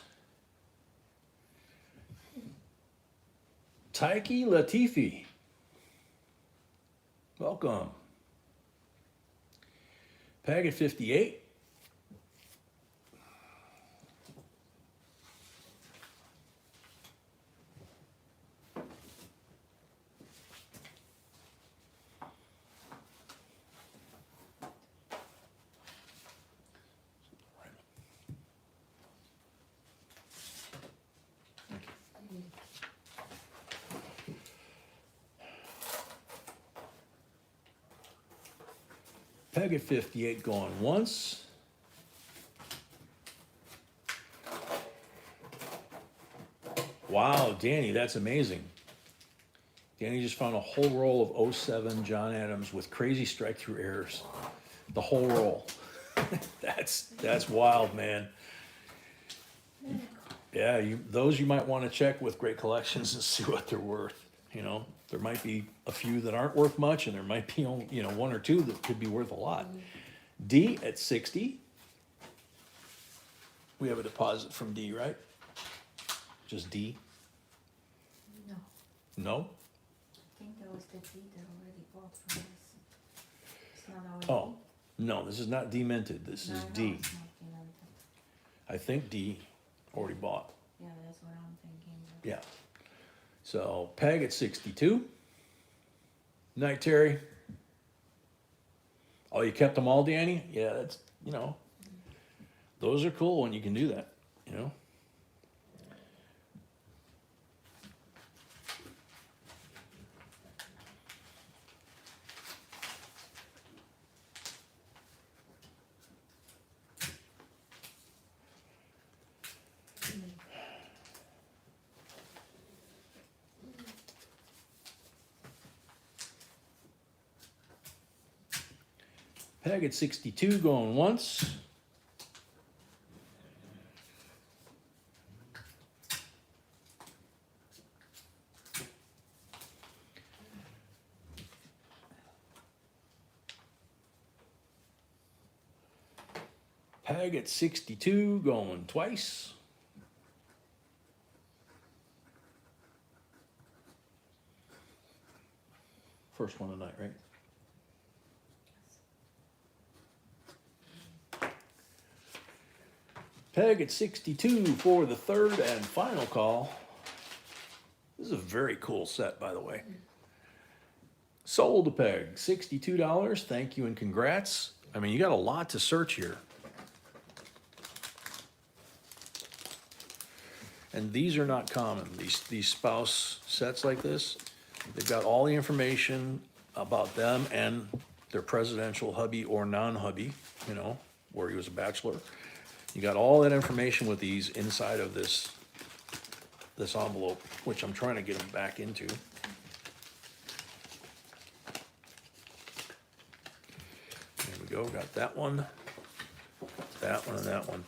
Taiki Latifi. Welcome. Peg at 58. Peg at 58 going once. Wow, Danny, that's amazing. Danny just found a whole roll of 07 John Adams with crazy strike-through errors. The whole roll. That's wild, man. Yeah, those you might want to check with Great Collections and see what they're worth. You know, there might be a few that aren't worth much, and there might be only, one or two that could be worth a lot. D at 60. We have a deposit from D, right? Just D? No, No? I think that was the deed that already bought from us. It's not our deed. Oh, no, this is not D minted. This No, is no, D. it's not demented. I think D already bought. Yeah, that's what I'm thinking. Yeah. So Peg at 62. Night, Terry. Oh, you kept them all, Danny? Yeah, that's, those are cool when you can do that, Peg at 62 going once. Peg at 62 going twice. First one tonight, right? Peg at 62 for the third and final call. This is a very cool set, by the way. Sold to Peg, $62. Thank you and congrats. I mean, you got a lot to search here. And these are not common, these spouse sets like this. They've got all the information about them and their presidential hubby or non-hubby, you know, where he was a bachelor. You got all that information with these inside of this envelope, which I'm trying to get them back into. There we go, got that one, and that one.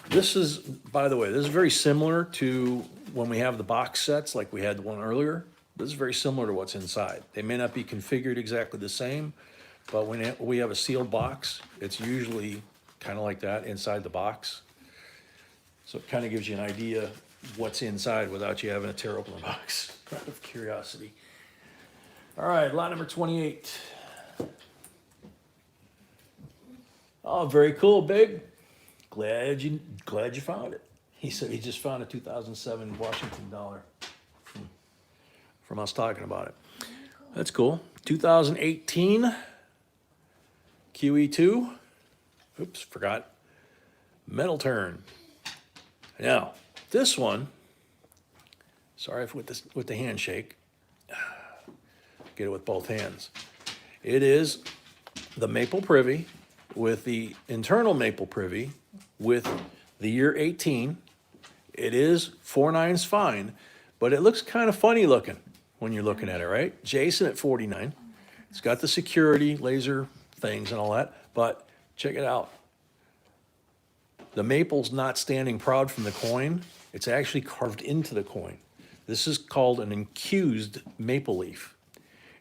This is, by the way, this is very similar to when we have the box sets, like we had the one earlier. This is very similar to what's inside. They may not be configured exactly the same, but when we have a sealed box, it's usually kind of like that inside the box. So it kind of gives you an idea what's inside without you having to tear open the box, out of curiosity. All right, lot number 28. Oh, very cool, Big. Glad you found it. He said he just found a 2007 Washington dollar from us talking about it. That's cool. 2018 QE2. Oops, forgot. Metal turn. Now, this one, sorry with the handshake. Get it with both hands. It is the maple privy with the internal maple privy with the year 18. It is 4 nines fine, but it looks kind of funny looking when you're looking at it, right? Jason at 49. It's got the security laser things and all that, but check it out. The maple's not standing proud from the coin. It's actually carved into the coin. This is called an incused maple leaf.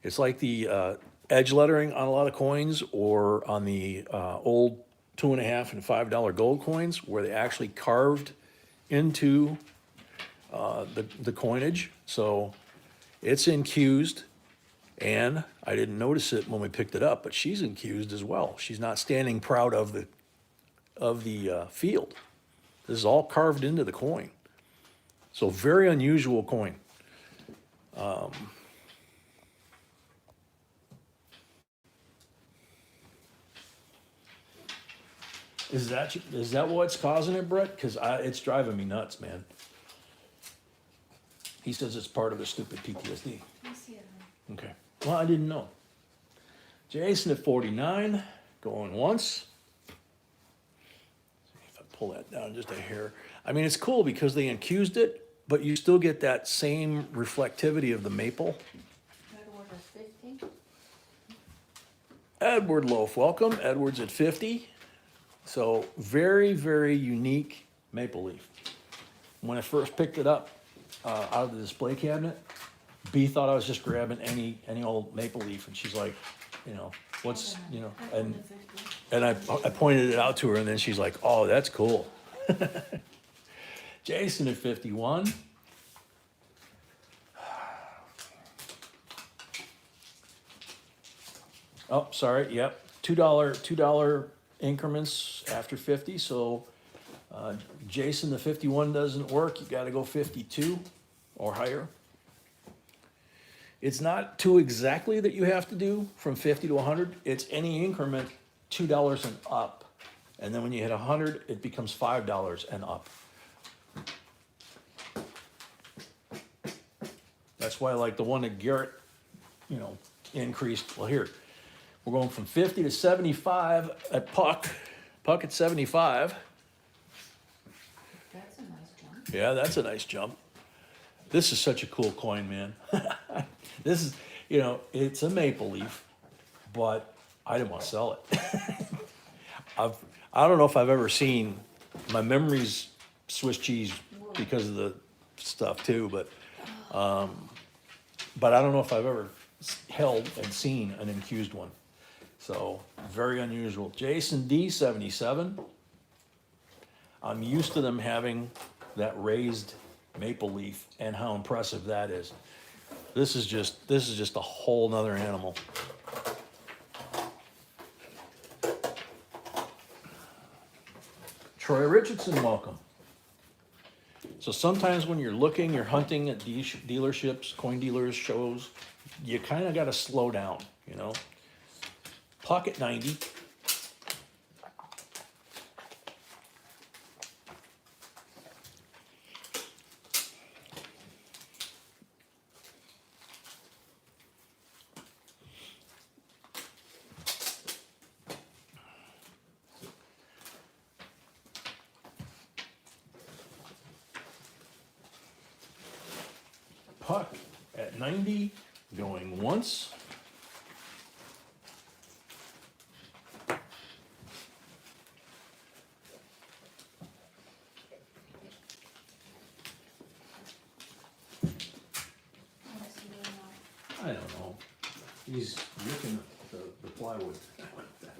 It's like the edge lettering on a lot of coins or on the old $2.50 and $5 gold coins where they actually carved into the coinage. So it's incused, and I didn't notice it when we picked it up, but she's incused as well. She's not standing proud of the field. This is all carved into the coin. So very unusual coin. Is that what's causing it, Brett? Because it's driving me nuts, man. He says it's part of his stupid PTSD. I see it. Okay. Well, I didn't know. Jason at 49, going once. See if I pull that down just a hair. I mean, it's cool because they infused it, but you still get that same reflectivity of the maple. Edward at 50. Edward Loaf, welcome. Edward's at 50. So very, very unique maple leaf. When I first picked it up out of the display cabinet, B thought I was just grabbing any old maple leaf, and she's like, what's, and I pointed it out to her, and then she's like, oh, that's cool. Jason at 51. Oh, sorry, yep, $2 increments after 50, so Jason, the 51 doesn't work, you gotta go 52 or higher. It's not two exactly that you have to do from 50 to 100, it's any increment $2 and up. And then when you hit 100, it becomes $5 and up. That's why like the one that Garrett, increased, well here, we're going from 50 to 75 at Puck at 75. That's a nice jump. Yeah, that's a nice jump. This is such a cool coin, man. This is, it's a maple leaf, but I didn't want to sell it. I don't know if I've ever seen, my memory's Swiss cheese because of the stuff too, but I don't know if I've ever held and seen an infused one. So very unusual. Jason D, 77. I'm used to them having that raised maple leaf and how impressive that is. This is just a whole nother animal. Troy Richardson, welcome. So sometimes when you're hunting at dealerships, coin dealers, shows, you kind of got to slow down, you know. Pocket 90. Puck at 90, going once. What is he doing now? I don't know. He's ripping the plywood. I don't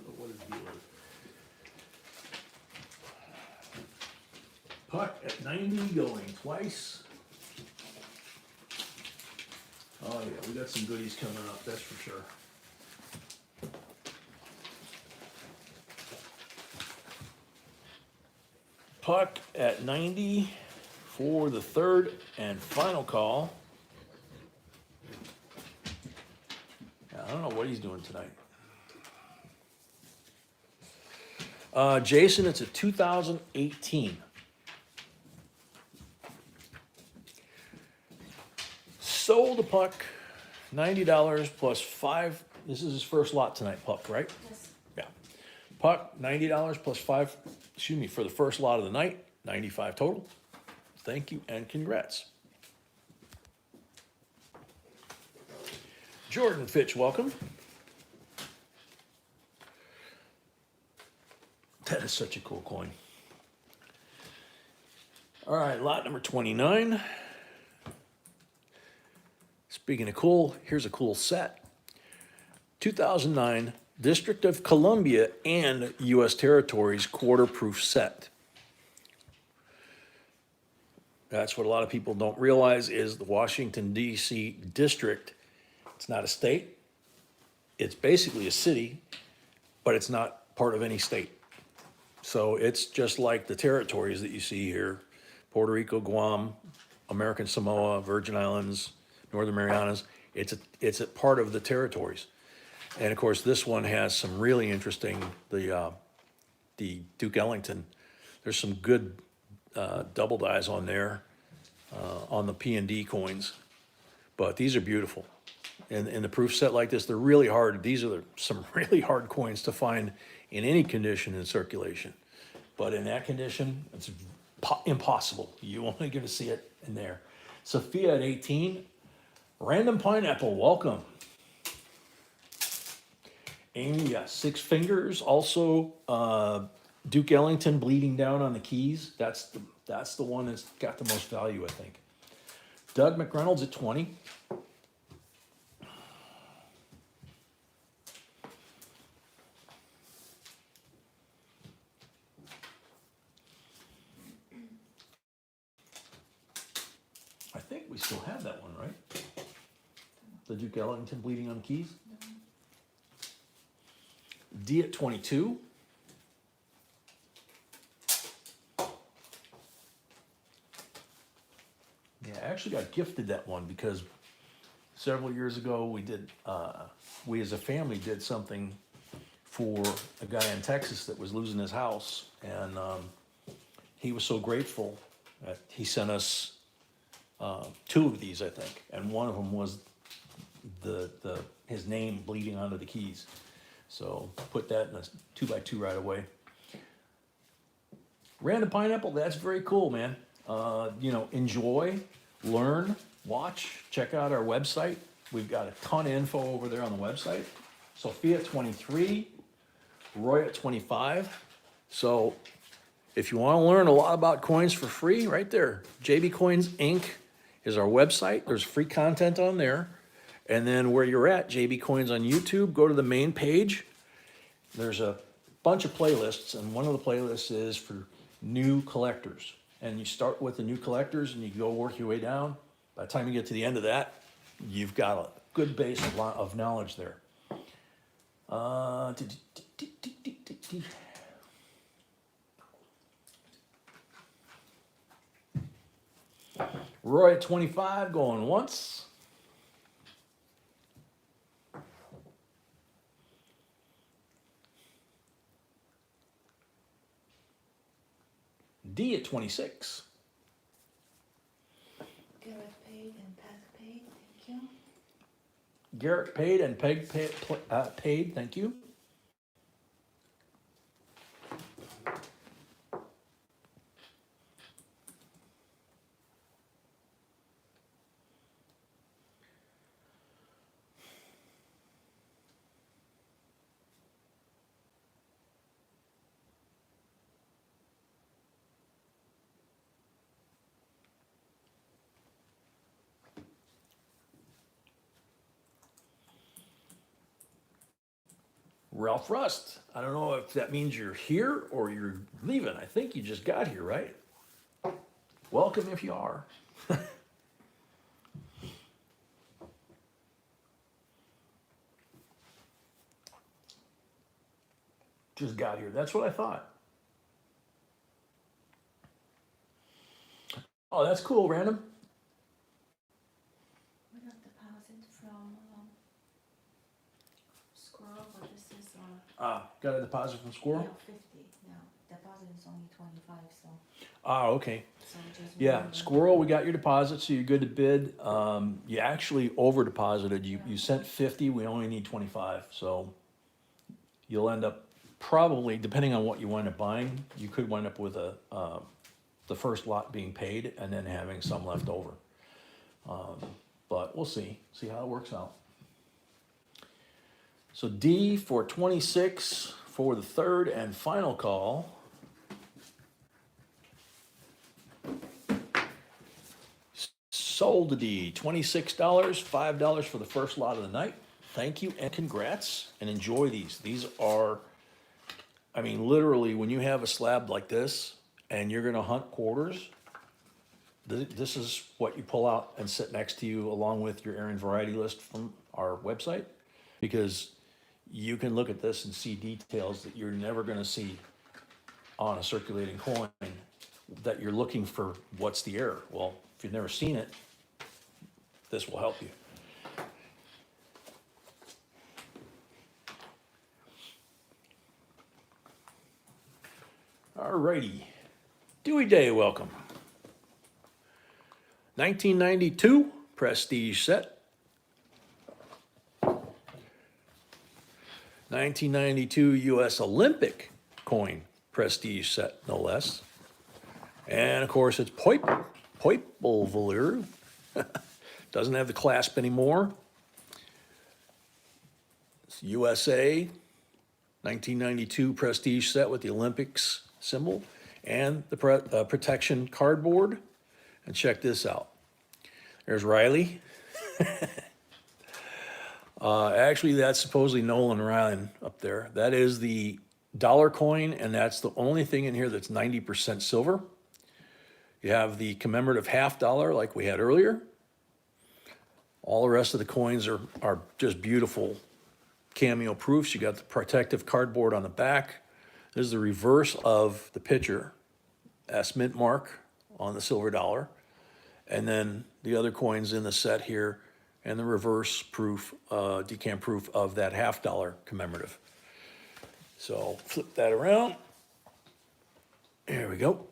know what his deal is. Puck at 90, going twice. Oh yeah, we got some goodies coming up, that's for sure. Puck at 90 for the third and final call. I don't know what he's doing tonight. Jason, it's a 2018. Sold a Puck, $90 plus five. This is his first lot tonight, Puck, right? Yes. Yeah. Puck, $90 plus five, for the first lot of the night, 95 total. Thank you and congrats. Jordan Fitch, welcome. That is such a cool coin. All right, lot number 29. Speaking of cool, here's a cool set. 2009 District of Columbia and U.S. Territories quarter-proof set. That's what a lot of people don't realize is the Washington, D.C. district. It's not a state. It's basically a city, but it's not part of any state. So it's just like the territories that you see here: Puerto Rico, Guam, American Samoa, Virgin Islands, Northern Marianas. It's a part of the territories. And of course, this one has some really interesting, the Duke Ellington. There's some good double dies on there, on the P&D coins. But these are beautiful. And in the proof set like this, they're really hard. These are some really hard coins to find in any condition in circulation. But in that condition, it's impossible. You're only going to see it in there. Sophia at 18. Random Pineapple, welcome. Amy got 6 fingers. Also, Duke Ellington bleeding down on the keys. That's the one that's got the most value, I think. Doug McReynolds at 20. I think we still have that one, right? The Duke Ellington bleeding on the keys. D at 22. Yeah, I actually got gifted that one because several years ago we as a family did something for a guy in Texas that was losing his house, and he was so grateful that he sent us 2 of these, I think, and one of them was his name bleeding onto the keys. So put that in a 2x2 right away. Random Pineapple, that's very cool, man. Enjoy, learn, watch, check out our website. We've got a ton of info over there on the website. Sophia at 23, Roy at 25. So if you want to learn a lot about coins for free, right there, JB Coins Inc. is our website. There's free content on there. And then where you're at, JB Coins on YouTube, go to the main page. There's a bunch of playlists, and one of the playlists is for new collectors. And you start with the new collectors, and you go work your way down. By the time you get to the end of that, you've got a good base of knowledge there. Roy at 25 going once. D at 26. Garrett paid and Pat paid, thank you. Garrett paid and Peg paid, thank you. Ralph Rust. I don't know if that means you're here or you're leaving. I think you just got here, right? Welcome if you are. Just got here. That's what I thought. Oh, that's cool, random. We got deposit from Squirrel, but this is Got a deposit from Squirrel? yeah, 50. No, deposit is only 25, so Okay. just Yeah, remember. Squirrel, we got your deposit, so you're good to bid. You actually over deposited. You sent 50, we only need 25, so you'll end up probably, depending on what you wind up buying, you could wind up with the first lot being paid and then having some left over. But we'll see how it works out. So D for 26 for the third and final call. Sold to D, $26, $5 for the first lot of the night. Thank you and congrats and enjoy these. These are, I mean, literally when you have a slab like this and you're gonna hunt quarters, this is what you pull out and sit next to you along with your area variety list from our website. Because you can look at this and see details that you're never gonna see on a circulating coin, that you're looking for what's the error. Well, if you've never seen it, this will help you. Alrighty, Dewey Day, welcome. 1992 prestige set. 1992 U.S. Olympic coin prestige set, no less. And of course, it's Poipolvalur. Doesn't have the clasp anymore. It's USA 1992 prestige set with the Olympics symbol and the protection cardboard. And check this out. There's Riley. Actually, that's supposedly Nolan Ryan up there. That is the dollar coin, and that's the only thing in here that's 90% silver. You have the commemorative $50 like we had earlier. All the rest of the coins are just beautiful cameo proofs. You got the protective cardboard on the back. This is the reverse of the picture. S mint mark on the silver dollar. And then the other coins in the set here and the reverse proof, decant proof of that $50 commemorative. So flip that around. Here we go.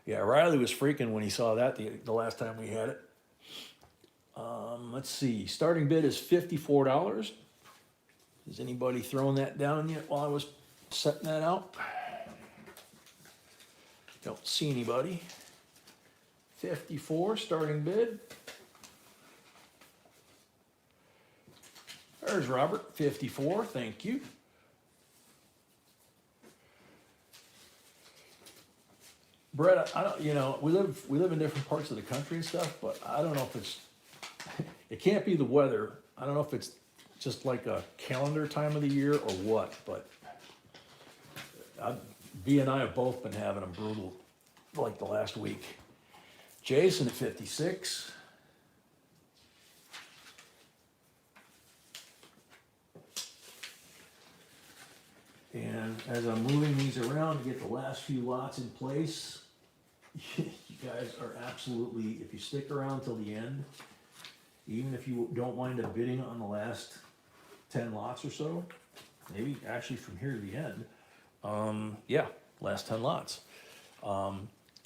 Yeah, Riley was freaking when he saw that the last time we had it. Let's see, starting bid is $54. Has anybody thrown that down yet while I was setting that out? Don't see anybody. 54 starting bid. There's Robert, 54, thank you. Brett, I don't, we live in different parts of the country and stuff, but I don't know if it's, it can't be the weather. I don't know if it's just like a calendar time of the year or what, but B and I have both been having them brutal like the last week. Jason at 56. And as I'm moving these around to get the last few lots in place, you guys are absolutely, if you stick around till the end, even if you don't wind up bidding on the last 10 lots or so, maybe actually from here to the end, yeah, last 10 lots. A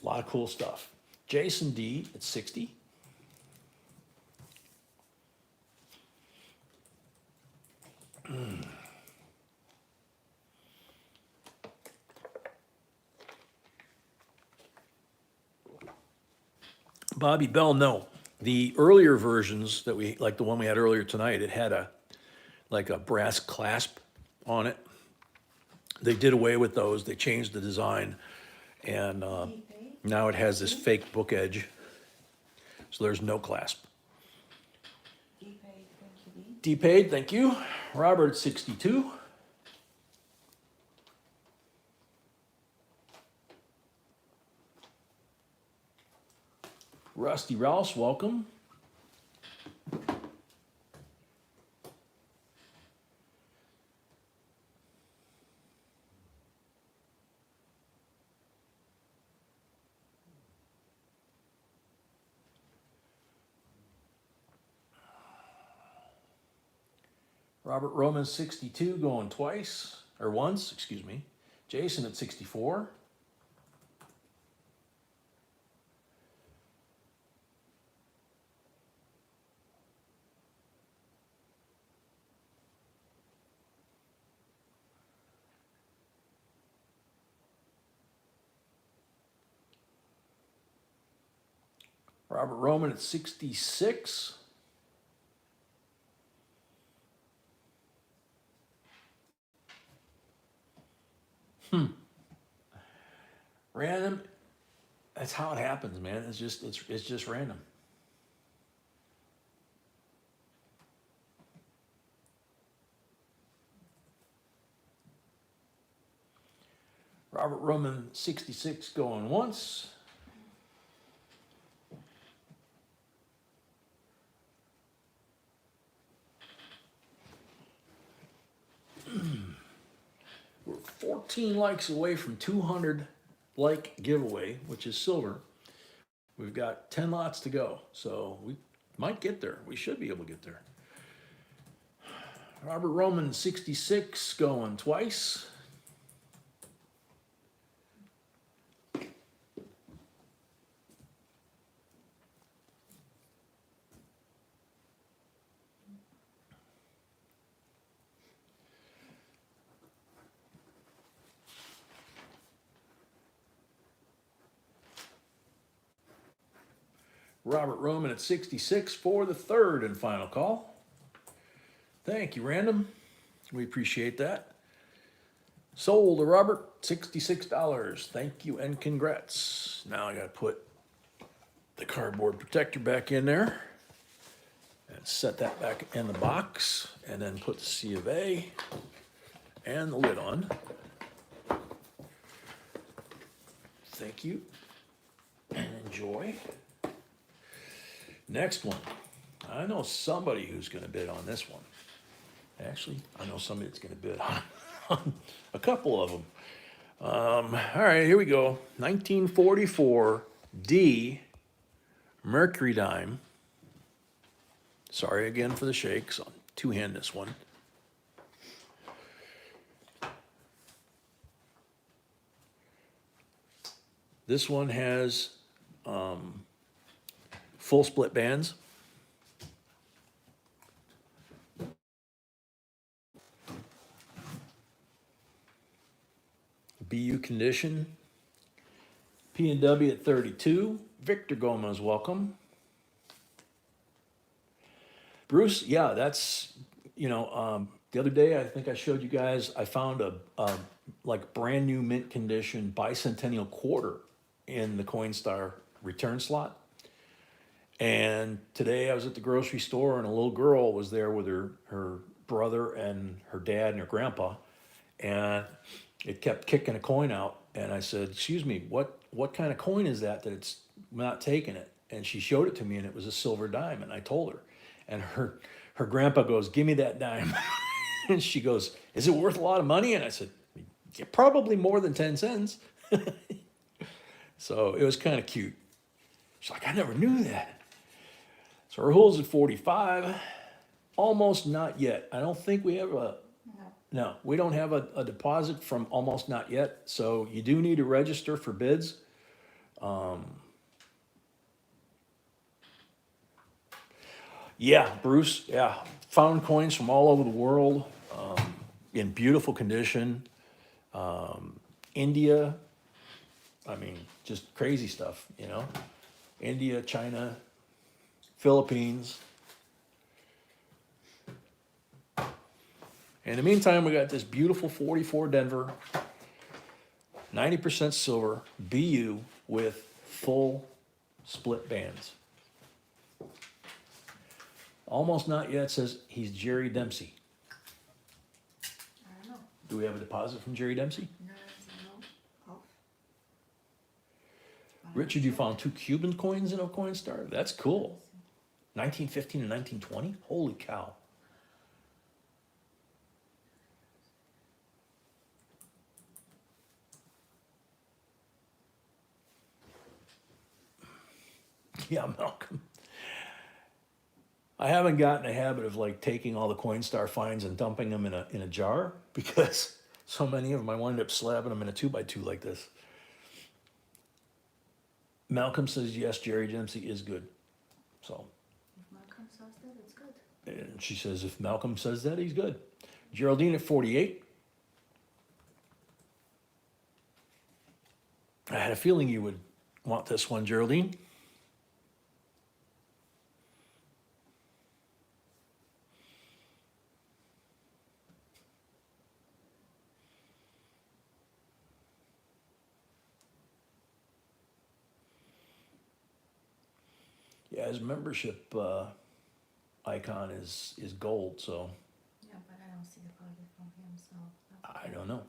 lot of cool stuff. Jason D at 60. Bobby Bell, no. The earlier versions that we, like the one we had earlier tonight, it had like a brass clasp on it. They did away with those. They changed the design, and now it has this fake book edge. So there's no clasp. Depaid, thank you, Dean. D-paid, thank you. Robert, 62. Rusty Rouse, welcome. Robert Roman, 62, going twice, or once, excuse me. Jason at 64. Robert Roman at 66. Random. That's how it happens, man. It's just random. Robert Roman, 66, going once. We're 14 likes away from 200 like giveaway, which is silver. We've got 10 lots to go, so we might get there. We should be able to get there. Robert Roman, 66, going twice. Robert Roman at 66 for the third and final call. Thank you, Random. We appreciate that. Sold to Robert, $66. Thank you and congrats. Now I gotta put the cardboard protector back in there and set that back in the box, and then put the C of A and the lid on. Thank you and enjoy. Next one. I know somebody who's going to bid on this one. Actually, I know somebody that's going to bid on a couple of them. All right, here we go. 1944 D Mercury dime. Sorry again for the shakes. I'll two-hand this one. This one has full split bands. BU condition. P&W at 32. Victor Gomez, welcome. Bruce, yeah, that's, the other day I think I showed you guys, I found a like brand new mint condition bicentennial quarter in the Coinstar return slot. And today I was at the grocery store and a little girl was there with her brother and her dad and her grandpa, and it kept kicking a coin out. And I said, excuse me, what kind of coin is that it's not taking it? And she showed it to me, and it was a silver dime. And I told her, and her grandpa goes, give me that dime. And she goes, is it worth a lot of money? And I said, yeah, probably more than 10 cents. So it was kind of cute. She's like, I never knew that. So her hold's at 45. Almost not yet. I don't think we have a, No. no, we don't have a deposit from almost not yet. So you do need to register for bids. Yeah, Bruce, yeah. Found coins from all over the world, in beautiful condition. India, I mean, just crazy stuff, you know? India, China, Philippines. In the meantime, we got this beautiful 44 Denver, 90% silver, BU with full split bands. Almost not yet says he's Jerry Dempsey. I don't know. Do we have a deposit from Jerry Dempsey? No, no. Off. Richard, you found 2 Cuban coins in a coin star? That's cool. 1915 and 1920? Holy cow. Yeah, Malcolm. I haven't gotten a habit of like taking all the Coinstar finds and dumping them in a jar because so many of them I wind up slabbing them in a 2x2 like this. Malcolm says yes, Jerry Dempsey is good. So, If Malcolm says that, it's good. and she says if Malcolm says that, he's good. Geraldine at 48. I had a feeling you would want this one, Geraldine. Yeah, his membership icon is gold, so Yeah, but I don't see the deposit from him, so. I don't know.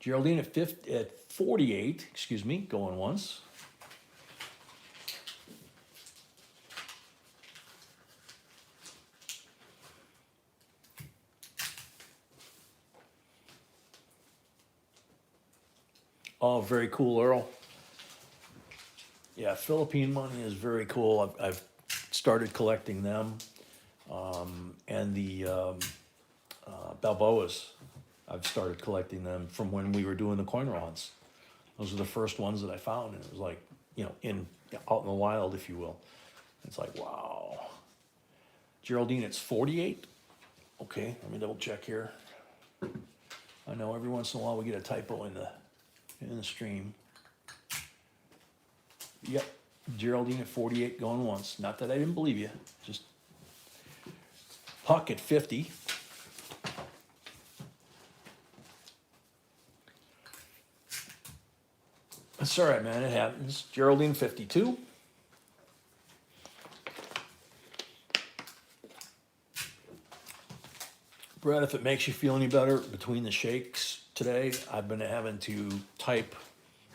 Geraldine at 48, excuse me, going once. Oh, very cool, Earl. Yeah, Philippine money is very cool. I've started collecting them. And the Balboas, I've started collecting them from when we were doing the coin rods. Those are the first ones that I found, and it was like, you know, out in the wild, if you will. It's like, wow. Geraldine, it's 48. Okay, let me double check here. I know every once in a while we get a typo in the stream. Yep, Geraldine at 48 going once. Not that I didn't believe you, just Huck at 50. That's all right, man, it happens. Geraldine 52. Brett, if it makes you feel any better, between the shakes today, I've been having to type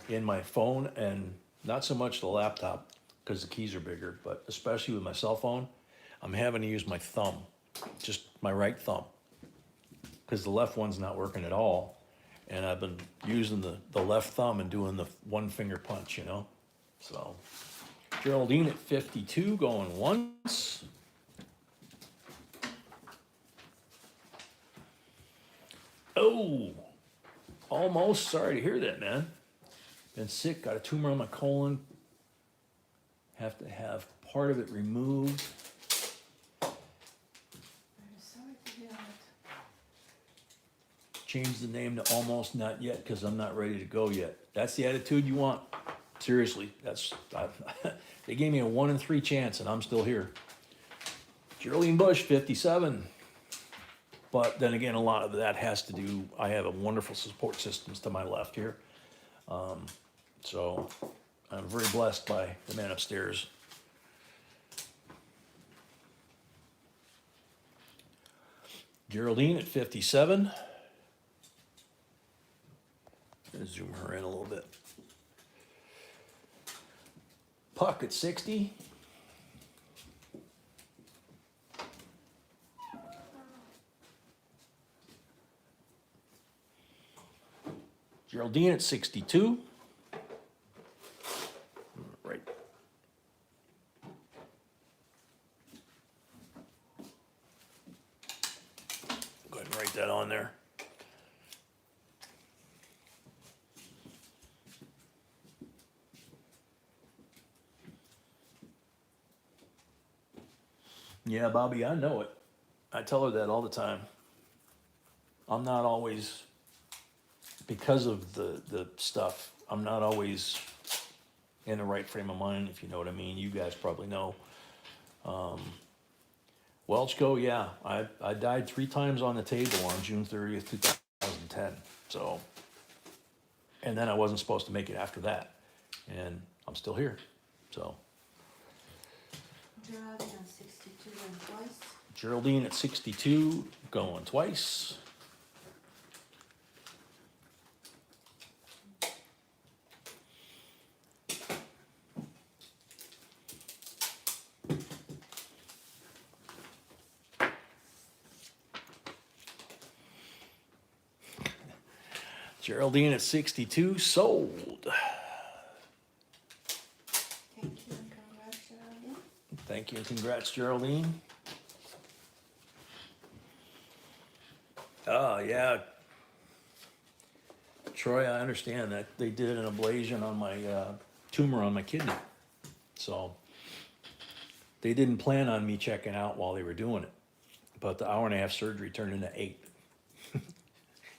in my phone and not so much the laptop because the keys are bigger, but especially with my cell phone, I'm having to use my thumb, just my right thumb, because the left one's not working at all. And I've been using the left thumb and doing the one finger punch, you know? So, Geraldine at 52 going once. Oh, almost. Sorry to hear that, man. Been sick, got a tumor on my colon. Have to have part of it removed. I'm sorry to hear that. Change the name to almost not yet because I'm not ready to go yet. That's the attitude you want. Seriously, they gave me a 1 in 3 chance and I'm still here. Geraldine Bush, 57. But then again, a lot of that has to do, I have a wonderful support systems to my left here. So I'm very blessed by the man upstairs. Geraldine at 57. Gonna zoom her in a little bit. Puck at 60. Geraldine at 62. Yeah, Bobby, I know it. I tell her that all the time. I'm not always, because of the stuff, I'm not always in the right frame of mind, if you know what I mean. You guys probably know. Welchco, yeah, I died 3 times on the table on June 30th, 2010. So, and then I wasn't supposed to make it after that. And I'm still here. So, Geraldine on 62 and twice. Geraldine at 62, going twice. Geraldine at 62, sold. Thank you and congrats, Geraldine. Thank you and congrats, Geraldine. Oh, yeah. Troy, I understand that they did an ablation on my tumor on my kidney. So they didn't plan on me checking out while they were doing it. But the hour-and-a-half surgery turned into 8.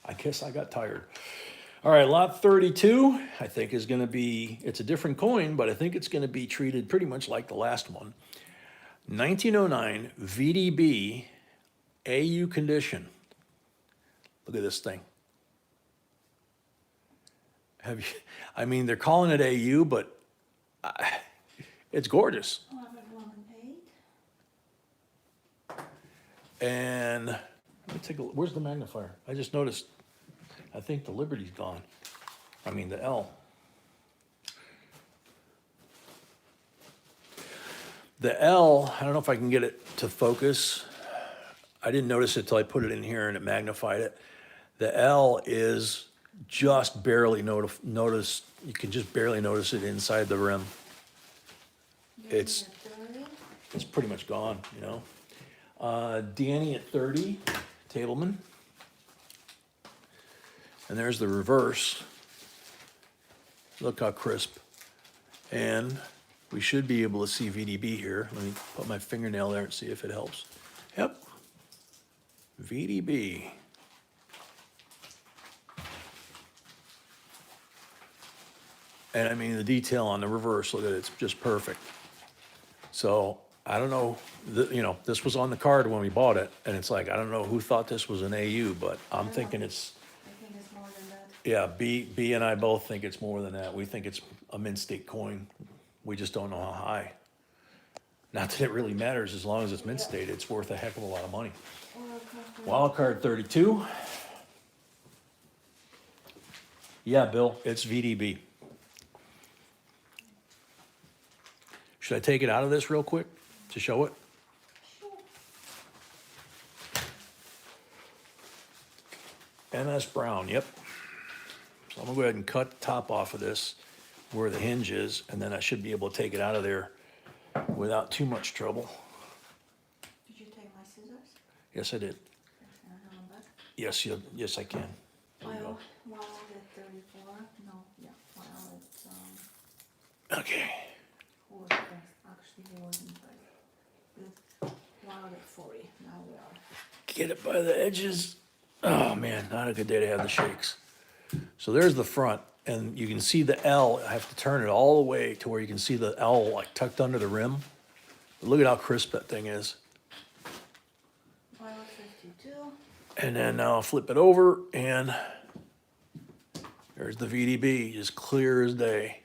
I guess I got tired. All right, lot 32, I think is gonna be, it's a different coin, but I think it's gonna be treated pretty much like the last one. 1909 VDB AU condition. Look at this thing. Have you, I mean, they're calling it AU, but it's gorgeous. 11 woman paid. And let me take a look. Where's the magnifier? I just noticed, I think the Liberty's gone. I mean, the L. The L, I don't know if I can get it to focus. I didn't notice it till I put it in here and it magnified it. The L is just barely notice, you can just barely notice it inside the rim. It's- Geraldine at 30. It's pretty much gone, you know. Danny at 30, Tableman. And there's the reverse. Look how crisp. And we should be able to see VDB here. Let me put my fingernail there and see if it helps. Yep. VDB. And I mean, the detail on the reverse, look at it, it's just perfect. So I don't know, you know, this was on the card when we bought it, and it's like, I don't know who thought this was an AU, but I'm thinking it's, I think it's more than that. yeah, B and I both think it's more than that. We think it's a mint state coin. We just don't know how high. Not that it really matters, as long as it's mint state, it's worth a heck of a lot of money. Wild card 32. Yeah, Bill, it's VDB. Should I take it out of this real quick to show it? MS Brown, yep. So I'm gonna go ahead and cut the top off of this where the hinge is, and then I should be able to take it out of there without too much trouble. Did you take my scissors? Yes, I did. Can I have them back? Yes, I can. There you go. Wild at 34. No, yeah, wild at Okay. who was best? Actually, he wasn't best. With wild at 40. Now we are. Get it by the edges. Oh man, not a good day to have the shakes. So there's the front, and you can see the L. I have to turn it all the way to where you can see the L like tucked under the rim. But look at how crisp that thing is. Wild 52. And then now I'll flip it over, and there's the VDB, just clear as day.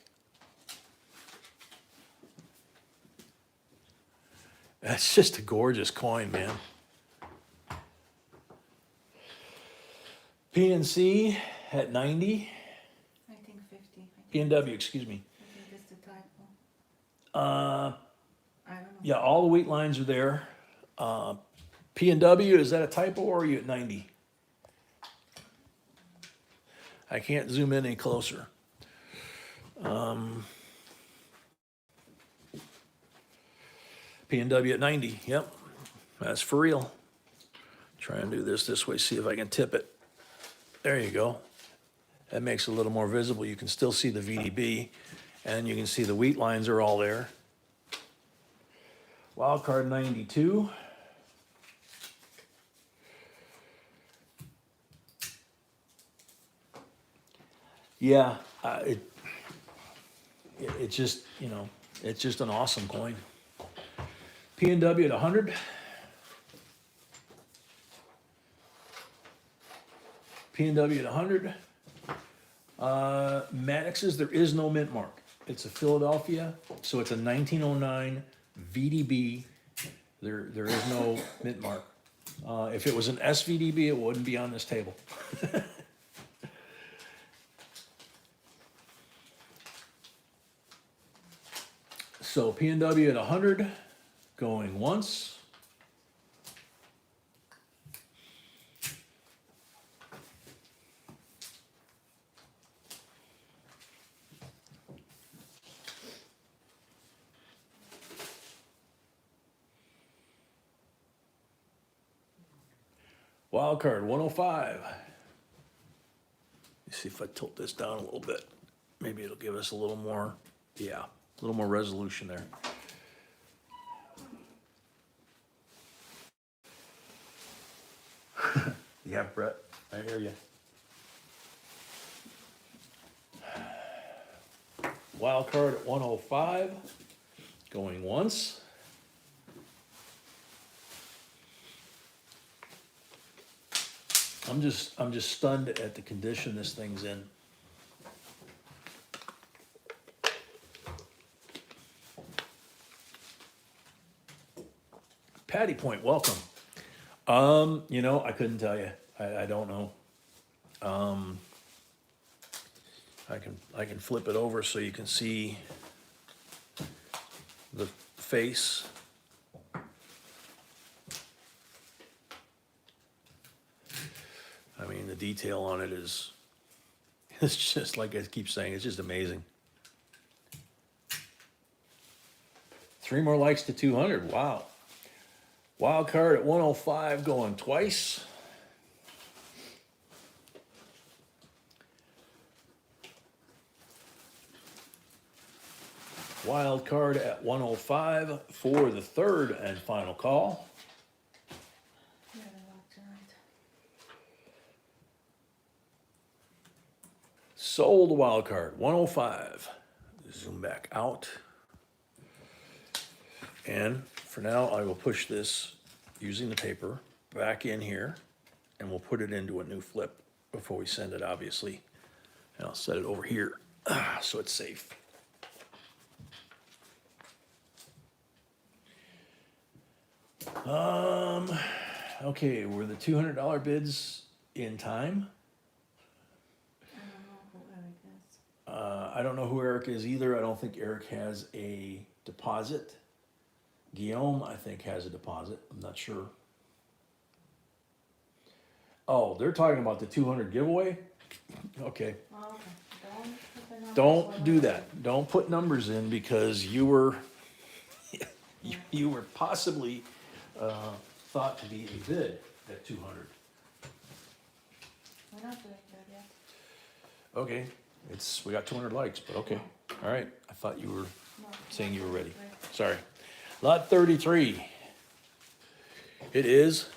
That's just a gorgeous coin, man. PNC at 90. I think 50. PNW, excuse me. I think it's the typo. Uh, I don't know. yeah, all the weight lines are there. PNW, is that a typo or are you at 90? I can't zoom in any closer. PNW at 90, yep, that's for real. Try and do this way, see if I can tip it. There you go. That makes it a little more visible. You can still see the VDB, and you can see the wheat lines are all there. Wild card 92. Yeah, it's just, you know, it's just an awesome coin. P&W at 100. P&W at 100. Maddox's, there is no mint mark. It's a Philadelphia, so it's a 1909 VDB. There is no mint mark. If it was an SVDB, it wouldn't be on this table. So P&W at 100, going once. Wild card 105. Let's see if I tilt this down a little bit. Maybe it'll give us a little more, yeah, a little more resolution there. Yeah, Brett, I hear you. Wild card at 105, going once. I'm just stunned at the condition this thing's in. Patty Point, welcome. You know, I couldn't tell you. I don't know. I can flip it over so you can see the face. I mean, the detail on it is, it's just like I keep saying, it's just amazing. 3 more likes to 200, wow. Wild card at 105 going twice. Wild card at 105 for the third and final call. Yeah, they locked tonight. Sold wild card 105. Zoom back out. And for now, I will push this using the paper back in here, and we'll put it into a new flip before we send it, obviously. And I'll set it over here so it's safe. Okay, were the $200 bids in time? I don't know who Eric is. I don't know who Eric is either. I don't think Eric has a deposit. Guillaume, I think, has a deposit. I'm not sure. Oh, they're talking about the 200 giveaway? Okay. Oh, okay. Don't put the numbers Don't where do they're- that. Don't put numbers in because you were you were possibly thought to be a bid at 200. We're not doing that yet. Okay, we got 200 likes, but okay. All right. I thought you were No, saying you were ready. right. Sorry. Lot 33. It is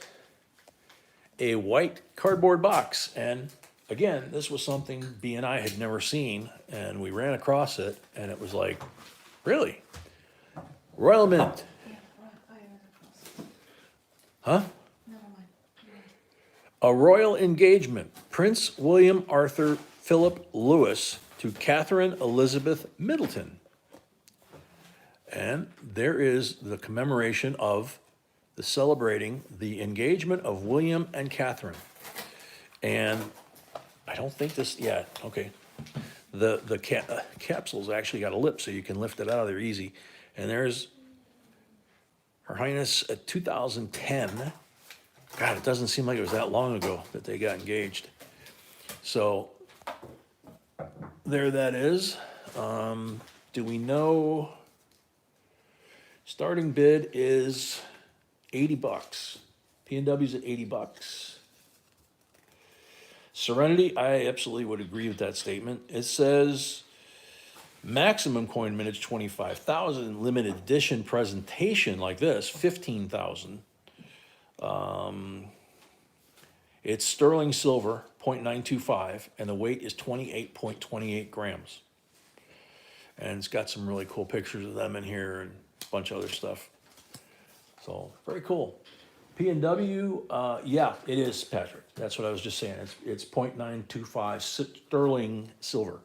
a white cardboard box. And again, this was something B and I had never seen, and we ran across it, and it was like, really? Royal Mint. Yeah, right, I read across. Huh? Never mind. A royal engagement. Prince William Arthur Philip Lewis to Catherine Elizabeth Middleton. And there is the commemoration of the celebrating the engagement of William and Catherine. And I don't think this, yeah, okay. The capsule's actually got a lip, so you can lift it out of there easy. And there's Her Highness at 2010. God, it doesn't seem like it was that long ago that they got engaged. So there that is. Do we know? Starting bid is $80. P&W's at $80. Serenity, I absolutely would agree with that statement. It says Maximum coin mintage 25,000. Limited edition presentation like this 15,000. It's sterling silver 0.925 and the weight is 28.28 grams. And it's got some really cool pictures of them in here and a bunch of other stuff. So very cool. P&W, yeah, it is, Patrick. That's what I was just saying. It's 0.925 sterling silver.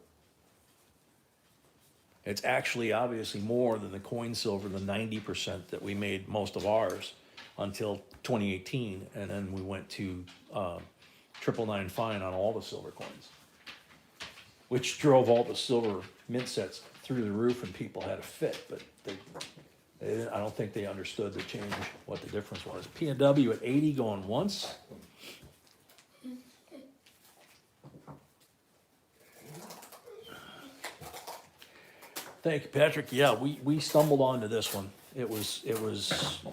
It's actually obviously more than the coin silver, the 90% that we made most of ours until 2018, and then we went to 999 fine on all the silver coins, which drove all the silver mint sets through the roof, and people had a fit. But I don't think they understood the change, what the difference was. P&W at 80 going once. Thank you, Patrick. Yeah, we stumbled onto this one. It was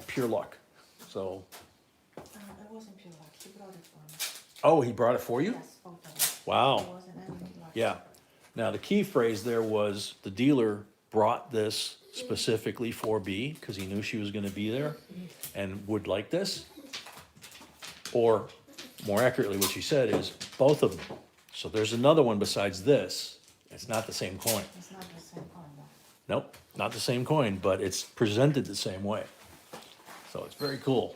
pure luck. So, It wasn't pure luck, he brought it for me. oh, he brought it for you? Yes, both of them. Wow. It wasn't any luck. Yeah. Now, the key phrase there was the dealer brought this specifically for B because he knew she was going to be there and would like this. Or, more accurately, what she said is both of them. So there's another one besides this. It's not the same coin. It's not the same coin, though. Nope, not the same coin, but it's presented the same way. So it's very cool.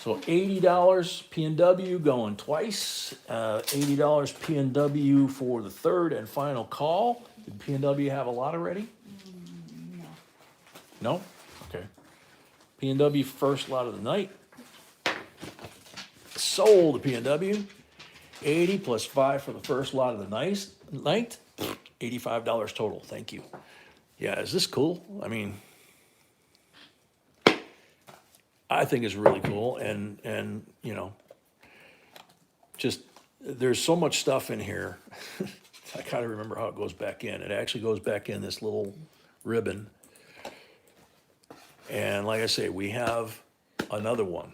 So $80 P&W going twice. $80 P&W for the third and final call. Did P&W have a lot already? No. No? Okay. P&W first lot of the night. Sold to P&W. 80 plus 5 for the first lot of the night. $85 total. Thank you. Yeah, is this cool? I mean, I think it's really cool, and you know, just there's so much stuff in here. I gotta remember how it goes back in. It actually goes back in this little ribbon. And like I say, we have another one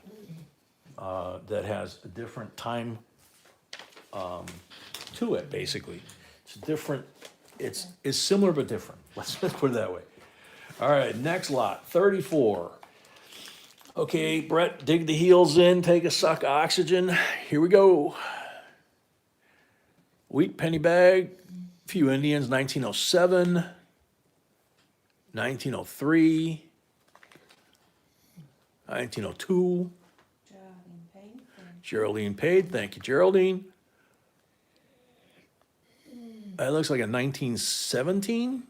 that has a different time to it, basically. It's different, it's similar but different. Let's put it that way. All right, next lot, 34. Okay, Brett, dig the heels in, take a suck of oxygen. Here we go. Wheat penny bag, few Indians, 1907, 1903, 1902. Geraldine paid, thank you, Geraldine. That looks like a 1917.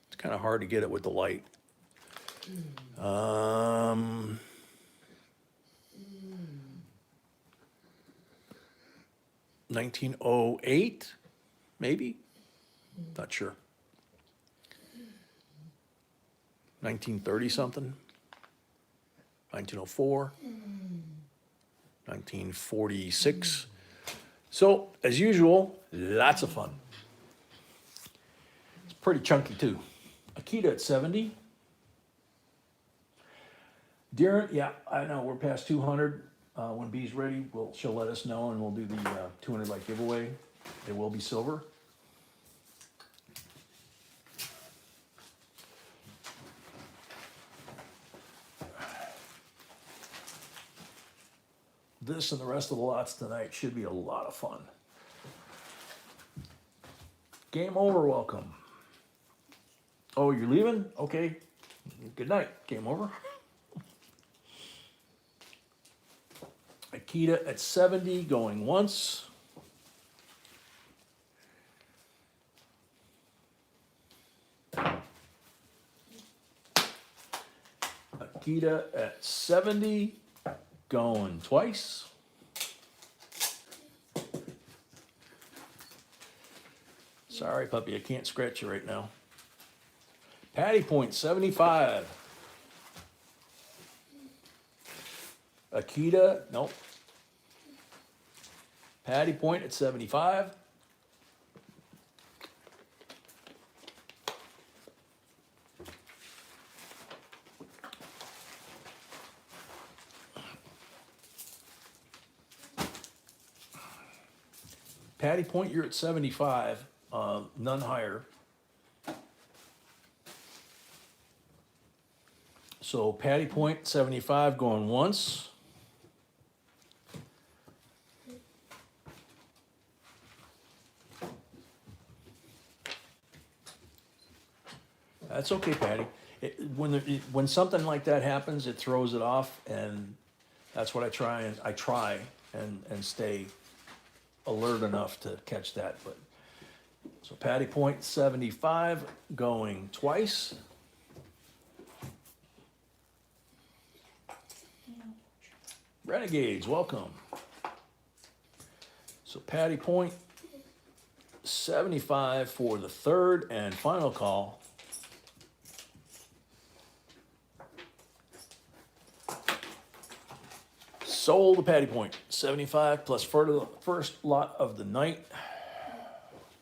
It's kind of hard to get it with the light. 1908, maybe? Not sure. 1930 something? 1904? 1946? So, as usual, lots of fun. It's pretty chunky too. Akita at 70. Darren, yeah, I know, we're past 200. When B's ready, she'll let us know and we'll do the 200 light giveaway. It will be silver. This and the rest of the lots tonight should be a lot of fun. Game over, welcome. Oh, you're leaving? Okay. Good night. Game over. Akita at 70, going once. Akita at 70, going twice. Sorry, puppy, I can't scratch you right now. Patty Point, 75. Akita, nope. Patty Point at 75. Patty Point, you're at 75, none higher. So Patty Point 75 going once. That's okay, Patty. When something like that happens, it throws it off, and that's what I try and stay alert enough to catch that. But so Patty Point 75 going twice. Renegades, welcome. So Patty Point 75 for the third and final call. Sold the Patty Point 75 plus for the first lot of the night.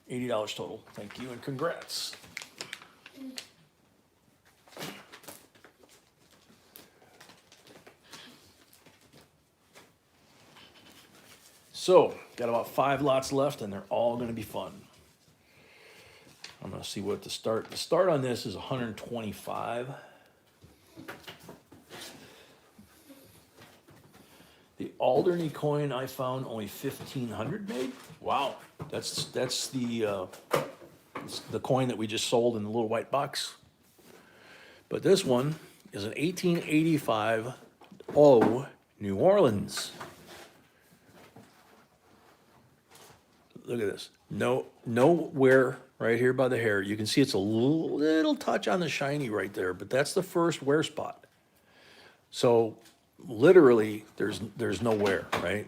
$80 total. Thank you and congrats. So, got about 5 lots left, and they're all going to be fun. I'm going to see what the start. The start on this is 125. The Alderney coin I found only 1,500 made. Wow, that's the coin that we just sold in the little white box. But this one is an 1885 O New Orleans. Look at this. No wear right here by the hair. You can see it's a little touch on the shiny right there, but that's the first wear spot. So literally there's no wear, right?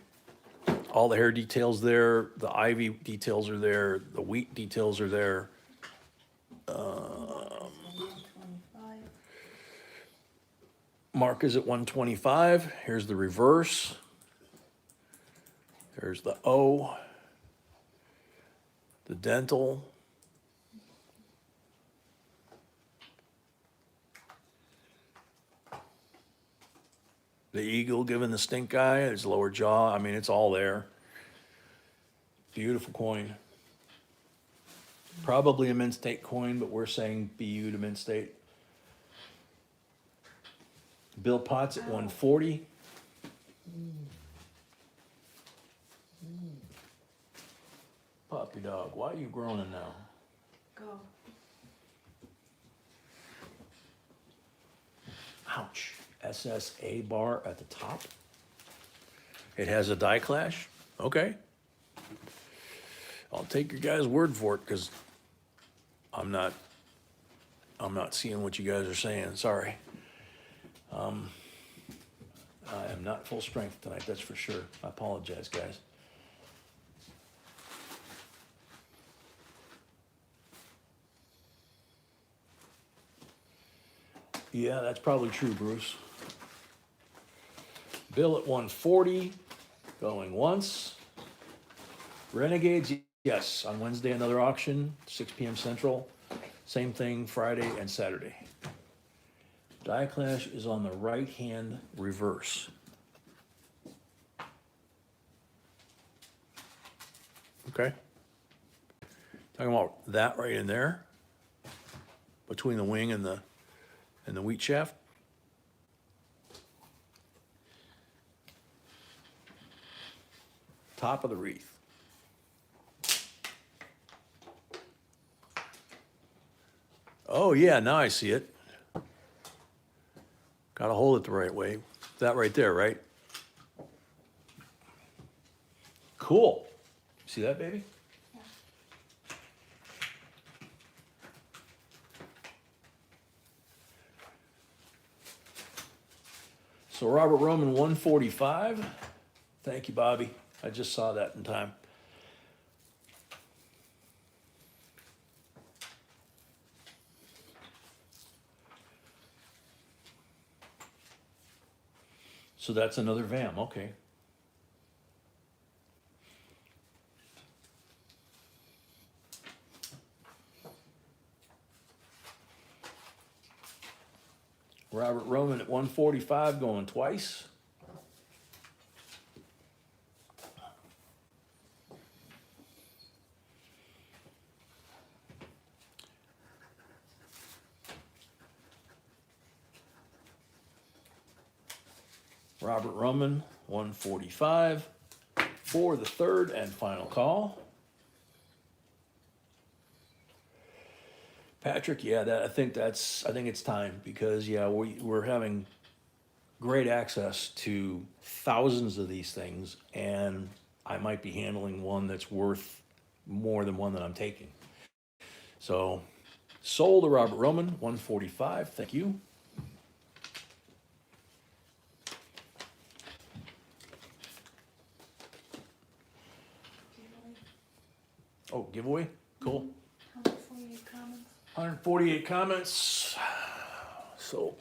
All the hair details there, the ivy details are there, the wheat details are there. 125. Mark is at 125. Here's the reverse. There's the O. The dental. The eagle giving the stink eye, his lower jaw. I mean, it's all there. Beautiful coin. Probably a mint state coin, but we're saying BU to mint state. Bill Potts at 140. Puppy dog, why are you groaning now? Go. Ouch. SSA bar at the top. It has a die clash. Okay. I'll take your guys' word for it because I'm not seeing what you guys are saying. Sorry. I am not full strength tonight, that's for sure. I apologize, guys. Yeah, that's probably true, Bruce. Bill at 140, going once. Renegades, yes, on Wednesday, another auction, 6 p.m. Central. Same thing Friday and Saturday. Die clash is on the right-hand reverse. Okay. Talking about that right in there, between the wing and the wheat shaft. Top of the wreath. Oh yeah, now I see it. Gotta hold it the right way. That right there, right? Cool. See that, baby? Yeah. So Robert Roman 145. Thank you, Bobby. I just saw that in time. So that's another VAM, okay. Robert Roman at 145 going twice. Robert Roman, 145 for the third and final call. Patrick, yeah, I think it's time because yeah, we're having great access to thousands of these things, and I might be handling one that's worth more than one that I'm taking. So, sold to Robert Roman, 145. Thank you. Oh, giveaway? Cool. 148 comments. 148 comments. So,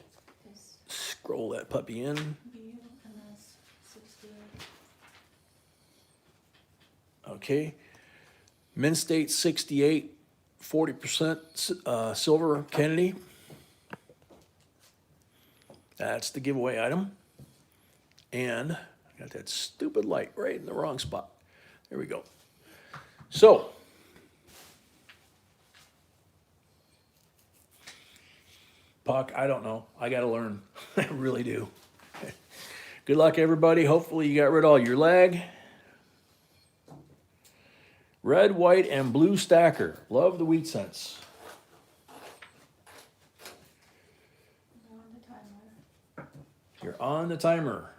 This scroll that puppy in. view and that's 68. Okay. Min State 68, 40% silver Kennedy. That's the giveaway item. And I got that stupid light right in the wrong spot. There we go. So, Puck, I don't know. I got to learn. I really do. Good luck, everybody. Hopefully, you got rid of all your lag. Red, white, and blue stacker. Love the wheat cents. Now on the timer. You're on the timer.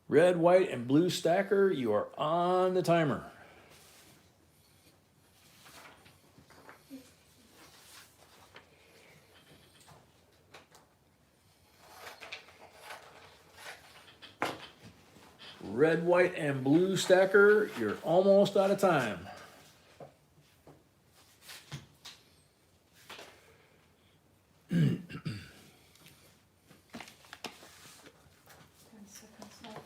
Red, white, and blue stacker, you are on the timer. Red, white, and blue stacker, you're almost out of time. 10 seconds left.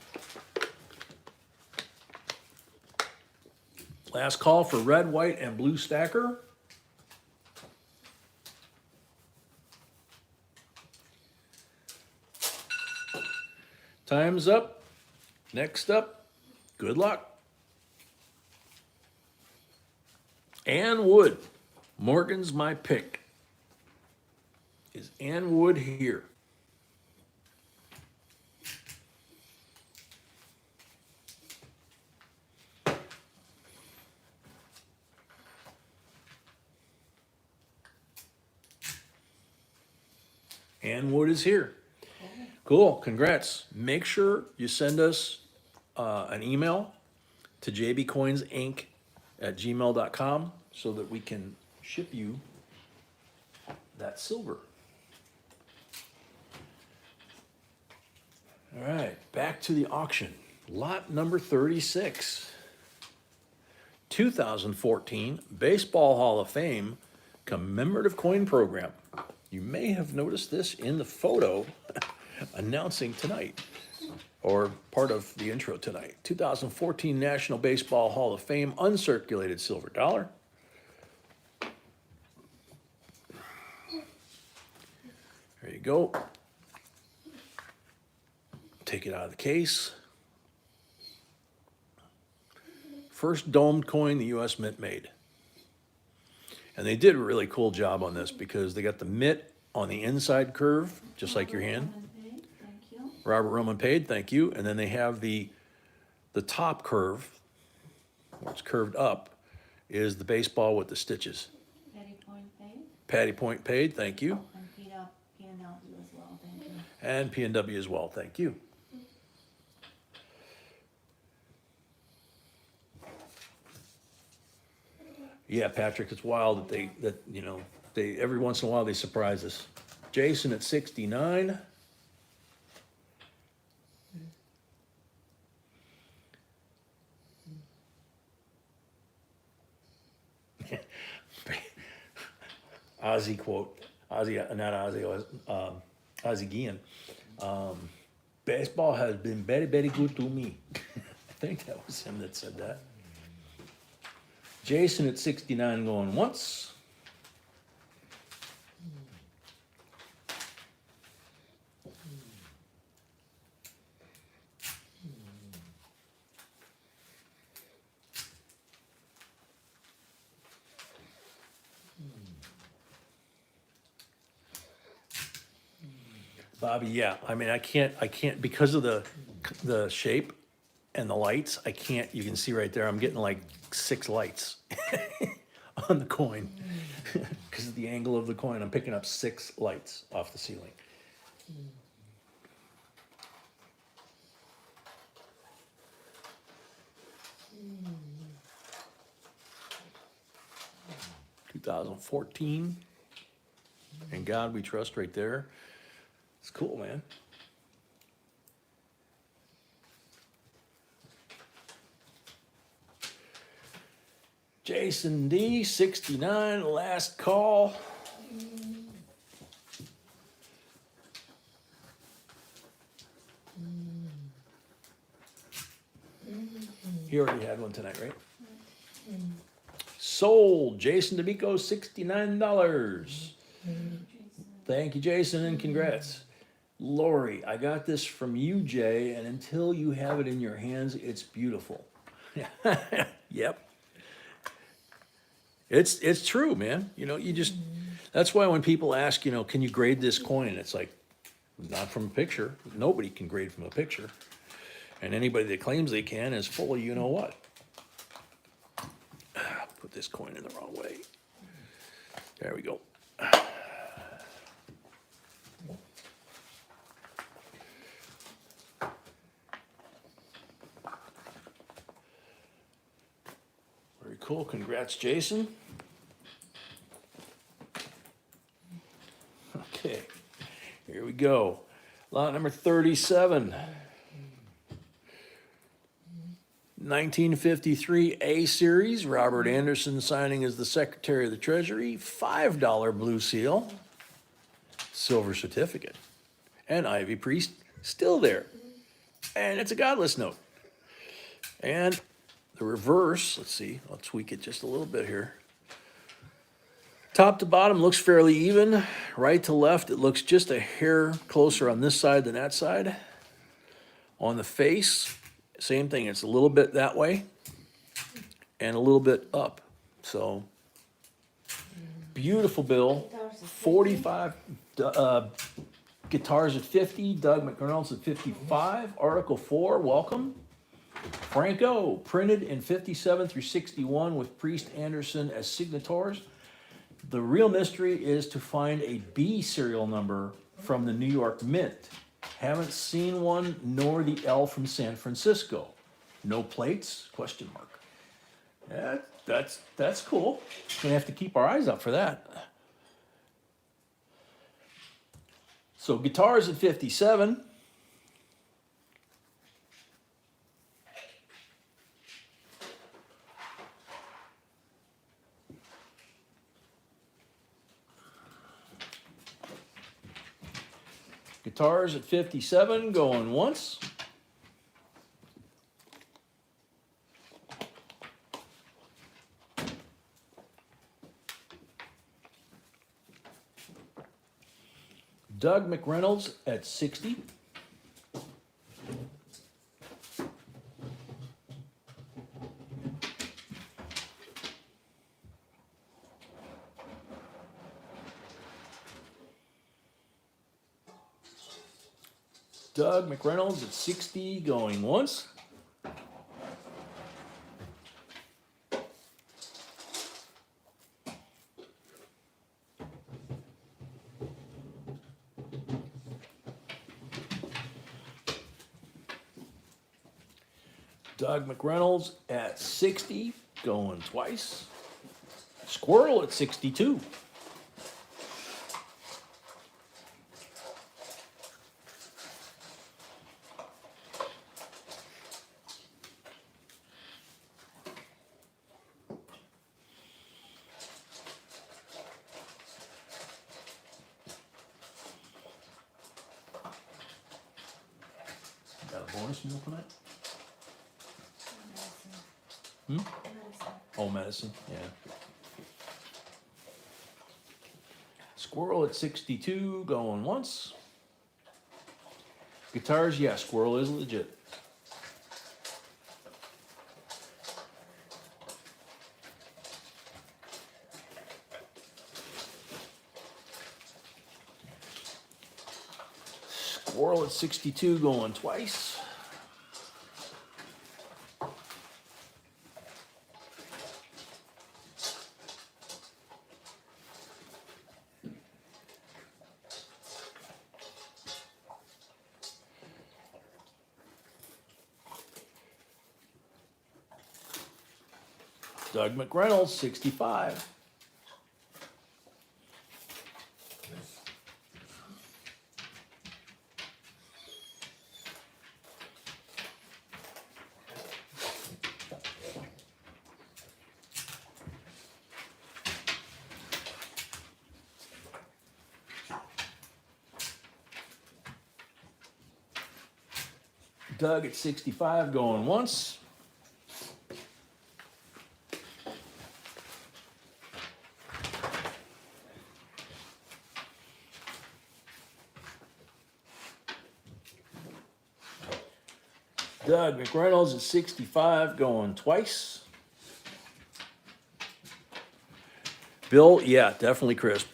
Last call for red, white, and blue stacker. Time's up. Next up, good luck. Ann Wood. Morgan's my pick. Is Ann Wood here? Ann Wood is here. Cool, congrats. Make sure you send us an email to jbcoinsinc@gmail.com so that we can ship you that silver. All right, back to the auction. Lot number 36. 2014 Baseball Hall of Fame commemorative coin program. You may have noticed this in the photo announcing tonight, or part of the intro tonight. 2014 National Baseball Hall of Fame uncirculated silver dollar. There you go. Take it out of the case. First domed coin the U.S. Mint made. And they did a really cool job on this because they got the mitt on the inside curve, just like your hand. Unpaid, thank you. Robert Roman paid, thank you. And then they have the top curve, where it's curved up, is the baseball with the stitches. Patty point paid. Patty Point paid, thank you. And P&L as well, thank you. And P&W as well, thank you. Yeah, Patrick, it's wild that they every once in a while they surprise us. Jason at 69. Ozzy quote, Ozzy Guillen. Baseball has been very, very good to me. I think that was him that said that. Jason at 69 going once. Bobby, yeah, I mean, I can't, because of the shape and the lights, I can't, you can see right there, I'm getting like 6 lights on the coin. Because of the angle of the coin, I'm picking up 6 lights off the ceiling. Mm. 2014. And God we trust right there. It's cool, man. Jason D, 69, last call. He already had one tonight, right? Sold, Jason D'Amico, $69. Thank you, Jason, and congrats. Lori, I got this from you, Jay, and until you have it in your hands, it's beautiful. Yep. It's true, man. You know, you just, that's why when people ask, you know, can you grade this coin? It's like, not from a picture. Nobody can grade from a picture. And anybody that claims they can is full of you know what. Put this coin in the wrong way. There we go. Very cool. Congrats, Jason. Okay, here we go. Lot number 37. 1953 A Series, Robert Anderson signing as the Secretary of the Treasury, $5 blue seal, silver certificate, and Ivy Priest still there. And it's a godless note. And the reverse, let's see, I'll tweak it just a little bit here. Top to bottom looks fairly even. Right to left, it looks just a hair closer on this side than that side. On the face, same thing, it's a little bit that way and a little bit up. So, beautiful bill. 45 guitars at 50, Doug McReynolds at 55, Article 4, welcome. Franco, printed in 57 through 61 with Priest Anderson as signatories. The real mystery is to find a B serial number from the New York Mint. Haven't seen one, nor the L from San Francisco. No plates? Question mark. Yeah, that's cool. Gonna have to keep our eyes up for that. So guitars at 57. Guitars at 57, going once. Doug McReynolds at 60. Doug McReynolds at 60, going once. Doug McReynolds at 60, going twice. Squirrel at 62. Got a bonus meal tonight? Oh, medicine, yeah. Squirrel at 62, going once. Guitars, yeah, Squirrel is legit. Squirrel at 62 going twice. Doug McReynolds, 65. Doug at 65 going once. Doug McReynolds at 65 going twice. Bill, yeah, definitely crisp.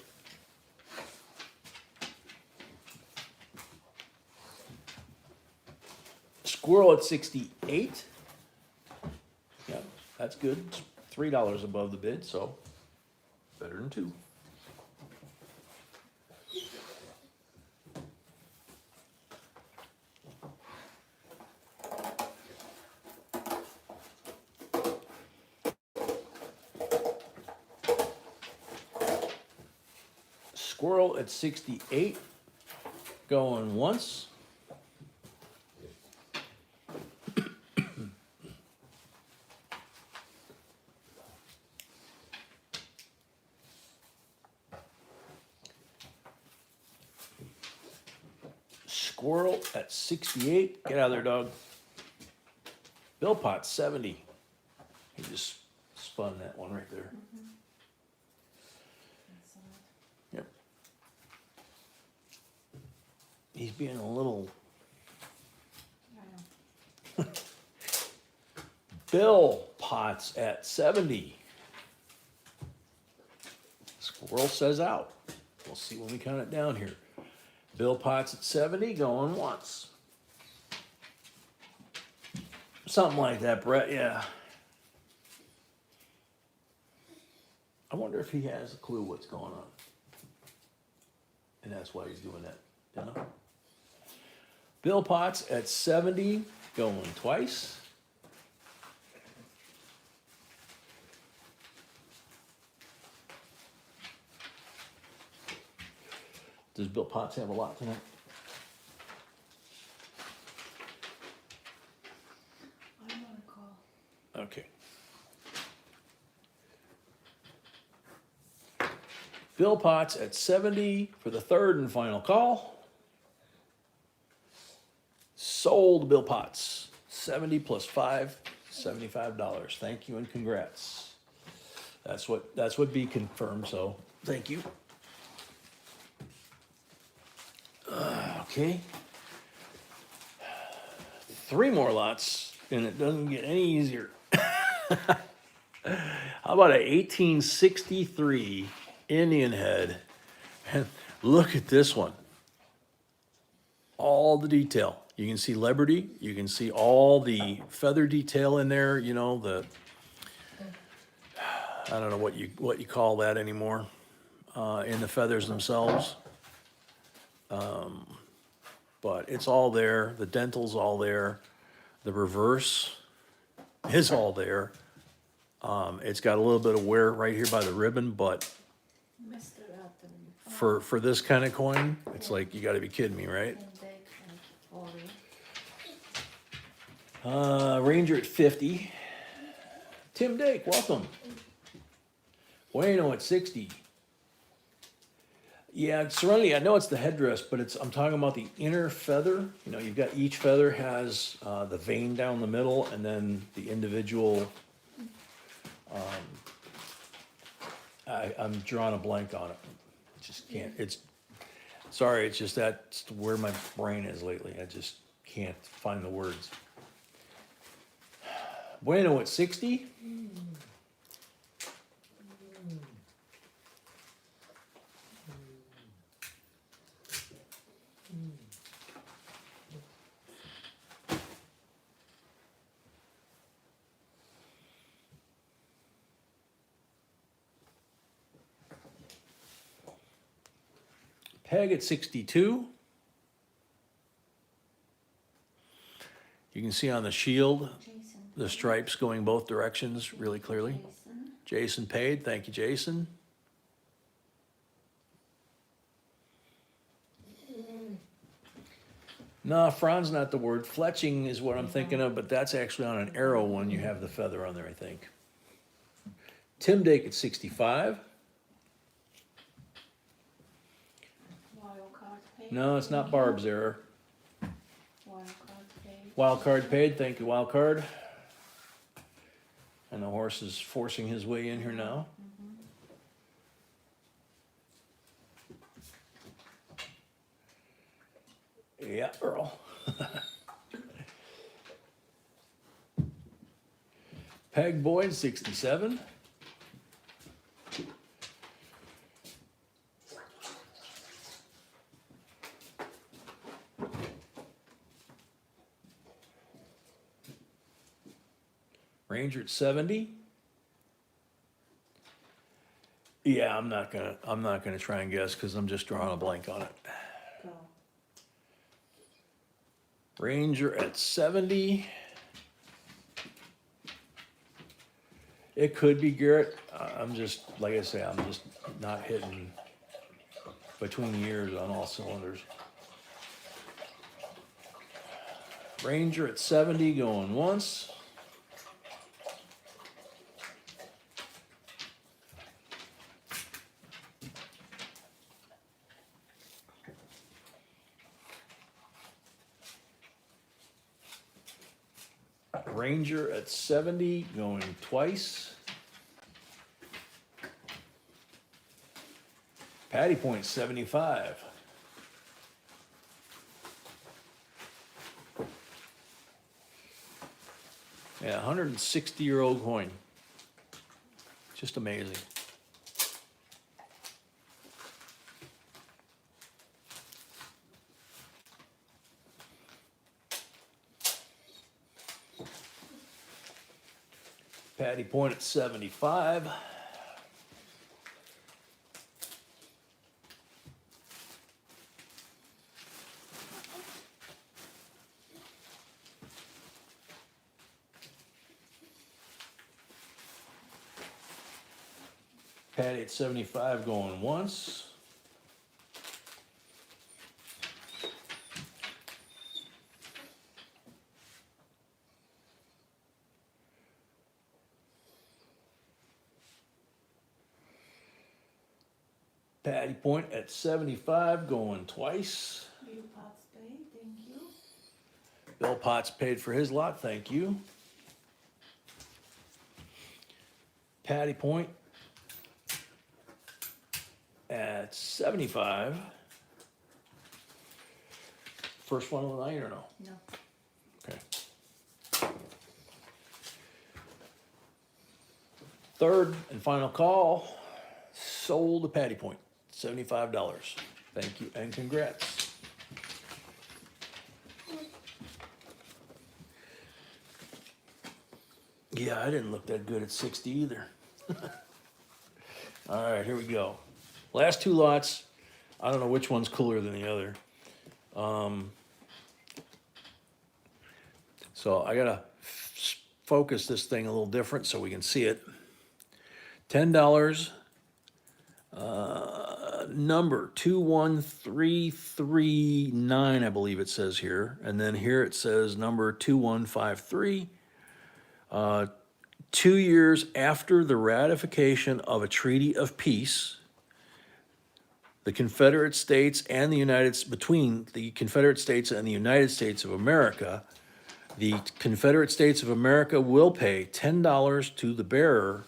Squirrel at 68. Yeah, that's good. It's $3 above the bid, so better than 2. Squirrel at 68 going once. Squirrel at 68. Get out of there, dog. Bill Pot, 70. He just spun that one right there. Yep. He's being a little. I know. Bill Potts at 70. Squirrel says out. We'll see when we count it down here. Bill Potts at 70 going once. Something like that, Brett, yeah. I wonder if he has a clue what's going on. And that's why he's doing that, you know? Bill Potts at 70 going twice. Does Bill Potts have a lot tonight? I don't recall. Okay. Bill Potts at 70 for the third and final call. Sold Bill Potts. 70 plus 5, $75. Thank you and congrats. That's what B confirmed, so thank you. Okay. 3 more lots, and it doesn't get any easier. How about a 1863 Indian head? And look at this one. All the detail. You can see Liberty. You can see all the feather detail in there. You know, I don't know what you call that anymore. In the feathers themselves. But it's all there. The dental's all there. The reverse is all there. It's got a little bit of wear right here by the ribbon, but Mr. Upton. for this kind of coin, it's like, you gotta be kidding me, right? And Dake and Ori. Ranger at 50. Tim Dake, welcome. Bueno at 60. Yeah, Serenity, I know it's the headdress, but I'm talking about the inner feather. You know, you've got each feather has the vein down the middle and then the individual. I'm drawing a blank on it. Just can't, sorry, it's just that's where my brain is lately. I just can't find the words. Bueno at 60. Peg at 62. You can see on the shield Jason. the stripes going both directions really clearly. Jason. Jason paid. Thank you, Jason. No, Fran's not the word. Fletching is what I'm thinking of, but that's actually on an arrow one. You have the feather on there, I think. Tim Dake at 65. Wild card paid. No, it's not Barb's error. Wild card paid. Wild card paid. Thank you, wild card. And the horse is forcing his way in here now. Yeah, Earl. Peg Boyd, 67. Ranger at 70. Yeah, I'm not gonna try and guess because I'm just drawing a blank on it. Go. Ranger at 70. It could be Garrett. I'm just, like I say, I'm just not hitting between the ears on all cylinders. Ranger at 70 going once. Ranger at 70 going twice. Patty Point 75. Yeah, 160-year-old coin. Just amazing. Patty Point at 75. Patty at 75 going once. Patty Point at 75 going twice. Bill Potts paid, thank you. Bill Potts paid for his lot, thank you. Patty Point at 75. First one of the night or no? No. Okay. Third and final call, sold to Patty Point, $75. Thank you and congrats. Yeah, I didn't look that good at 60 either. All right, here we go. Last two lots. I don't know which one's cooler than the other. So I gotta focus this thing a little different so we can see it. $10, number 21339, I believe it says here. And then here it says number 2153. 2 years after the ratification of a treaty of peace, the Confederate States and the between the Confederate States and the United States of America, the Confederate States of America will pay $10 to the bearer,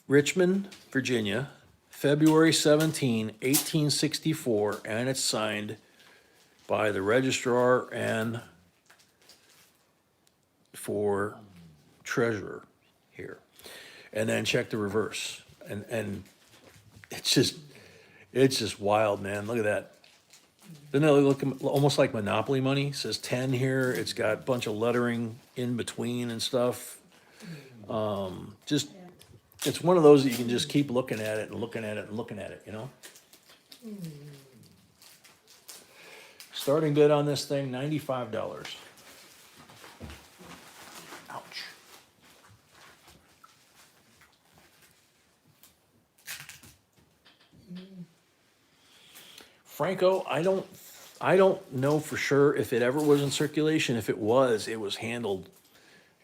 Richmond, Virginia, February 17, 1864, and it's signed by the registrar and for treasurer here. And then check the reverse. And it's just wild, man. Look at that. Doesn't it look almost like Monopoly money? It says 10 here. It's got a bunch of lettering in between and stuff. It's one of those that you can just keep looking at it and looking at it and looking at it, you know? Starting bid on this thing, $95. Ouch. Franco, I don't know for sure if it ever was in circulation. If it was handled,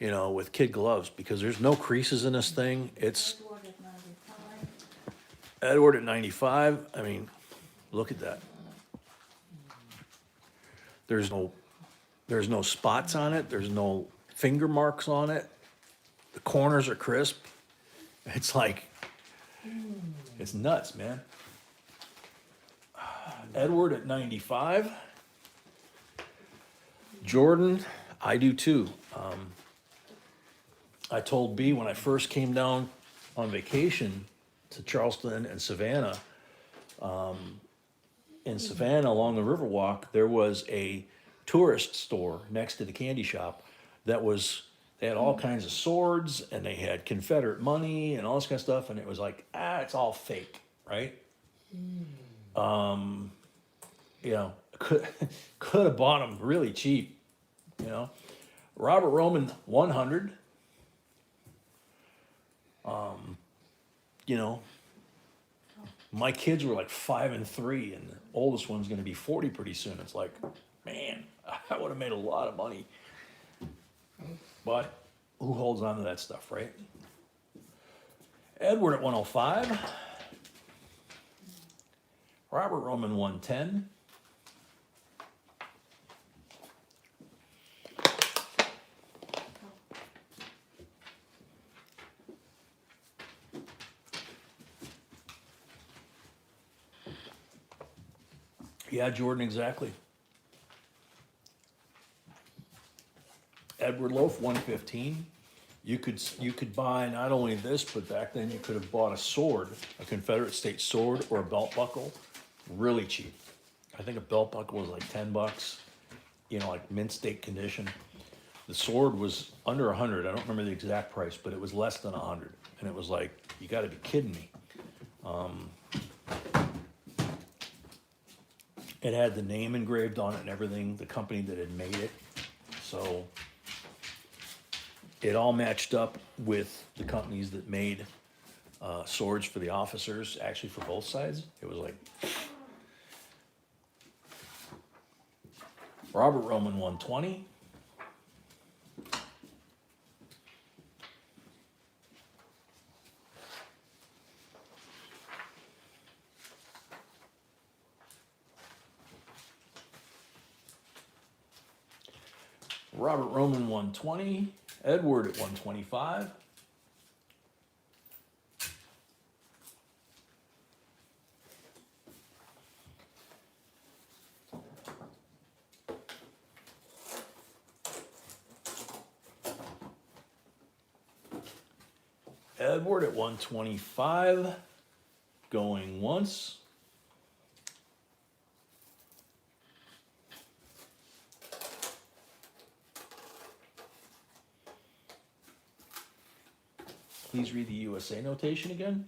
with kid gloves, because there's no creases in this thing. It's Edward at 95. Edward at 95. I mean, look at that. There's no spots on it. There's no finger marks on it. The corners are crisp. It's like, it's nuts, man. Edward at 95. Jordan, I do too. I told B when I first came down on vacation to Charleston and Savannah, in Savannah along the Riverwalk, there was a tourist store next to the candy shop they had all kinds of swords and they had Confederate money and all this kind of stuff. And it was like, it's all fake, right? Could have bought them really cheap, Robert Roman 100. My kids were like 5 and 3, and the oldest one's going to be 40 pretty soon. It's like, man, I would have made a lot of money. But who holds on to that stuff, right? Edward at 105. Robert Roman 110. Yeah, Jordan, exactly. Edward Loaf 115. You could buy not only this, but back then you could have bought a sword, a Confederate States sword or a belt buckle, really cheap. I think a belt buckle was like $10, like mint steak condition. The sword was under 100. I don't remember the exact price, but it was less than 100. And it was like, you got to be kidding me. It had the name engraved on it and everything, the company that had made it. So it all matched up with the companies that made swords for the officers, actually for both sides. It was like Robert Roman 120. Robert Roman 120, Edward at 125. Edward at 125, going once. Please read the USA notation again.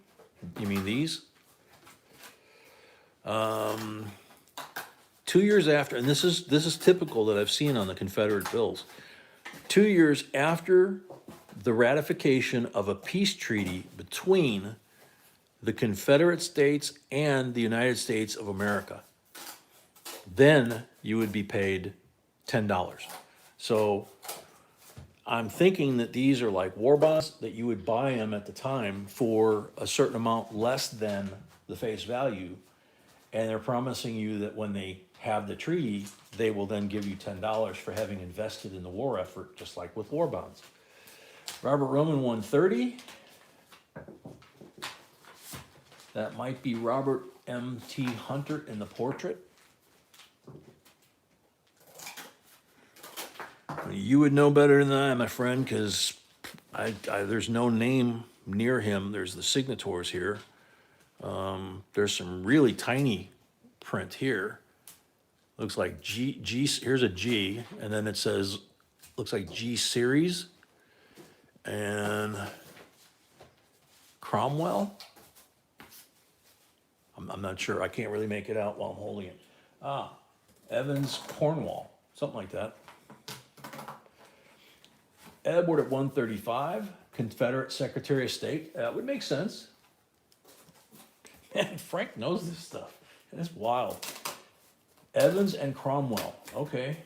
You mean these? 2 years after, and this is typical that I've seen on the Confederate bills. 2 years after the ratification of a peace treaty between the Confederate States and the United States of America, then you would be paid $10. So I'm thinking that these are like war bonds, that you would buy them at the time for a certain amount less than the face value. And they're promising you that when they have the treaty, they will then give you $10 for having invested in the war effort, just like with war bonds. Robert Roman 130. That might be Robert M.T. Hunter in the portrait. You would know better than I, my friend, because there's no name near him. There's the signators here. There's some really tiny print here. Looks like G, here's a G, and then it says, looks like G series. And Cromwell. I'm not sure. I can't really make it out while I'm holding it. Ah, Evans, Cornwall, something like that. Edward at 135, Confederate Secretary of State. That would make sense. Man, Frank knows this stuff. It's wild. Evans and Cromwell. Okay.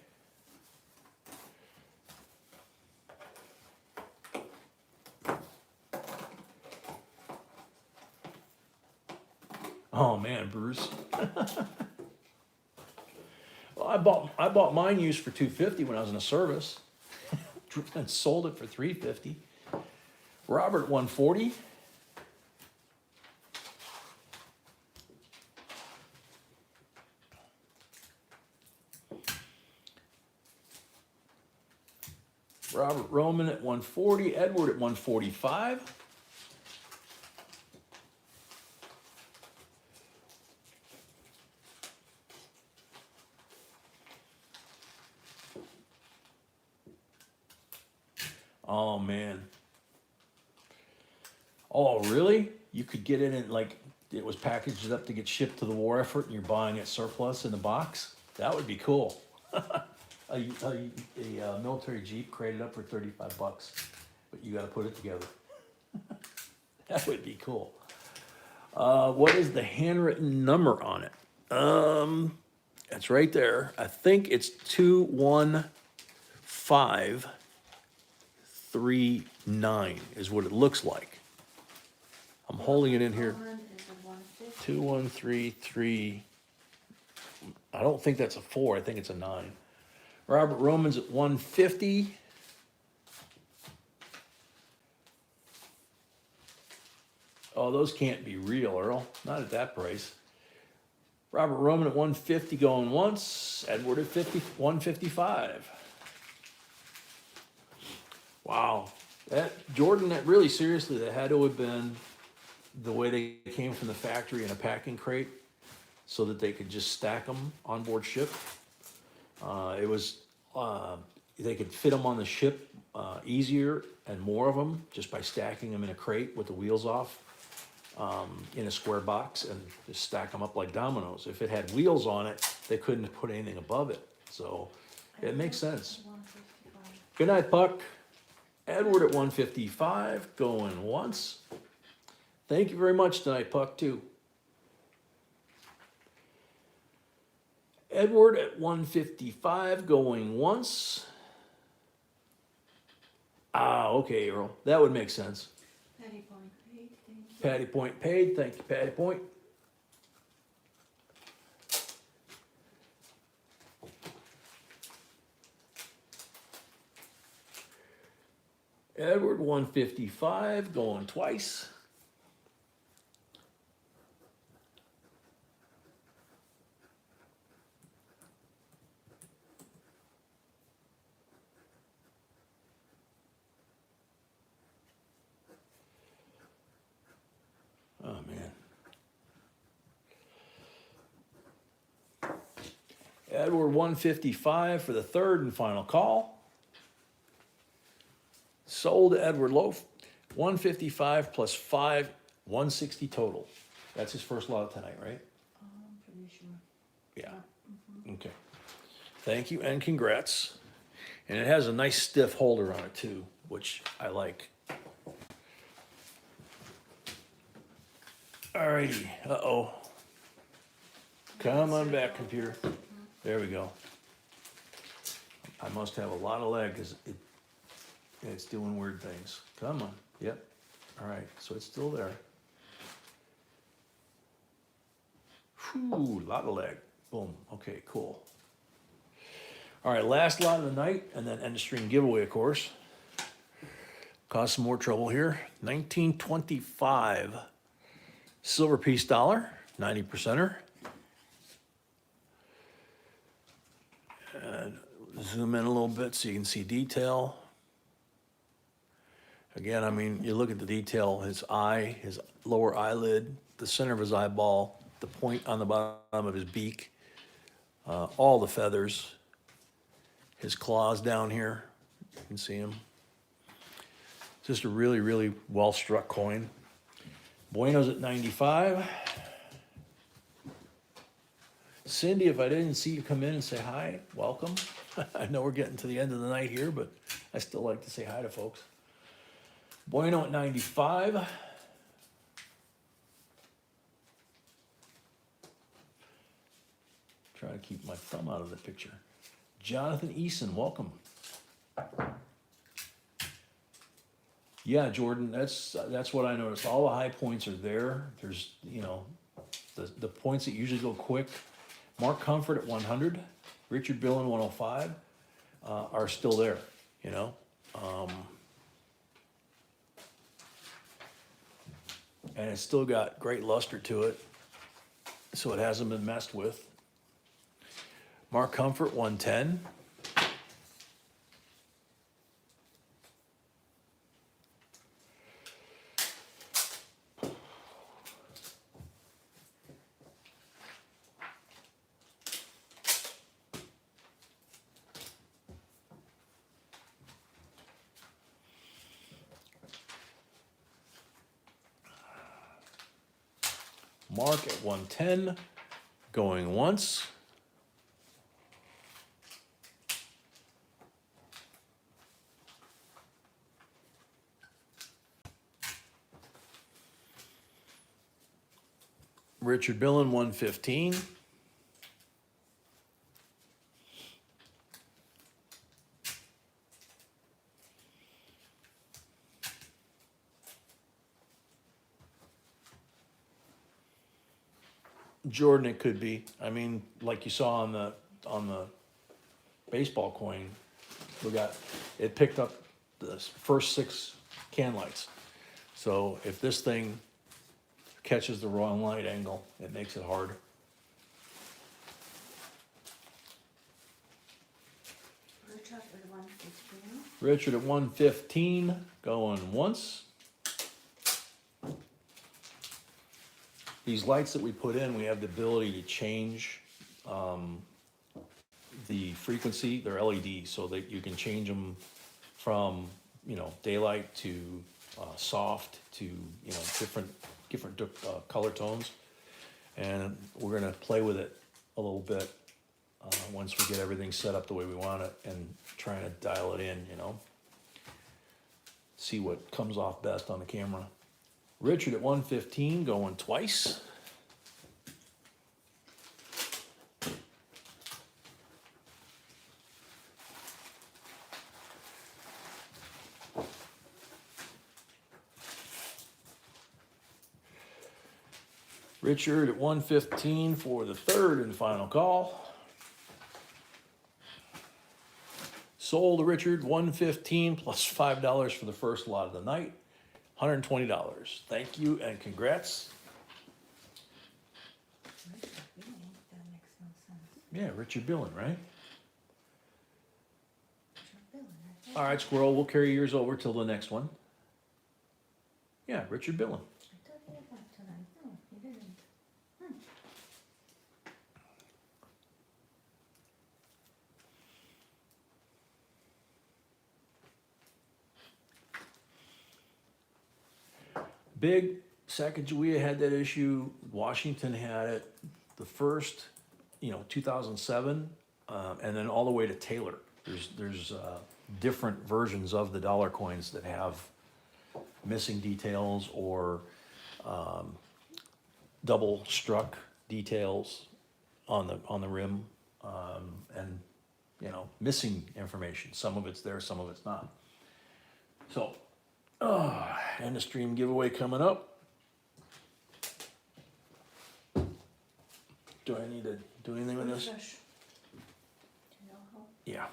Oh man, Bruce. Well, I bought mine used for $250 when I was in the service, and sold it for $350. Robert 140. Robert Roman at 140. Edward at 145. Oh man. Oh really? You could get it in like it was packaged up to get shipped to the war effort and you're buying it surplus in the box? That would be cool. A military Jeep crated up for $35, but you gotta put it together. That would be cool. What is the handwritten number on it? It's right there. I think it's 21539 is what it looks like. I'm holding it in here. Cumberland is a 150. 2133. I don't think that's a 4. I think it's a 9. Robert Roman's at 150. Oh, those can't be real, Earl. Not at that price. Robert Roman at 150 going once. Edward at 155. Wow. Jordan, that really seriously, that had to have been the way they came from the factory in a packing crate so that they could just stack them on board ship. They could fit them on the ship easier and more of them just by stacking them in a crate with the wheels off in a square box and just stack them up like dominoes. If it had wheels on it, they couldn't have put anything above it. So it makes sense. 155. Good night, Puck. Edward at 155 going once. Thank you very much tonight, Puck, too. Edward at 155 going once. Ah, okay, Earl. That would make sense. Patty Point paid, thank you. Patty Point paid. Thank you, Patty Point. Edward 155 going twice. Oh man. Edward 155 for the third and final call. Sold to Edward Loaf, 155 plus 5, 160 total. That's his first lot tonight, right? Pretty sure. Yeah. Okay. Thank you and congrats. And it has a nice stiff holder on it too, which I like. Alrighty, uh-oh. Come on back, computer. There we go. I must have a lot of lag because it's doing weird things. Come on, yep. All right, so it's still there. Whew, lot of lag. Boom, okay, cool. All right, last lot of the night, and then end of stream giveaway, of course. Cause some more trouble here. 1925 silver piece dollar, 90%er. And zoom in a little bit so you can see detail. Again, I mean, you look at the detail, his eye, his lower eyelid, the center of his eyeball, the point on the bottom of his beak, all the feathers, his claws down here, you can see him. Just a really, really well-struck coin. Bueno's at 95. Cindy, if I didn't see you come in and say hi, welcome. I know we're getting to the end of the night here, but I still like to say hi to folks. Bueno at 95. Try to keep my thumb out of the picture. Jonathan Eason, welcome. Yeah, Jordan, that's what I noticed. All the high points are there. There's, you know, the points that usually go quick. Mark Comfort at 100, Richard Bill in 105 are still there, you know. And it's still got great luster to it, so it hasn't been messed with. Mark Comfort 110. Mark at 110, going once. Richard Billen 115. Jordan, it could be. I mean, like you saw on the baseball coin, it picked up the first 6 can lights. So if this thing catches the wrong light angle, it makes it hard. Richard at 115. Richard at 115, going once. These lights that we put in, we have the ability to change the frequency. They're LED, so that you can change them from, you know, daylight to soft to, you know, different color tones. And we're gonna play with it a little bit once we get everything set up the way we want it, and trying to dial it in, you know. See what comes off best on the camera. Richard at 115, going twice. Richard at 115 for the third and final call. Sold to Richard, 115 plus $5 for the first lot of the night, $120. Thank you and congrats. Richard Billen, that makes no sense. Yeah, Richard Billen, right? Richard Billen, I thought. All right, Squirrel, we'll carry yours over till the next one. Yeah, Richard Billen. I thought he had that tonight. No, he didn't. Big, Sacagawea had that issue, Washington had it, the first, 2007, and then all the way to Taylor. There's different versions of the dollar coins that have missing details or double struck details on the rim, and missing information. Some of it's there, some of it's not. So, end of stream giveaway coming up. Do I need to do anything with this? Refresh. Do you know how? Yeah.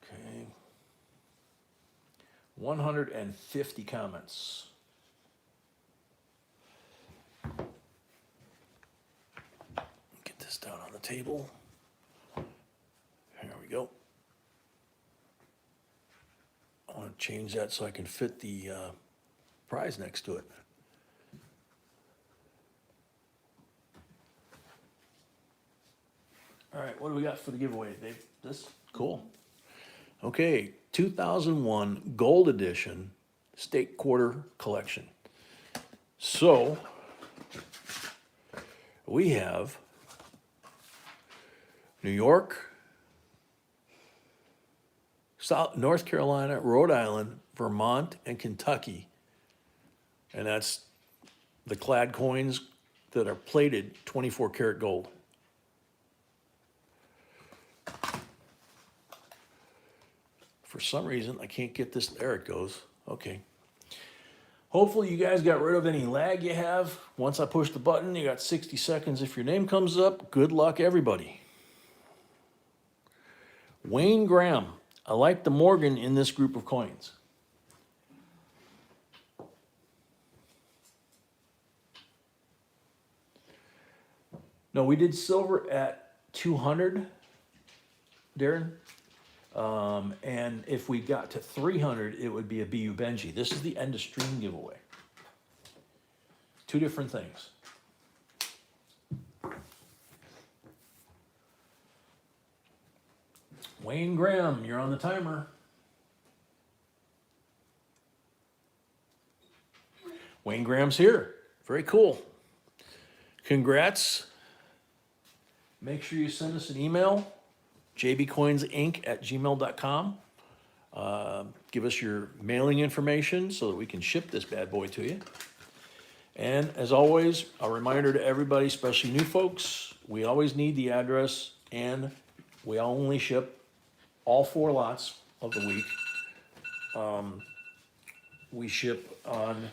Okay. 150 comments. Get this down on the table. There we go. I want to change that so I can fit the prize next to it. All right, what do we got for the giveaway, Dave? This? Cool. Okay, 2001 Gold Edition State Quarter Collection. So we have New York, North Carolina, Rhode Island, Vermont, and Kentucky. And that's the clad coins that are plated 24 karat gold. For some reason, I can't get this. There it goes. Okay. Hopefully you guys got rid of any lag you have. Once I push the button, you got 60 seconds. If your name comes up, good luck, everybody. Wayne Graham. I like the Morgan in this group of coins. No, we did silver at 200, Darren. And if we got to 300, it would be a BU Benji. This is the end of stream giveaway. Two different things. Wayne Graham, you're on the timer. Wayne Graham's here. Very cool. Congrats. Make sure you send us an email, jbcoinsinc@gmail.com. Give us your mailing information so that we can ship this bad boy to you. And as always, a reminder to everybody, especially new folks, we always need the address, and we only ship all 4 lots of the week. We ship on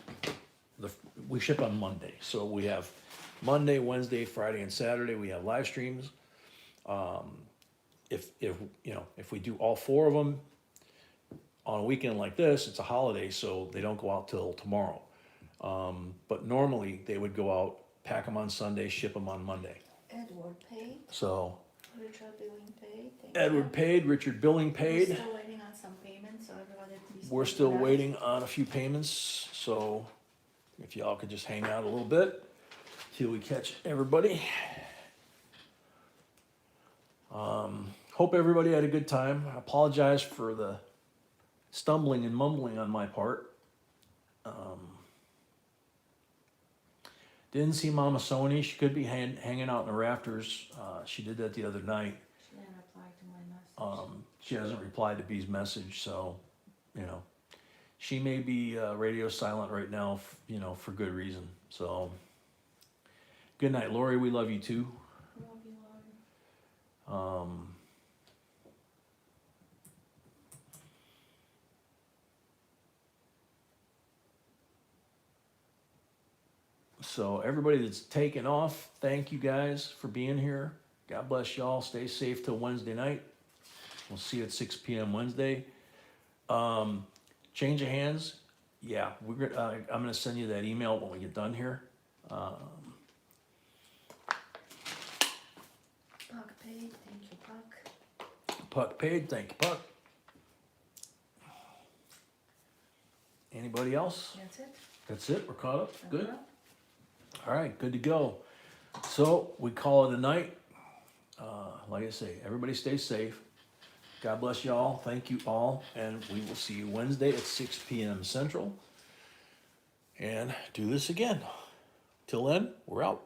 Monday. So we have Monday, Wednesday, Friday, and Saturday. We have live streams. If we do all 4 of them on a weekend like this, it's a holiday, so they don't go out till tomorrow. But normally they would go out, pack them on Sunday, ship them on Monday. Edward paid, So Richard Billing paid. Thank Edward you. paid, Richard Billing We're paid. still waiting on some payments, so everybody please. We're keep still an eye. waiting on a few payments, so if y'all could just hang out a little bit till we catch everybody. Hope everybody had a good time. I apologize for the stumbling and mumbling on my part. Didn't see Mama Sony. She could be hanging out in the rafters. She did that the other night. She didn't reply to my message. She hasn't replied to B's message, so, she may be radio silent right now, for good reason. So, good night, Lori. We love you too. Love you, Lord. So everybody that's taken off, thank you guys for being here. God bless y'all. Stay safe till Wednesday night. We'll see you at 6 p.m. Wednesday. Change of hands. Yeah, I'm gonna send you that email when we get done here. Puck paid, thank you, Puck. Puck paid. Thank you, Puck. Anybody else? That's it. That's it. We're caught up. Good. Uh-huh. All right, good to go. So we call it a night. Like I say, everybody stay safe. God bless y'all. Thank you all. And we will see you Wednesday at 6 p.m. Central. And do this again. Till then, we're out.